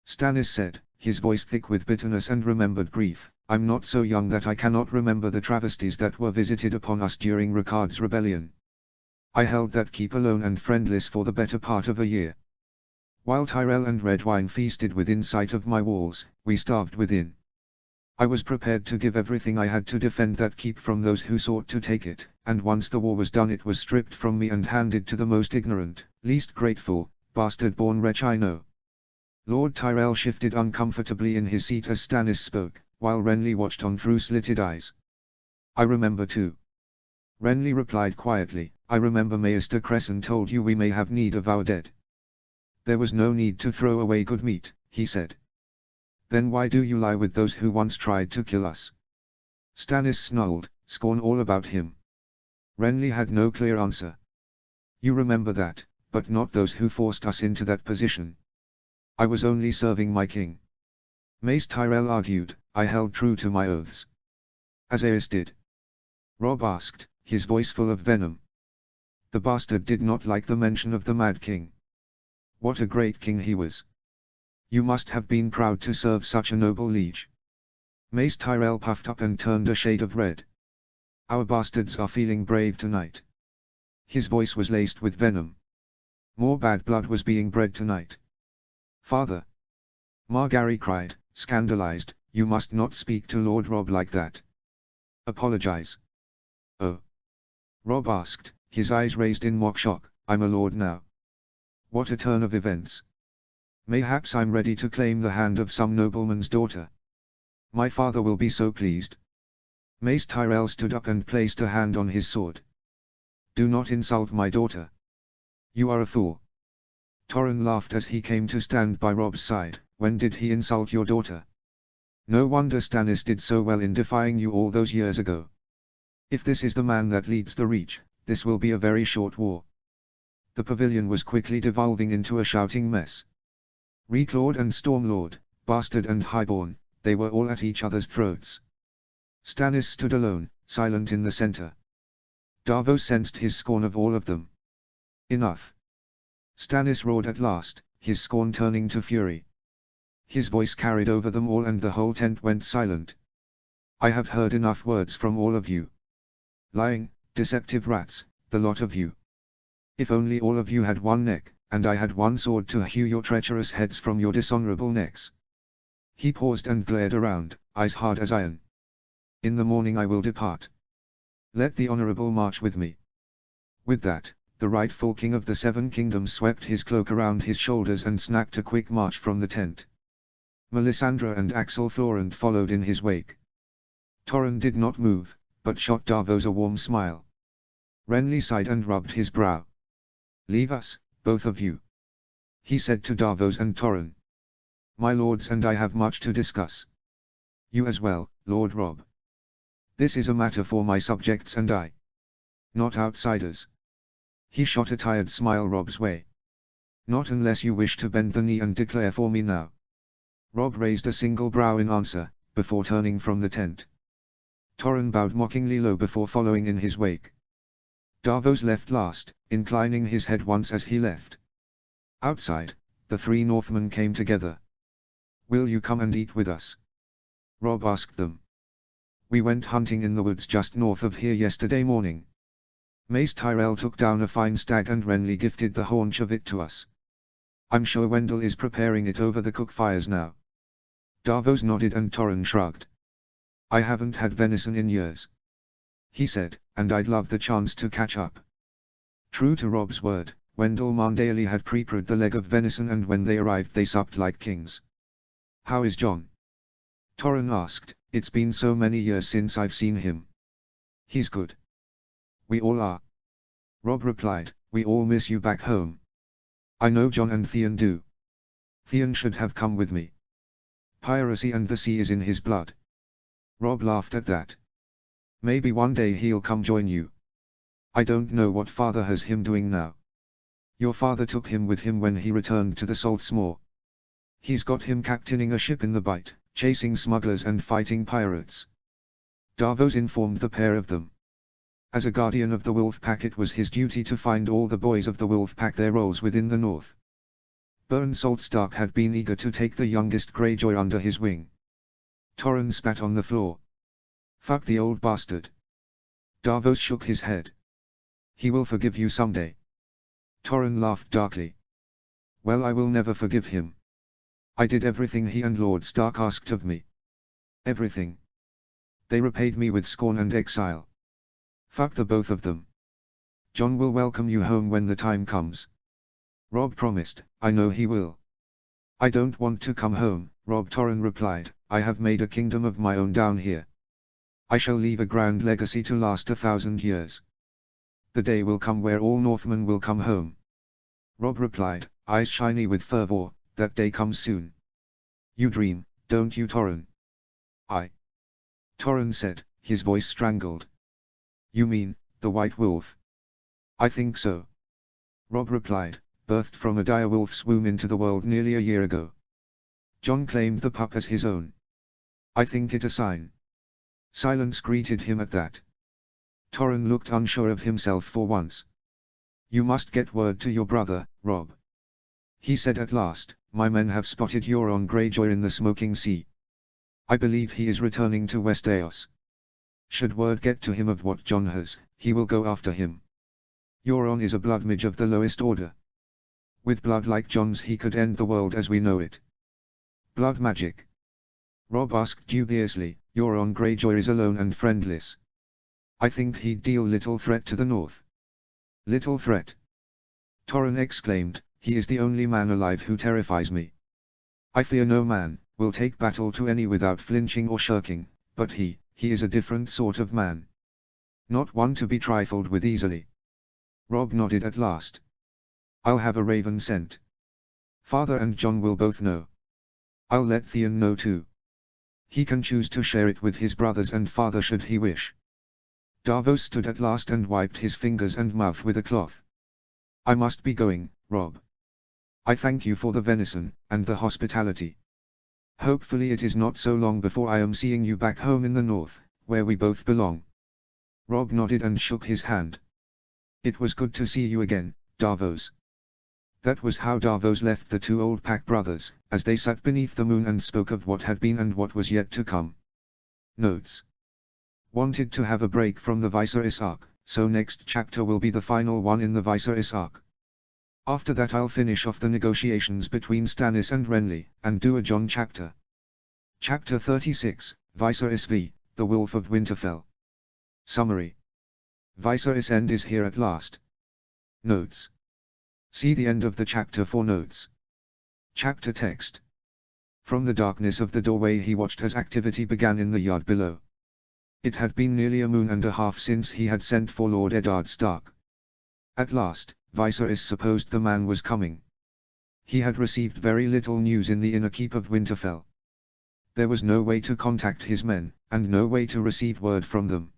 S1: Stannis said, his voice thick with bitterness and remembered grief, I'm not so young that I cannot remember the travesties that were visited upon us during Ricard's rebellion. I held that keep alone and friendless for the better part of a year. While Tyrell and Redwyne feasted within sight of my walls, we starved within. I was prepared to give everything I had to defend that keep from those who sought to take it, and once the war was done it was stripped from me and handed to the most ignorant, least grateful, bastard-born wretch I know. Lord Tyrell shifted uncomfortably in his seat as Stannis spoke, while Renly watched on through slitted eyes. I remember too. Renly replied quietly, I remember Maester Cresson told you we may have need of our dead. There was no need to throw away good meat, he said. Then why do you lie with those who once tried to kill us? Stannis snarled, scorn all about him. Renly had no clear answer. You remember that, but not those who forced us into that position. I was only serving my king. Mace Tyrell argued, I held true to my oaths. As Aerys did. Robb asked, his voice full of venom. The bastard did not like the mention of the Mad King. What a great king he was. You must have been proud to serve such a noble liege. Mace Tyrell puffed up and turned a shade of red. Our bastards are feeling brave tonight. His voice was laced with venom. More bad blood was being bred tonight. Father! Margaery cried, scandalized, you must not speak to Lord Robb like that. Apologize. Oh. Robb asked, his eyes raised in mock shock, I'm a lord now. What a turn of events. Mayhaps I'm ready to claim the hand of some nobleman's daughter. My father will be so pleased. Mace Tyrell stood up and placed a hand on his sword. Do not insult my daughter. You are a fool. Torrhen laughed as he came to stand by Robb's side. When did he insult your daughter? No wonder Stannis did so well in defying you all those years ago. If this is the man that leads the Reach, this will be a very short war. The pavilion was quickly devolving into a shouting mess. Reclord and Stormlord, Bastard and Highborn, they were all at each other's throats. Stannis stood alone, silent in the center. Davos sensed his scorn of all of them. Enough! Stannis roared at last, his scorn turning to fury. His voice carried over them all and the whole tent went silent. I have heard enough words from all of you. Lying, deceptive rats, the lot of you. If only all of you had one neck, and I had one sword to hew your treacherous heads from your dishonorable necks. He paused and glared around, eyes hard as iron. In the morning I will depart. Let the honorable march with me. With that, the rightful king of the Seven Kingdoms swept his cloak around his shoulders and snapped a quick march from the tent. Melisandre and Axel Florent followed in his wake. Torrhen did not move, but shot Davos a warm smile. Renly sighed and rubbed his brow. Leave us, both of you, he said to Davos and Torrhen. My lords and I have much to discuss. You as well, Lord Robb. This is a matter for my subjects and I. Not outsiders. He shot a tired smile Robb's way. Not unless you wish to bend the knee and declare for me now. Robb raised a single brow in answer, before turning from the tent. Torrhen bowed mockingly low before following in his wake. Davos left last, inclining his head once as he left. Outside, the three Northmen came together. Will you come and eat with us? Robb asked them. We went hunting in the woods just north of here yesterday morning. Mace Tyrell took down a fine stag and Renly gifted the haunch of it to us. I'm sure Wendell is preparing it over the cook fires now. Davos nodded and Torrhen shrugged. I haven't had venison in years, he said, and I'd love the chance to catch up. True to Robb's word, Wendell Marndale had prepared the leg of venison and when they arrived they supped like kings. How is Jon? Torrhen asked, it's been so many years since I've seen him. He's good. We all are. Robb replied, we all miss you back home. I know Jon and Theon do. Theon should have come with me. Piracy and the sea is in his blood. Robb laughed at that. Maybe one day he'll come join you. I don't know what father has him doing now. Your father took him with him when he returned to the Saltsmoor. He's got him captaining a ship in the Bight, chasing smugglers and fighting pirates. Davos informed the pair of them. As a guardian of the wolf pack it was his duty to find all the boys of the wolf pack their roles within the north. Byrne Saltstark had been eager to take the youngest Greyjoy under his wing. Torrhen spat on the floor. Fuck the old bastard. Davos shook his head. He will forgive you someday. Torrhen laughed darkly. Well, I will never forgive him. I did everything he and Lord Stark asked of me. Everything. They repaid me with scorn and exile. Fuck the both of them. Jon will welcome you home when the time comes. Robb promised, I know he will. I don't want to come home, Robb Torrhen replied, I have made a kingdom of my own down here. I shall leave a grand legacy to last 1,000 years. The day will come where all Northmen will come home. Robb replied, eyes shiny with fervor, that day comes soon. You dream, don't you Torrhen? Torrhen said, his voice strangled. You mean, the White Wolf? I think so. Robb replied, birthed from a dire wolf's womb into the world nearly a year ago. Jon claimed the pup as his own. I think it a sign. Silence greeted him at that. Torrhen looked unsure of himself for once. You must get word to your brother, Robb. He said at last, my men have spotted Euron Greyjoy in the Smoking Sea. I believe he is returning to Westeros. Should word get to him of what Jon has, he will go after him. Euron is a blood mage of the lowest order. With blood like Jon's he could end the world as we know it. Blood magic? Robb asked dubiously. Euron Greyjoy is alone and friendless. I think he'd deal little threat to the north. Little threat? Torrhen exclaimed, he is the only man alive who terrifies me. I fear no man, will take battle to any without flinching or shirking, but he is a different sort of man. Not one to be trifled with easily. Robb nodded at last. I'll have a raven sent. Father and Jon will both know. I'll let Theon know too. He can choose to share it with his brothers and father should he wish. Davos stood at last and wiped his fingers and mouth with a cloth. I must be going, Rob. I thank you for the venison, and the hospitality. Hopefully it is not so long before I am seeing you back home in the north, where we both belong. Rob nodded and shook his hand. It was good to see you again, Davos. That was how Davos left the two old pack brothers, as they sat beneath the moon and spoke of what had been and what was yet to come. Notes. Wanted to have a break from the Viserys arc, so next chapter will be the final one in the Viserys arc. After that I'll finish off the negotiations between Stannis and Renly, and do a Jon chapter. Chapter 36, Viserys v. The Wolf of Winterfell. Summary. Viserys' end is here at last. Notes. See the end of the chapter for notes. Chapter text. From the darkness of the doorway he watched as activity began in the yard below. It had been nearly a moon and a half since he had sent for Lord Eddard Stark. At last, Viserys supposed the man was coming. He had received very little news in the inner keep of Winterfell. There was no way to contact his men, and no way to receive word from them.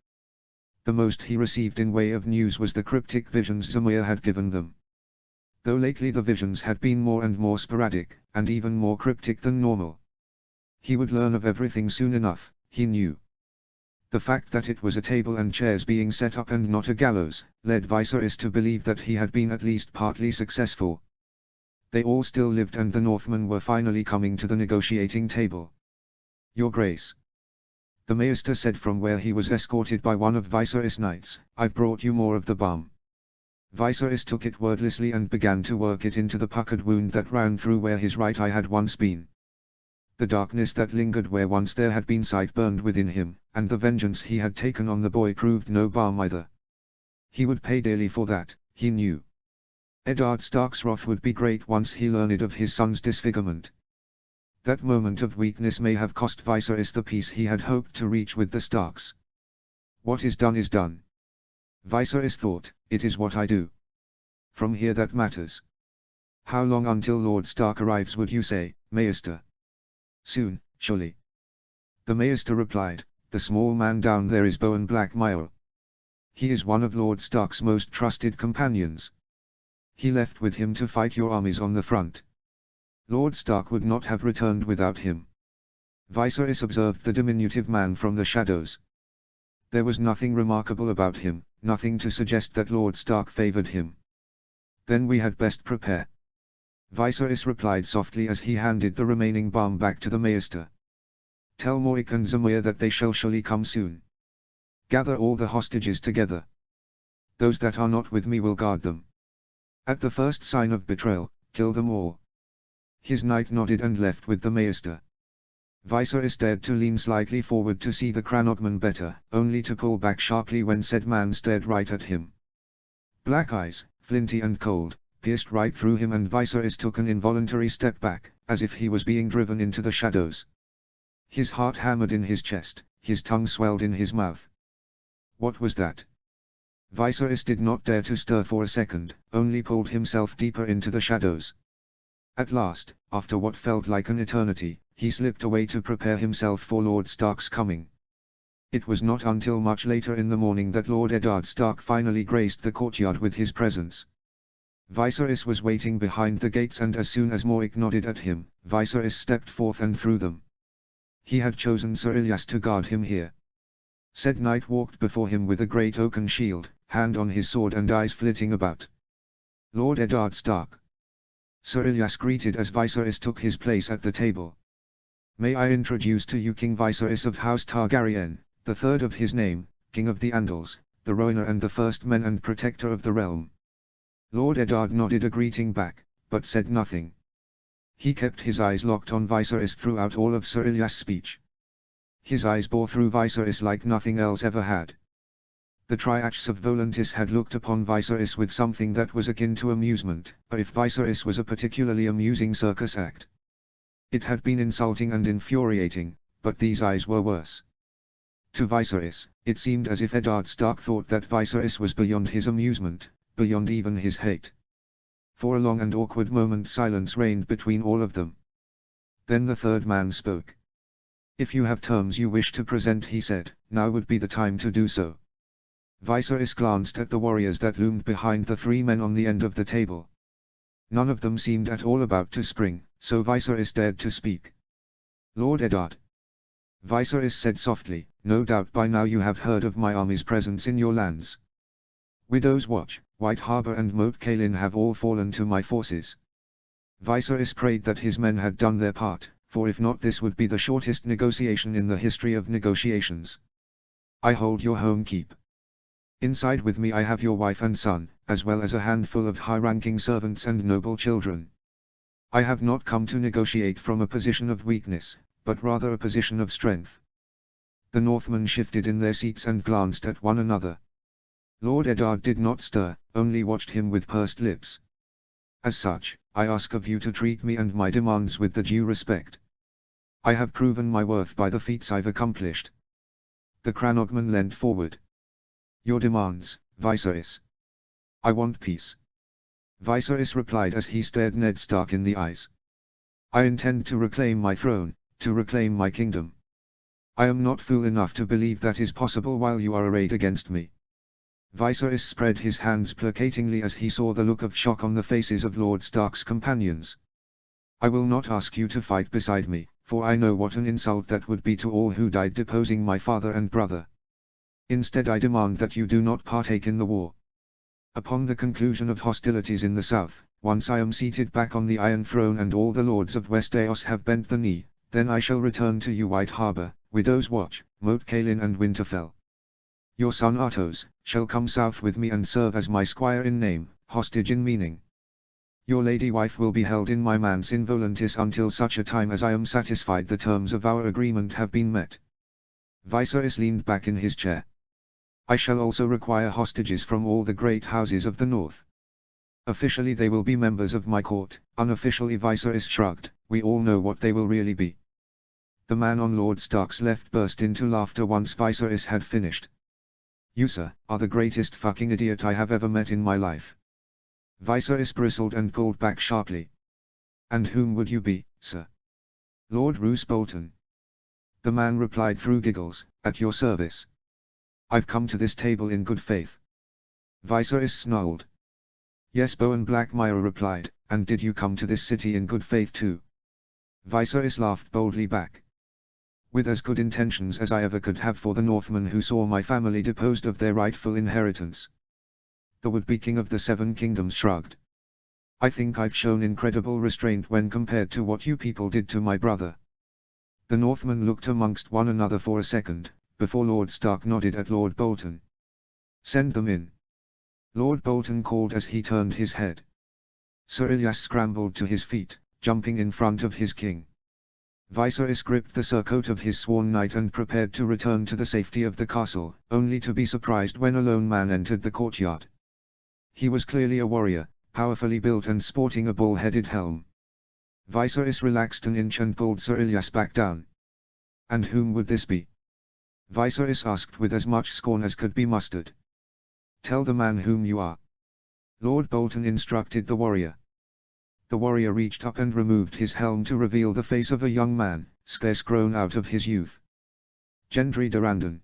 S1: The most he received in way of news was the cryptic visions Zemmour had given them. Though lately the visions had been more and more sporadic, and even more cryptic than normal. He would learn of everything soon enough, he knew. The fact that it was a table and chairs being set up and not a gallows, led Viserys to believe that he had been at least partly successful. They all still lived and the Northmen were finally coming to the negotiating table. Your Grace. The Maester said from where he was escorted by one of Viserys' knights, I've brought you more of the balm. Viserys took it wordlessly and began to work it into the puckered wound that ran through where his right eye had once been. The darkness that lingered where once there had been sight burned within him, and the vengeance he had taken on the boy proved no balm either. He would pay dearly for that, he knew. Eddard Stark's wrath would be great once he learned of his son's disfigurement. That moment of weakness may have cost Viserys the peace he had hoped to reach with the Starks. What is done is done. Viserys thought, it is what I do. From here that matters. How long until Lord Stark arrives would you say, Maester? Soon, surely. The Maester replied, the small man down there is Bowen Blackmire. He is one of Lord Stark's most trusted companions. He left with him to fight your armies on the front. Lord Stark would not have returned without him. Viserys observed the diminutive man from the shadows. There was nothing remarkable about him, nothing to suggest that Lord Stark favored him. Then we had best prepare. Viserys replied softly as he handed the remaining balm back to the Maester. Tell Morik and Zemmour that they shall surely come soon. Gather all the hostages together. Those that are not with me will guard them. At the first sign of betrayal, kill them all. His knight nodded and left with the Maester. Viserys dared to lean slightly forward to see the Cranogman better, only to pull back sharply when said man stared right at him. Black eyes, flinty and cold, pierced right through him and Viserys took an involuntary step back, as if he was being driven into the shadows. His heart hammered in his chest, his tongue swelled in his mouth. What was that? Viserys did not dare to stir for a second, only pulled himself deeper into the shadows. At last, after what felt like an eternity, he slipped away to prepare himself for Lord Stark's coming. It was not until much later in the morning that Lord Eddard Stark finally graced the courtyard with his presence. Viserys was waiting behind the gates and as soon as Morik nodded at him, Viserys stepped forth and through them. He had chosen Sir Ilyas to guard him here. Said knight walked before him with a great oaken shield, hand on his sword and eyes flitting about. Lord Eddard Stark. Sir Ilyas greeted as Viserys took his place at the table. May I introduce to you King Viserys of House Targaryen, the third of his name, King of the Andals, the Rhoynar and the first men and protector of the realm. Lord Eddard nodded a greeting back, but said nothing. He kept his eyes locked on Viserys throughout all of Sir Ilyas' speech. His eyes bore through Viserys like nothing else ever had. The Triarchs of Volantis had looked upon Viserys with something that was akin to amusement, or if Viserys was a particularly amusing circus act. It had been insulting and infuriating, but these eyes were worse. To Viserys, it seemed as if Eddard Stark thought that Viserys was beyond his amusement, beyond even his hate. For a long and awkward moment silence reigned between all of them. Then the third man spoke. If you have terms you wish to present, he said, now would be the time to do so. Viserys glanced at the warriors that loomed behind the three men on the end of the table. None of them seemed at all about to spring, so Viserys dared to speak. "Lord Eddard," Viserys said softly, "no doubt by now you have heard of my army's presence in your lands. Widow's Watch, White Harbor and Moat Cailin have all fallen to my forces." Viserys prayed that his men had done their part, for if not this would be the shortest negotiation in the history of negotiations. "I hold your home keep. Inside with me I have your wife and son, as well as a handful of high-ranking servants and noble children. I have not come to negotiate from a position of weakness, but rather a position of strength." The Northmen shifted in their seats and glanced at one another. Lord Eddard did not stir, only watched him with pursed lips. "As such, I ask of you to treat me and my demands with the due respect. I have proven my worth by the feats I've accomplished." The Cranogman leant forward. "Your demands, Viserys?" "I want peace," Viserys replied as he stared Ned Stark in the eyes. "I intend to reclaim my throne, to reclaim my kingdom. I am not fool enough to believe that is possible while you are arrayed against me." Viserys spread his hands placatingly as he saw the look of shock on the faces of Lord Stark's companions. "I will not ask you to fight beside me, for I know what an insult that would be to all who died deposing my father and brother. Instead I demand that you do not partake in the war. Upon the conclusion of hostilities in the south, once I am seated back on the Iron Throne and all the lords of Westeros have bent the knee, then I shall return to you White Harbor, Widow's Watch, Moat Cailin and Winterfell. Your son Artos shall come south with me and serve as my squire in name, hostage in meaning. Your lady wife will be held in my manse in Volantis until such a time as I am satisfied the terms of our agreement have been met." Viserys leaned back in his chair. "I shall also require hostages from all the great houses of the north. Officially they will be members of my court, unofficially," Viserys shrugged, "we all know what they will really be." The man on Lord Stark's left burst into laughter once Viserys had finished. "You sir, are the greatest fucking idiot I have ever met in my life." Viserys bristled and pulled back sharply. "And whom would you be, sir?" "Lord Roose Bolton." The man replied through giggles, "At your service. I've come to this table in good faith." Viserys snarled. "Yes, Bowen Blackmire replied, and did you come to this city in good faith too?" Viserys laughed boldly back. "With as good intentions as I ever could have for the Northmen who saw my family deposed of their rightful inheritance." The would-be king of the Seven Kingdoms shrugged. "I think I've shown incredible restraint when compared to what you people did to my brother." The Northmen looked amongst one another for a second, before Lord Stark nodded at Lord Bolton. "Send them in," Lord Bolton called as he turned his head. Sir Ilyas scrambled to his feet, jumping in front of his king. Viserys gripped the surcoat of his sworn knight and prepared to return to the safety of the castle, only to be surprised when a lone man entered the courtyard. He was clearly a warrior, powerfully built and sporting a bull-headed helm. Viserys relaxed an inch and pulled Sir Ilyas back down. "And whom would this be?" Viserys asked with as much scorn as could be mustered. "Tell the man whom you are," Lord Bolton instructed the warrior. The warrior reached up and removed his helm to reveal the face of a young man, scarce grown out of his youth. "Gendry Durrandon,"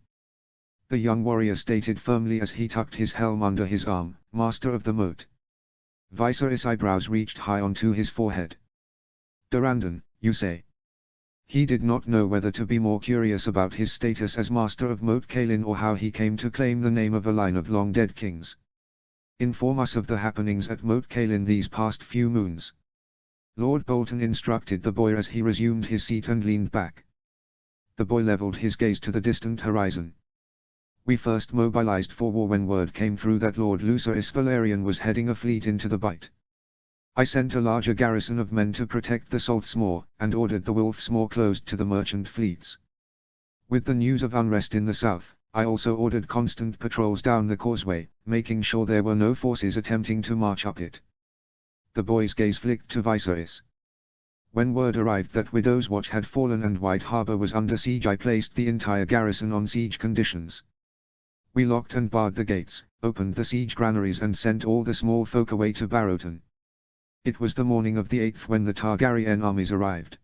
S1: the young warrior stated firmly as he tucked his helm under his arm, "Master of the Moat." Viserys' eyebrows reached high onto his forehead. "Durrandon, you say?" He did not know whether to be more curious about his status as Master of Moat Cailin or how he came to claim the name of a line of long-dead kings. "Inform us of the happenings at Moat Cailin these past few moons," Lord Bolton instructed the boy as he resumed his seat and leaned back. The boy leveled his gaze to the distant horizon. "We first mobilized for war when word came through that Lord Lucerys Velaryon was heading a fleet into the Bight. I sent a larger garrison of men to protect the Salt's Moor, and ordered the Wolf's Moor closed to the merchant fleets. With the news of unrest in the south, I also ordered constant patrols down the causeway, making sure there were no forces attempting to march up it." The boy's gaze flicked to Viserys. "When word arrived that Widow's Watch had fallen and White Harbor was under siege, I placed the entire garrison on siege conditions. We locked and barred the gates, opened the siege granaries and sent all the small folk away to Barrowton. It was the morning of the 8th when the Targaryen armies arrived."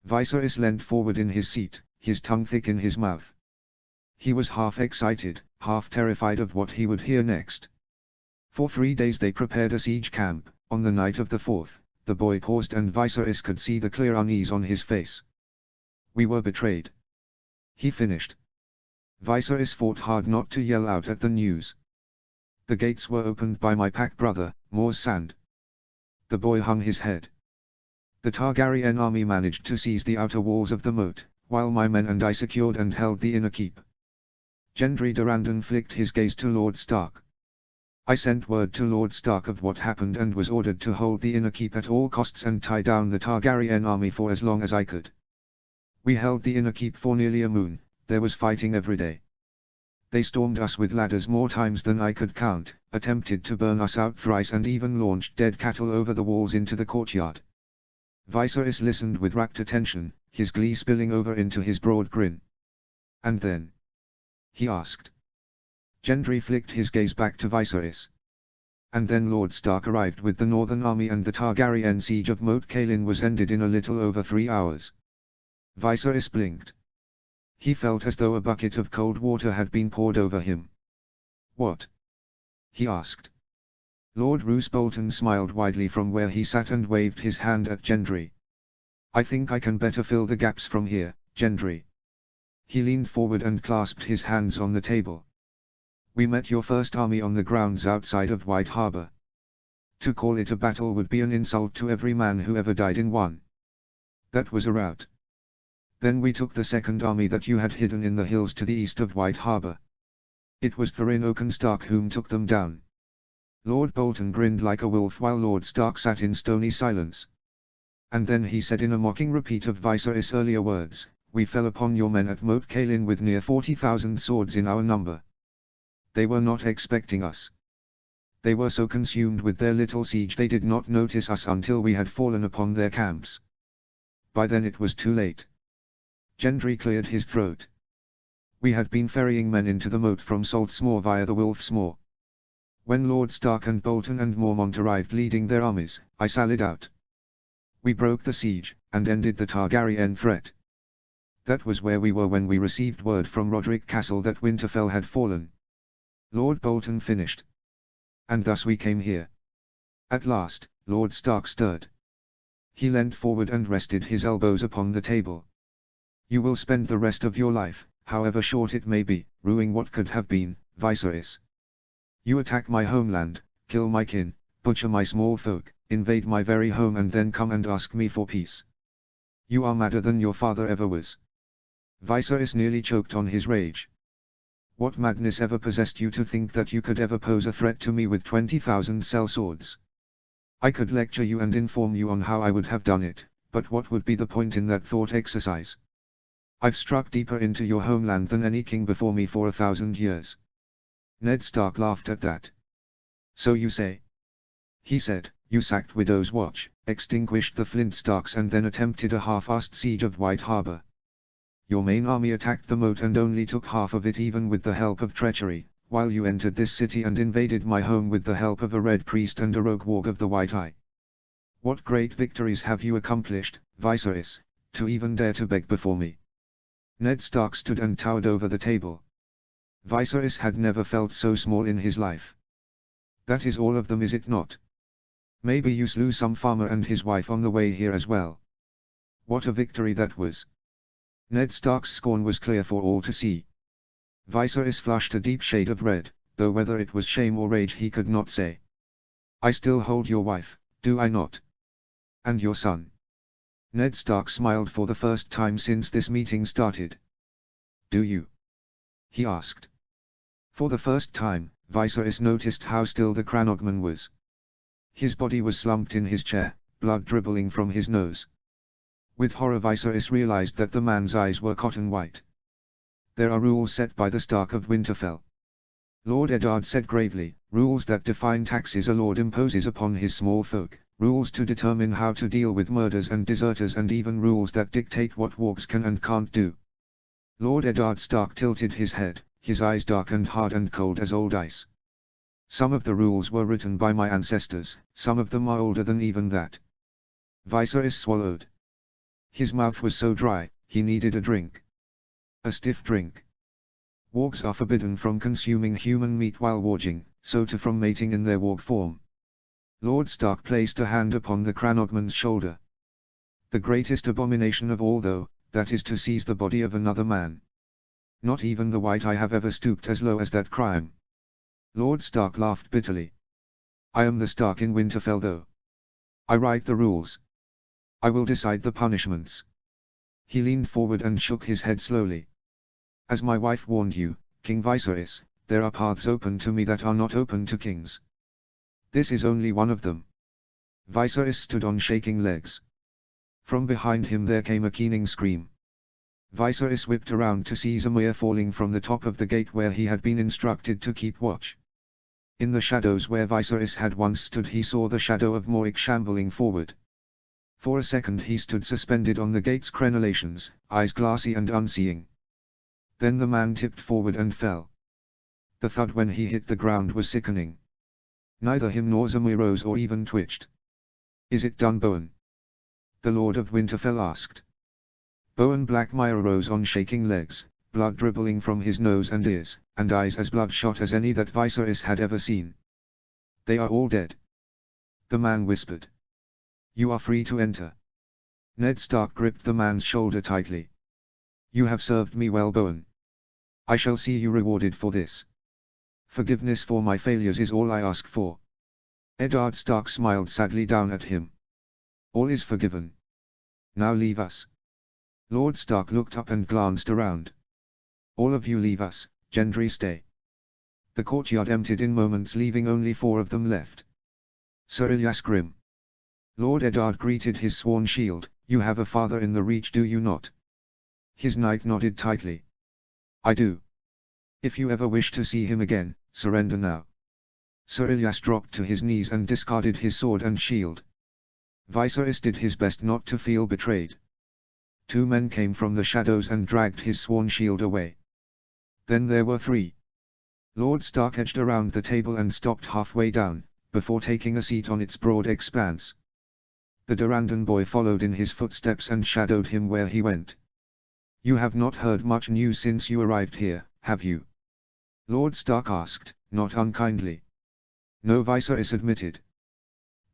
S1: Viserys leant forward in his seat, his tongue thick in his mouth. He was half excited, half terrified of what he would hear next. For 3 days they prepared a siege camp. On the night of the 4th, the boy paused and Viserys could see the clear unease on his face. We were betrayed. He finished. Viserys fought hard not to yell out at the news. The gates were opened by my pack brother, Mors. The boy hung his head. The Targaryen army managed to seize the outer walls of the moat, while my men and I secured and held the inner keep. Gendry Durrandon flicked his gaze to Lord Stark. I sent word to Lord Stark of what happened and was ordered to hold the inner keep at all costs and tie down the Targaryen army for as long as I could. We held the inner keep for nearly a moon. There was fighting every day. They stormed us with ladders more times than I could count, attempted to burn us out thrice and even launched dead cattle over the walls into the courtyard. Viserys listened with rapt attention, his glee spilling over into his broad grin. And then? He asked. Gendry flicked his gaze back to Viserys. And then Lord Stark arrived with the Northern Army and the Targaryen siege of Moat Cailin was ended in a little over 3 hours. Viserys blinked. He felt as though a bucket of cold water had been poured over him. What? He asked. Lord Roose Bolton smiled widely from where he sat and waved his hand at Gendry. I think I can better fill the gaps from here, Gendry. He leaned forward and clasped his hands on the table. We met your first army on the grounds outside of White Harbor. To call it a battle would be an insult to every man who ever died in one. That was a rout. Then we took the second army that you had hidden in the hills to the east of White Harbor. It was Thorin Oakenstark whom took them down. Lord Bolton grinned like a wolf while Lord Stark sat in stony silence. And then he said in a mocking repeat of Viserys' earlier words, we fell upon your men at Moat Cailin with near 40,000 swords in our number. They were not expecting us. They were so consumed with their little siege they did not notice us until we had fallen upon their camps. By then it was too late. Gendry cleared his throat. We had been ferrying men into the moat from Salt's Moor via the Wolf's Moor. When Lord Stark and Bolton and Mormont arrived leading their armies, I sallied out. We broke the siege, and ended the Targaryen threat. That was where we were when we received word from Roderick Castle that Winterfell had fallen. Lord Bolton finished. And thus we came here. At last, Lord Stark stirred. He leant forward and rested his elbows upon the table. You will spend the rest of your life, however short it may be, ruining what could have been, Viserys. You attack my homeland, kill my kin, butcher my small folk, invade my very home and then come and ask me for peace. You are madder than your father ever was. Viserys nearly choked on his rage. What madness ever possessed you to think that you could ever pose a threat to me with 20,000 sellswords? I could lecture you and inform you on how I would have done it, but what would be the point in that thought exercise? I've struck deeper into your homeland than any king before me for 1,000 years. Ned Stark laughed at that. So you say? He said, you sacked Widow's Watch, extinguished the Flint Starks and then attempted a half-assed siege of White Harbor. Your main army attacked the moat and only took half of it even with the help of treachery, while you entered this city and invaded my home with the help of a red priest and a rogue warg of the White Eye. What great victories have you accomplished, Viserys, to even dare to beg before me? Ned Stark stood and towered over the table. Viserys had never felt so small in his life. That is all of them, is it not? Maybe you slew some farmer and his wife on the way here as well. What a victory that was. Ned Stark's scorn was clear for all to see. Viserys flushed a deep shade of red, though whether it was shame or rage he could not say. I still hold your wife, do I not? And your son. Ned Stark smiled for the first time since this meeting started. Do you? He asked. For the first time, Viserys noticed how still the Cranogman was. His body was slumped in his chair, blood dribbling from his nose. With horror Viserys realized that the man's eyes were cotton white. There are rules set by the Stark of Winterfell. Lord Eddard said gravely, rules that define taxes a lord imposes upon his small folk, rules to determine how to deal with murders and deserters and even rules that dictate what wargs can and can't do. Lord Eddard Stark tilted his head, his eyes dark and hard and cold as old ice. Some of the rules were written by my ancestors, some of them are older than even that. Viserys swallowed. His mouth was so dry, he needed a drink. A stiff drink. Wargs are forbidden from consuming human meat while warging, so too from mating in their warg form. Lord Stark placed a hand upon the Cranogman's shoulder. The greatest abomination of all though, that is to seize the body of another man. Not even the White Eye have ever stooped as low as that crime. Lord Stark laughed bitterly. I am the Stark in Winterfell though. I write the rules. I will decide the punishments. He leaned forward and shook his head slowly. As my wife warned you, King Viserys, there are paths open to me that are not open to kings. This is only one of them. Viserys stood on shaking legs. From behind him there came a keening scream. Viserys whipped around to see Zamir falling from the top of the gate where he had been instructed to keep watch. In the shadows where Viserys had once stood he saw the shadow of Morik shambling forward. For a second he stood suspended on the gate's crenellations, eyes glassy and unseeing. Then the man tipped forward and fell. The thud when he hit the ground was sickening. Neither him nor Zamir rose or even twitched. Is it done, Bowen? The Lord of Winterfell asked. Bowen Blackmire rose on shaking legs, blood dribbling from his nose and ears, and eyes as bloodshot as any that Viserys had ever seen. They are all dead. The man whispered. You are free to enter. Ned Stark gripped the man's shoulder tightly. You have served me well, Bowen. I shall see you rewarded for this. Forgiveness for my failures is all I ask for. Eddard Stark smiled sadly down at him. All is forgiven. Now leave us. Lord Stark looked up and glanced around. All of you leave us, Gendry stay. The courtyard emptied in moments, leaving only 4 of them left. Sir Ilyas Grimm. Lord Eddard greeted his sworn shield. You have a father in the Reach, do you not? His knight nodded tightly. I do. If you ever wish to see him again, surrender now. Sir Ilyas dropped to his knees and discarded his sword and shield. Viserys did his best not to feel betrayed. 2 men came from the shadows and dragged his sworn shield away. Then there were 3. Lord Stark edged around the table and stopped halfway down, before taking a seat on its broad expanse. The Durrandon boy followed in his footsteps and shadowed him where he went. You have not heard much news since you arrived here, have you? Lord Stark asked, not unkindly. No, Viserys admitted.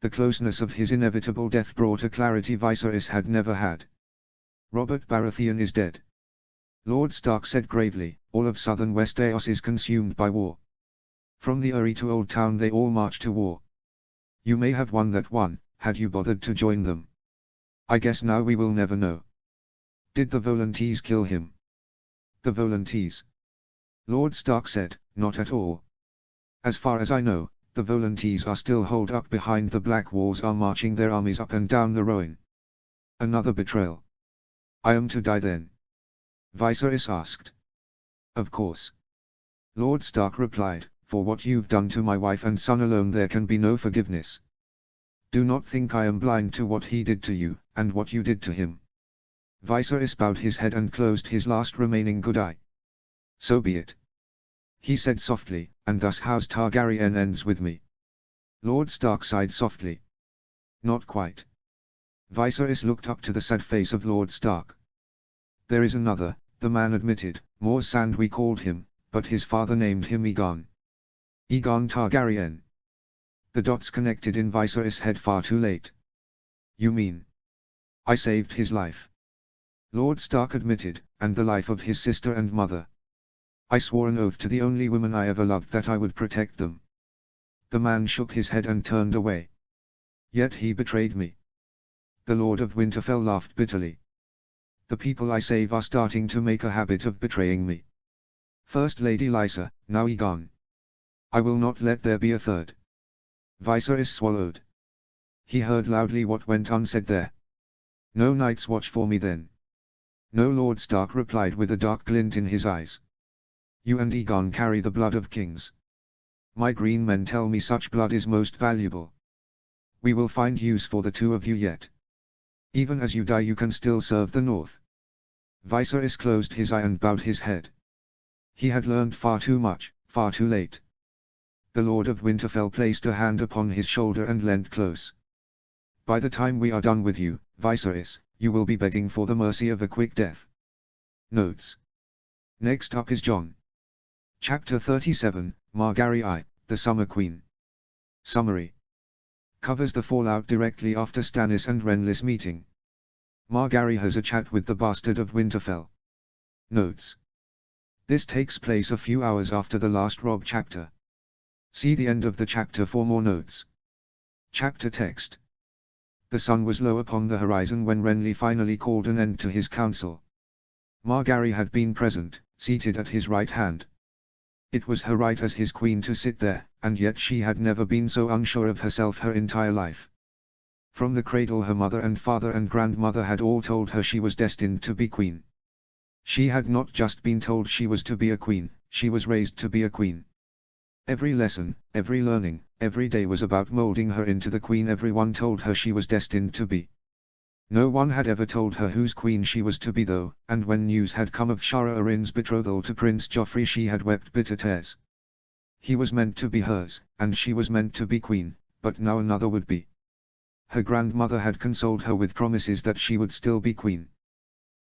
S1: The closeness of his inevitable death brought a clarity Viserys had never had. Robert Baratheon is dead. Lord Stark said gravely, all of southern Westeros is consumed by war. From the Eyrie to Old Town they all march to war. You may have won that one, had you bothered to join them. I guess now we will never know. Did the Voluntees kill him? The Voluntees? Lord Stark said, not at all. As far as I know, the Voluntees are still holed up behind the Black Walls, are marching their armies up and down the Rowan. Another betrayal. I am to die then? Viserys asked. Of course. Lord Stark replied, for what you've done to my wife and son alone there can be no forgiveness. Do not think I am blind to what he did to you, and what you did to him. Viserys bowed his head and closed his last remaining good eye. So be it. He said softly, and thus House Targaryen ends with me. Lord Stark sighed softly. Not quite. Viserys looked up to the sad face of Lord Stark. There is another, the man admitted, More Sand we called him, but his father named him Aegon. Aegon Targaryen. The dots connected in Viserys' head far too late. You mean? I saved his life. Lord Stark admitted, and the life of his sister and mother. I swore an oath to the only women I ever loved that I would protect them. The man shook his head and turned away. Yet he betrayed me. The Lord of Winterfell laughed bitterly. The people I save are starting to make a habit of betraying me. First Lady Lysa, now Aegon. I will not let there be a third. Viserys swallowed. He heard loudly what went unsaid there. No Night's Watch for me then. No, Lord Stark replied with a dark glint in his eyes. You and Aegon carry the blood of kings. My green men tell me such blood is most valuable. We will find use for the 2 of you yet. Even as you die you can still serve the North. Viserys closed his eye and bowed his head. He had learned far too much, far too late. The Lord of Winterfell placed a hand upon his shoulder and leant close. By the time we are done with you, Viserys, you will be begging for the mercy of a quick death. Notes. Next up is Jon. Chapter 37, Margaery I, the Summer Queen. Summary. Covers the fallout directly after Stannis and Renly's meeting. Margaery has a chat with the Bastard of Winterfell. Notes. This takes place a few hours after the last Robb chapter. See the end of the chapter for more notes. Chapter text. The sun was low upon the horizon when Renly finally called an end to his council. Margaery had been present, seated at his right hand. It was her right as his queen to sit there, and yet she had never been so unsure of herself her entire life. From the cradle her mother and father and grandmother had all told her she was destined to be queen. She had not just been told she was to be a queen, she was raised to be a queen. Every lesson, every learning, every day was about molding her into the queen everyone told her she was destined to be. No one had ever told her whose queen she was to be though, and when news had come of Shara Arin's betrothal to Prince Joffrey she had wept bitter tears. He was meant to be hers, and she was meant to be queen, but now another would be. Her grandmother had consoled her with promises that she would still be queen.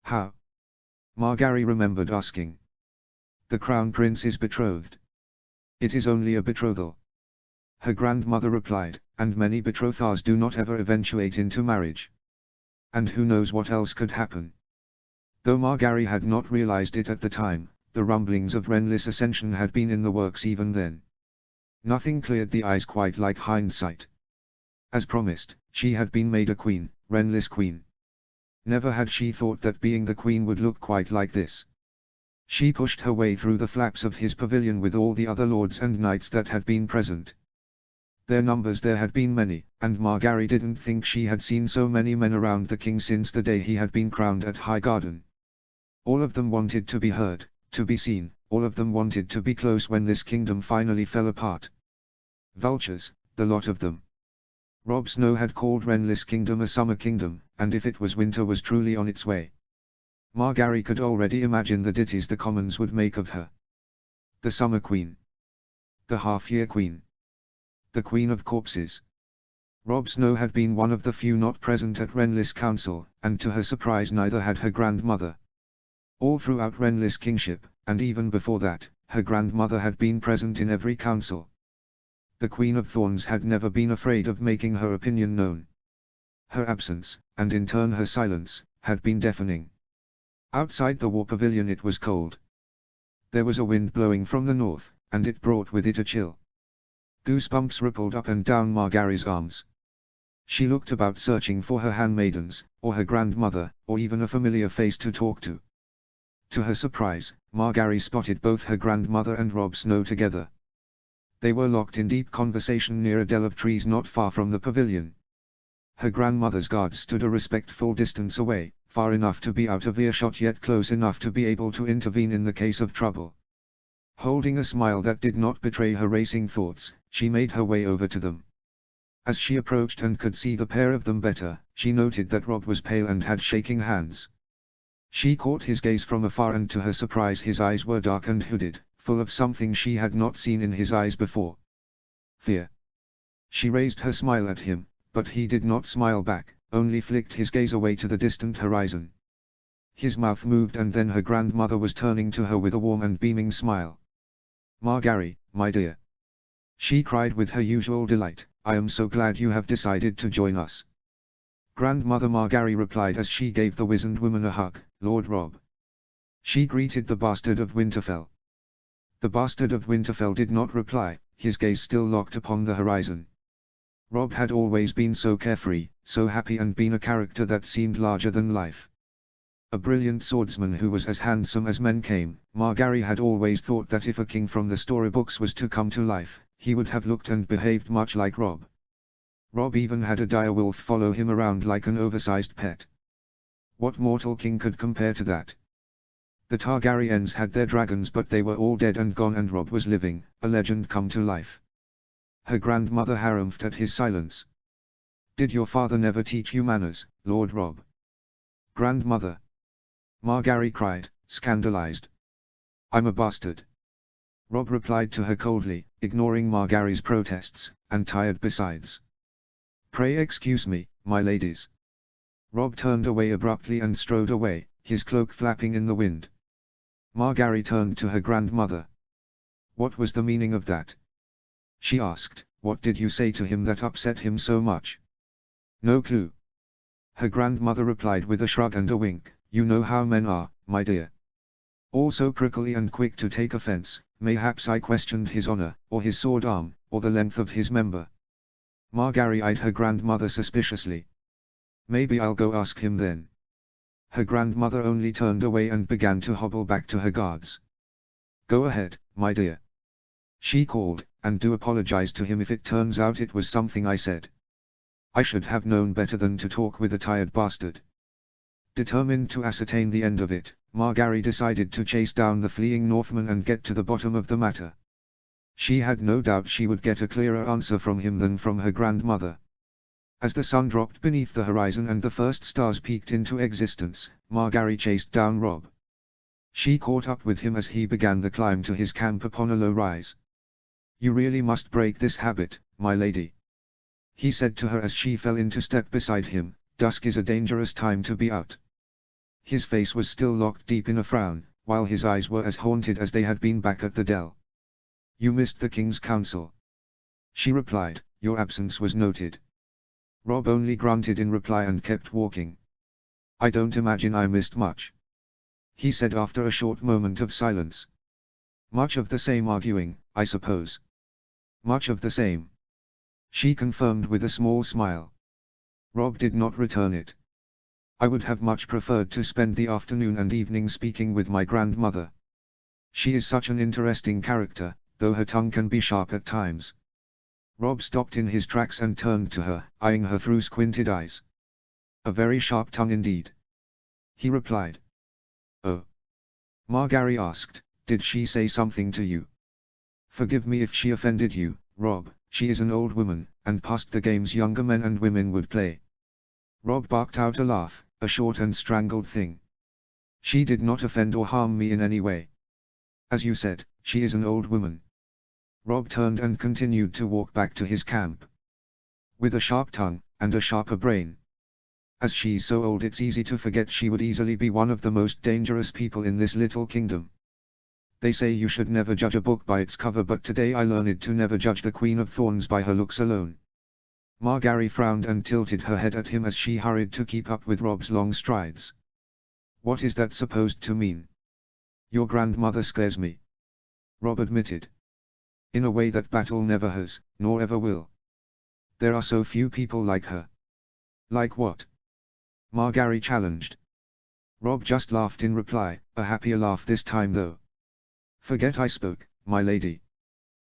S1: How? Margaery remembered asking. The crown prince is betrothed. It is only a betrothal. Her grandmother replied, and many betrothals do not ever eventuate into marriage. And who knows what else could happen. Though Margaery had not realized it at the time, the rumblings of Renly's ascension had been in the works even then. Nothing cleared the eyes quite like hindsight. As promised, she had been made a queen, Renly's queen. Never had she thought that being the queen would look quite like this. She pushed her way through the flaps of his pavilion with all the other lords and knights that had been present. Their numbers there had been many, and Margaery didn't think she had seen so many men around the king since the day he had been crowned at Highgarden. All of them wanted to be heard, to be seen, all of them wanted to be close when this kingdom finally fell apart. Vultures, the lot of them. Robb Snow had called Renly's kingdom a summer kingdom, and if it was winter was truly on its way. Margaery could already imagine the ditties the commons would make of her. The Summer Queen. The Half-Year Queen. The Queen of Corpses. Robb Snow had been one of the few not present at Renly's council, and to her surprise neither had her grandmother. All throughout Renly's kingship, and even before that, her grandmother had been present in every council. The Queen of Thorns had never been afraid of making her opinion known. Her absence, and in turn her silence, had been deafening. Outside the war pavilion it was cold. There was a wind blowing from the north, and it brought with it a chill. Goosebumps rippled up and down Margaery's arms. She looked about searching for her handmaidens, or her grandmother, or even a familiar face to talk to. To her surprise, Margaery spotted both her grandmother and Robb Snow together. They were locked in deep conversation near a dell of trees not far from the pavilion. Her grandmother's guards stood a respectful distance away, far enough to be out of earshot yet close enough to be able to intervene in the case of trouble. Holding a smile that did not betray her racing thoughts, she made her way over to them. As she approached and could see the pair of them better, she noted that Robb was pale and had shaking hands. She caught his gaze from afar and to her surprise his eyes were dark and hooded, full of something she had not seen in his eyes before. Fear. She raised her smile at him, but he did not smile back, only flicked his gaze away to the distant horizon. His mouth moved and then her grandmother was turning to her with a warm and beaming smile. "Margaery, my dear," she cried with her usual delight, "I am so glad you have decided to join us." Grandmother Margaery replied as she gave the wizened woman a hug, "Lord Robb." She greeted the Bastard of Winterfell. The Bastard of Winterfell did not reply, his gaze still locked upon the horizon. Robb had always been so carefree, so happy and been a character that seemed larger than life. A brilliant swordsman who was as handsome as men came, Margaery had always thought that if a king from the storybooks was to come to life, he would have looked and behaved much like Robb. Robb even had a direwolf follow him around like an oversized pet. What mortal king could compare to that? The Targaryens had their dragons but they were all dead and gone and Robb was living, a legend come to life. Her grandmother harumphed at his silence. "Did your father never teach you manners, Lord Robb?" "Grandmother!" Margaery cried, scandalized. "I'm a bastard." Robb replied to her coldly, ignoring Margaery's protests, and tired besides. "Pray excuse me, my ladies." Robb turned away abruptly and strode away, his cloak flapping in the wind. Margaery turned to her grandmother. What was the meaning of that? She asked. What did you say to him that upset him so much? No clue. Her grandmother replied with a shrug and a wink. You know how men are, my dear. Also prickly and quick to take offense. Mayhaps I questioned his honor, or his sword arm, or the length of his member. Margaery eyed her grandmother suspiciously. Maybe I'll go ask him then. Her grandmother only turned away and began to hobble back to her guards. Go ahead, my dear. She called, and do apologize to him if it turns out it was something I said. I should have known better than to talk with a tired bastard. Determined to ascertain the end of it, Margaery decided to chase down the fleeing Northmen and get to the bottom of the matter. She had no doubt she would get a clearer answer from him than from her grandmother. As the sun dropped beneath the horizon and the first stars peeked into existence, Margaery chased down Robb. She caught up with him as he began the climb to his camp upon a low rise. You really must break this habit, my lady. He said to her as she fell into step beside him. Dusk is a dangerous time to be out. His face was still locked deep in a frown, while his eyes were as haunted as they had been back at the dell. You missed the king's council. She replied. Your absence was noted. Robb only grunted in reply and kept walking. I don't imagine I missed much. He said after a short moment of silence. Much of the same arguing, I suppose. Much of the same. She confirmed with a small smile. Robb did not return it. I would have much preferred to spend the afternoon and evening speaking with my grandmother. She is such an interesting character, though her tongue can be sharp at times. Robb stopped in his tracks and turned to her, eyeing her through squinted eyes. A very sharp tongue indeed. He replied. Oh. Margaery asked, did she say something to you? Forgive me if she offended you, Robb. She is an old woman, and past the games younger men and women would play. Robb barked out a laugh, a short and strangled thing. She did not offend or harm me in any way. As you said, she is an old woman. Robb turned and continued to walk back to his camp. With a sharp tongue, and a sharper brain. As she's so old it's easy to forget she would easily be one of the most dangerous people in this little kingdom. They say you should never judge a book by its cover, but today I learned to never judge the Queen of Thorns by her looks alone. Margaery frowned and tilted her head at him as she hurried to keep up with Robb's long strides. What is that supposed to mean? Your grandmother scares me. Robb admitted. In a way that battle never has, nor ever will. There are so few people like her. Like what? Margaery challenged. Robb just laughed in reply, a happier laugh this time though. Forget I spoke, my lady.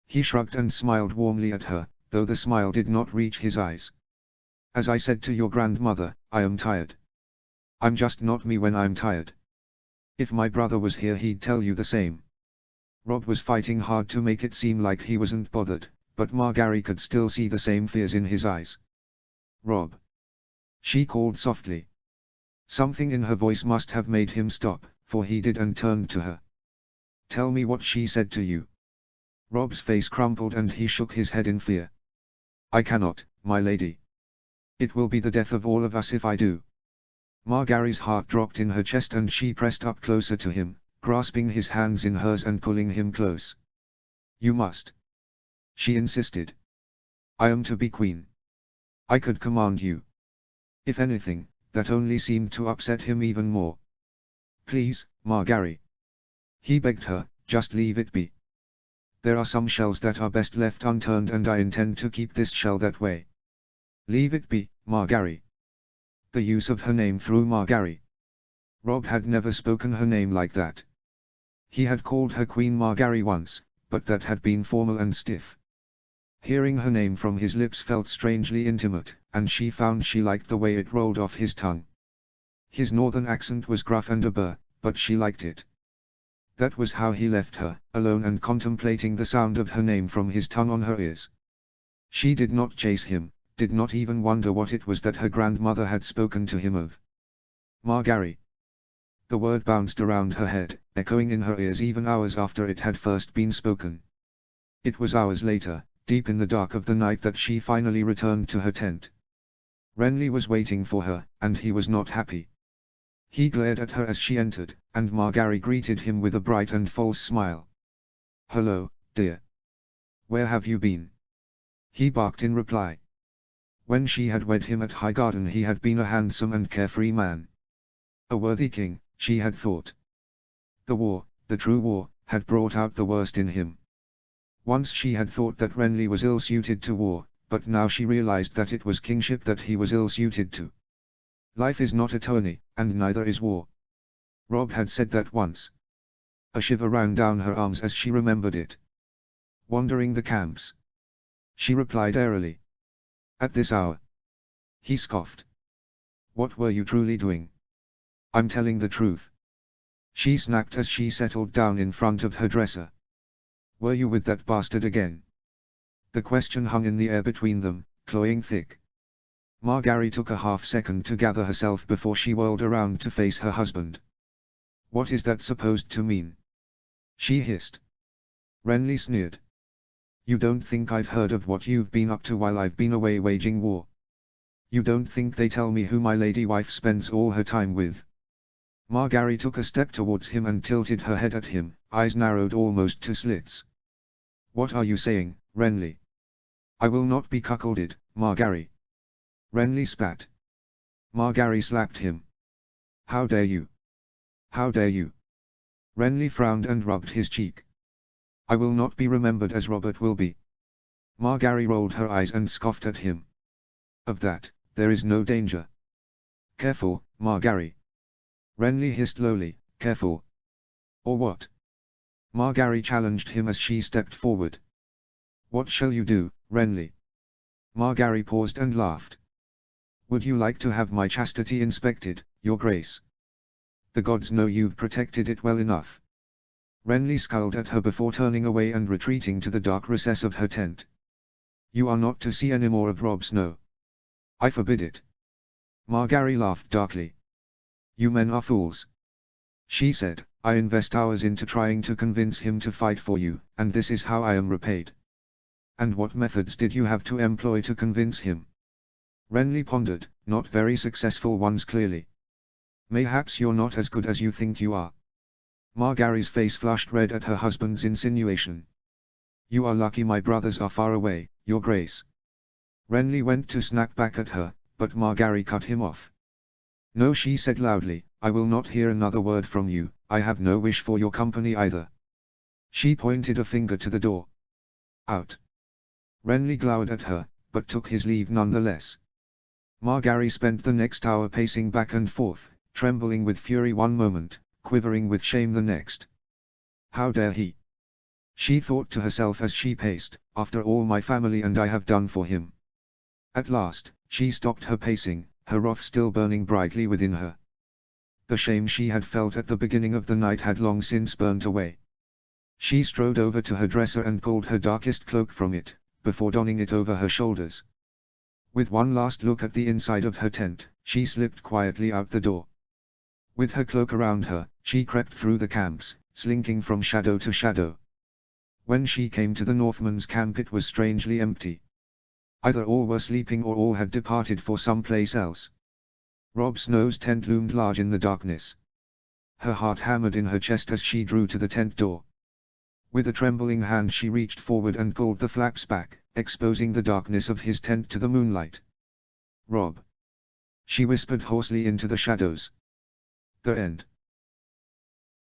S1: He shrugged and smiled warmly at her, though the smile did not reach his eyes. As I said to your grandmother, I am tired. I'm just not me when I'm tired. If my brother was here he'd tell you the same. Robb was fighting hard to make it seem like he wasn't bothered, but Margaery could still see the same fears in his eyes. Robb. She called softly. Something in her voice must have made him stop, for he did and turned to her. Tell me what she said to you. Robb's face crumpled and he shook his head in fear. I cannot, my lady. It will be the death of all of us if I do. Margaery's heart dropped in her chest and she pressed up closer to him, grasping his hands in hers and pulling him close. You must. She insisted. I am to be queen. I could command you. If anything, that only seemed to upset him even more. Please, Margaery. He begged her, just leave it be. There are some shells that are best left unturned and I intend to keep this shell that way. Leave it be, Margaery. The use of her name threw Margaery. Robb had never spoken her name like that. He had called her Queen Margaery once, but that had been formal and stiff. Hearing her name from his lips felt strangely intimate, and she found she liked the way it rolled off his tongue. His northern accent was gruff and a burr, but she liked it. That was how he left her, alone and contemplating the sound of her name from his tongue on her ears. She did not chase him, did not even wonder what it was that her grandmother had spoken to him of. Margaery. The word bounced around her head, echoing in her ears even hours after it had first been spoken. It was hours later, deep in the dark of the night, that she finally returned to her tent. Renly was waiting for her, and he was not happy. He glared at her as she entered, and Margaery greeted him with a bright and false smile. Hello, dear. Where have you been? He barked in reply. When she had wed him at Highgarden he had been a handsome and carefree man. A worthy king, she had thought. The war, the true war, had brought out the worst in him. Once she had thought that Renly was ill-suited to war, but now she realized that it was kingship that he was ill-suited to. Life is not a tourney, and neither is war. Robb had said that once. A shiver ran down her arms as she remembered it. Wandering the camps. She replied airily. At this hour. He scoffed. What were you truly doing? I'm telling the truth. She snapped as she settled down in front of her dresser. Were you with that bastard again? The question hung in the air between them, cloying thick. Margaery took a half-second to gather herself before she whirled around to face her husband. What is that supposed to mean? She hissed. Renly sneered. You don't think I've heard of what you've been up to while I've been away waging war? You don't think they tell me who my lady wife spends all her time with? Margaery took a step towards him and tilted her head at him, eyes narrowed almost to slits. What are you saying, Renly? I will not be cuckolded, Margaery. Renly spat. Margaery slapped him. How dare you? How dare you? Renly frowned and rubbed his cheek. I will not be remembered as Robert will be. Margaery rolled her eyes and scoffed at him. Of that, there is no danger. Careful, Margaery. Renly hissed lowly, careful. Or what? Margaery challenged him as she stepped forward. What shall you do, Renly? Margaery paused and laughed. Would you like to have my chastity inspected, Your Grace? The gods know you've protected it well enough. Renly scowled at her before turning away and retreating to the dark recess of her tent. You are not to see any more of Robb Snow. I forbid it. Margaery laughed darkly. You men are fools. She said, I invest hours into trying to convince him to fight for you, and this is how I am repaid. And what methods did you have to employ to convince him? Renly pondered, not very successful ones clearly. Mayhaps you're not as good as you think you are. Margaery's face flushed red at her husband's insinuation. You are lucky my brothers are far away, Your Grace. Renly went to snap back at her, but Margaery cut him off. No, she said loudly, I will not hear another word from you, I have no wish for your company either. She pointed a finger to the door. Out. Renly glowered at her, but took his leave nonetheless. Margaery spent the next hour pacing back and forth, trembling with fury one moment, quivering with shame the next. How dare he? She thought to herself as she paced, after all my family and I have done for him. At last, she stopped her pacing, her wrath still burning brightly within her. The shame she had felt at the beginning of the night had long since burnt away. She strode over to her dresser and pulled her darkest cloak from it, before donning it over her shoulders. With one last look at the inside of her tent, she slipped quietly out the door. With her cloak around her, she crept through the camps, slinking from shadow to shadow. When she came to the Northmen's camp it was strangely empty. Either all were sleeping or all had departed for some place else. Robb Snow's tent loomed large in the darkness. Her heart hammered in her chest as she drew to the tent door. With a trembling hand she reached forward and pulled the flaps back, exposing the darkness of his tent to the moonlight. Robb. She whispered hoarsely into the shadows. The end.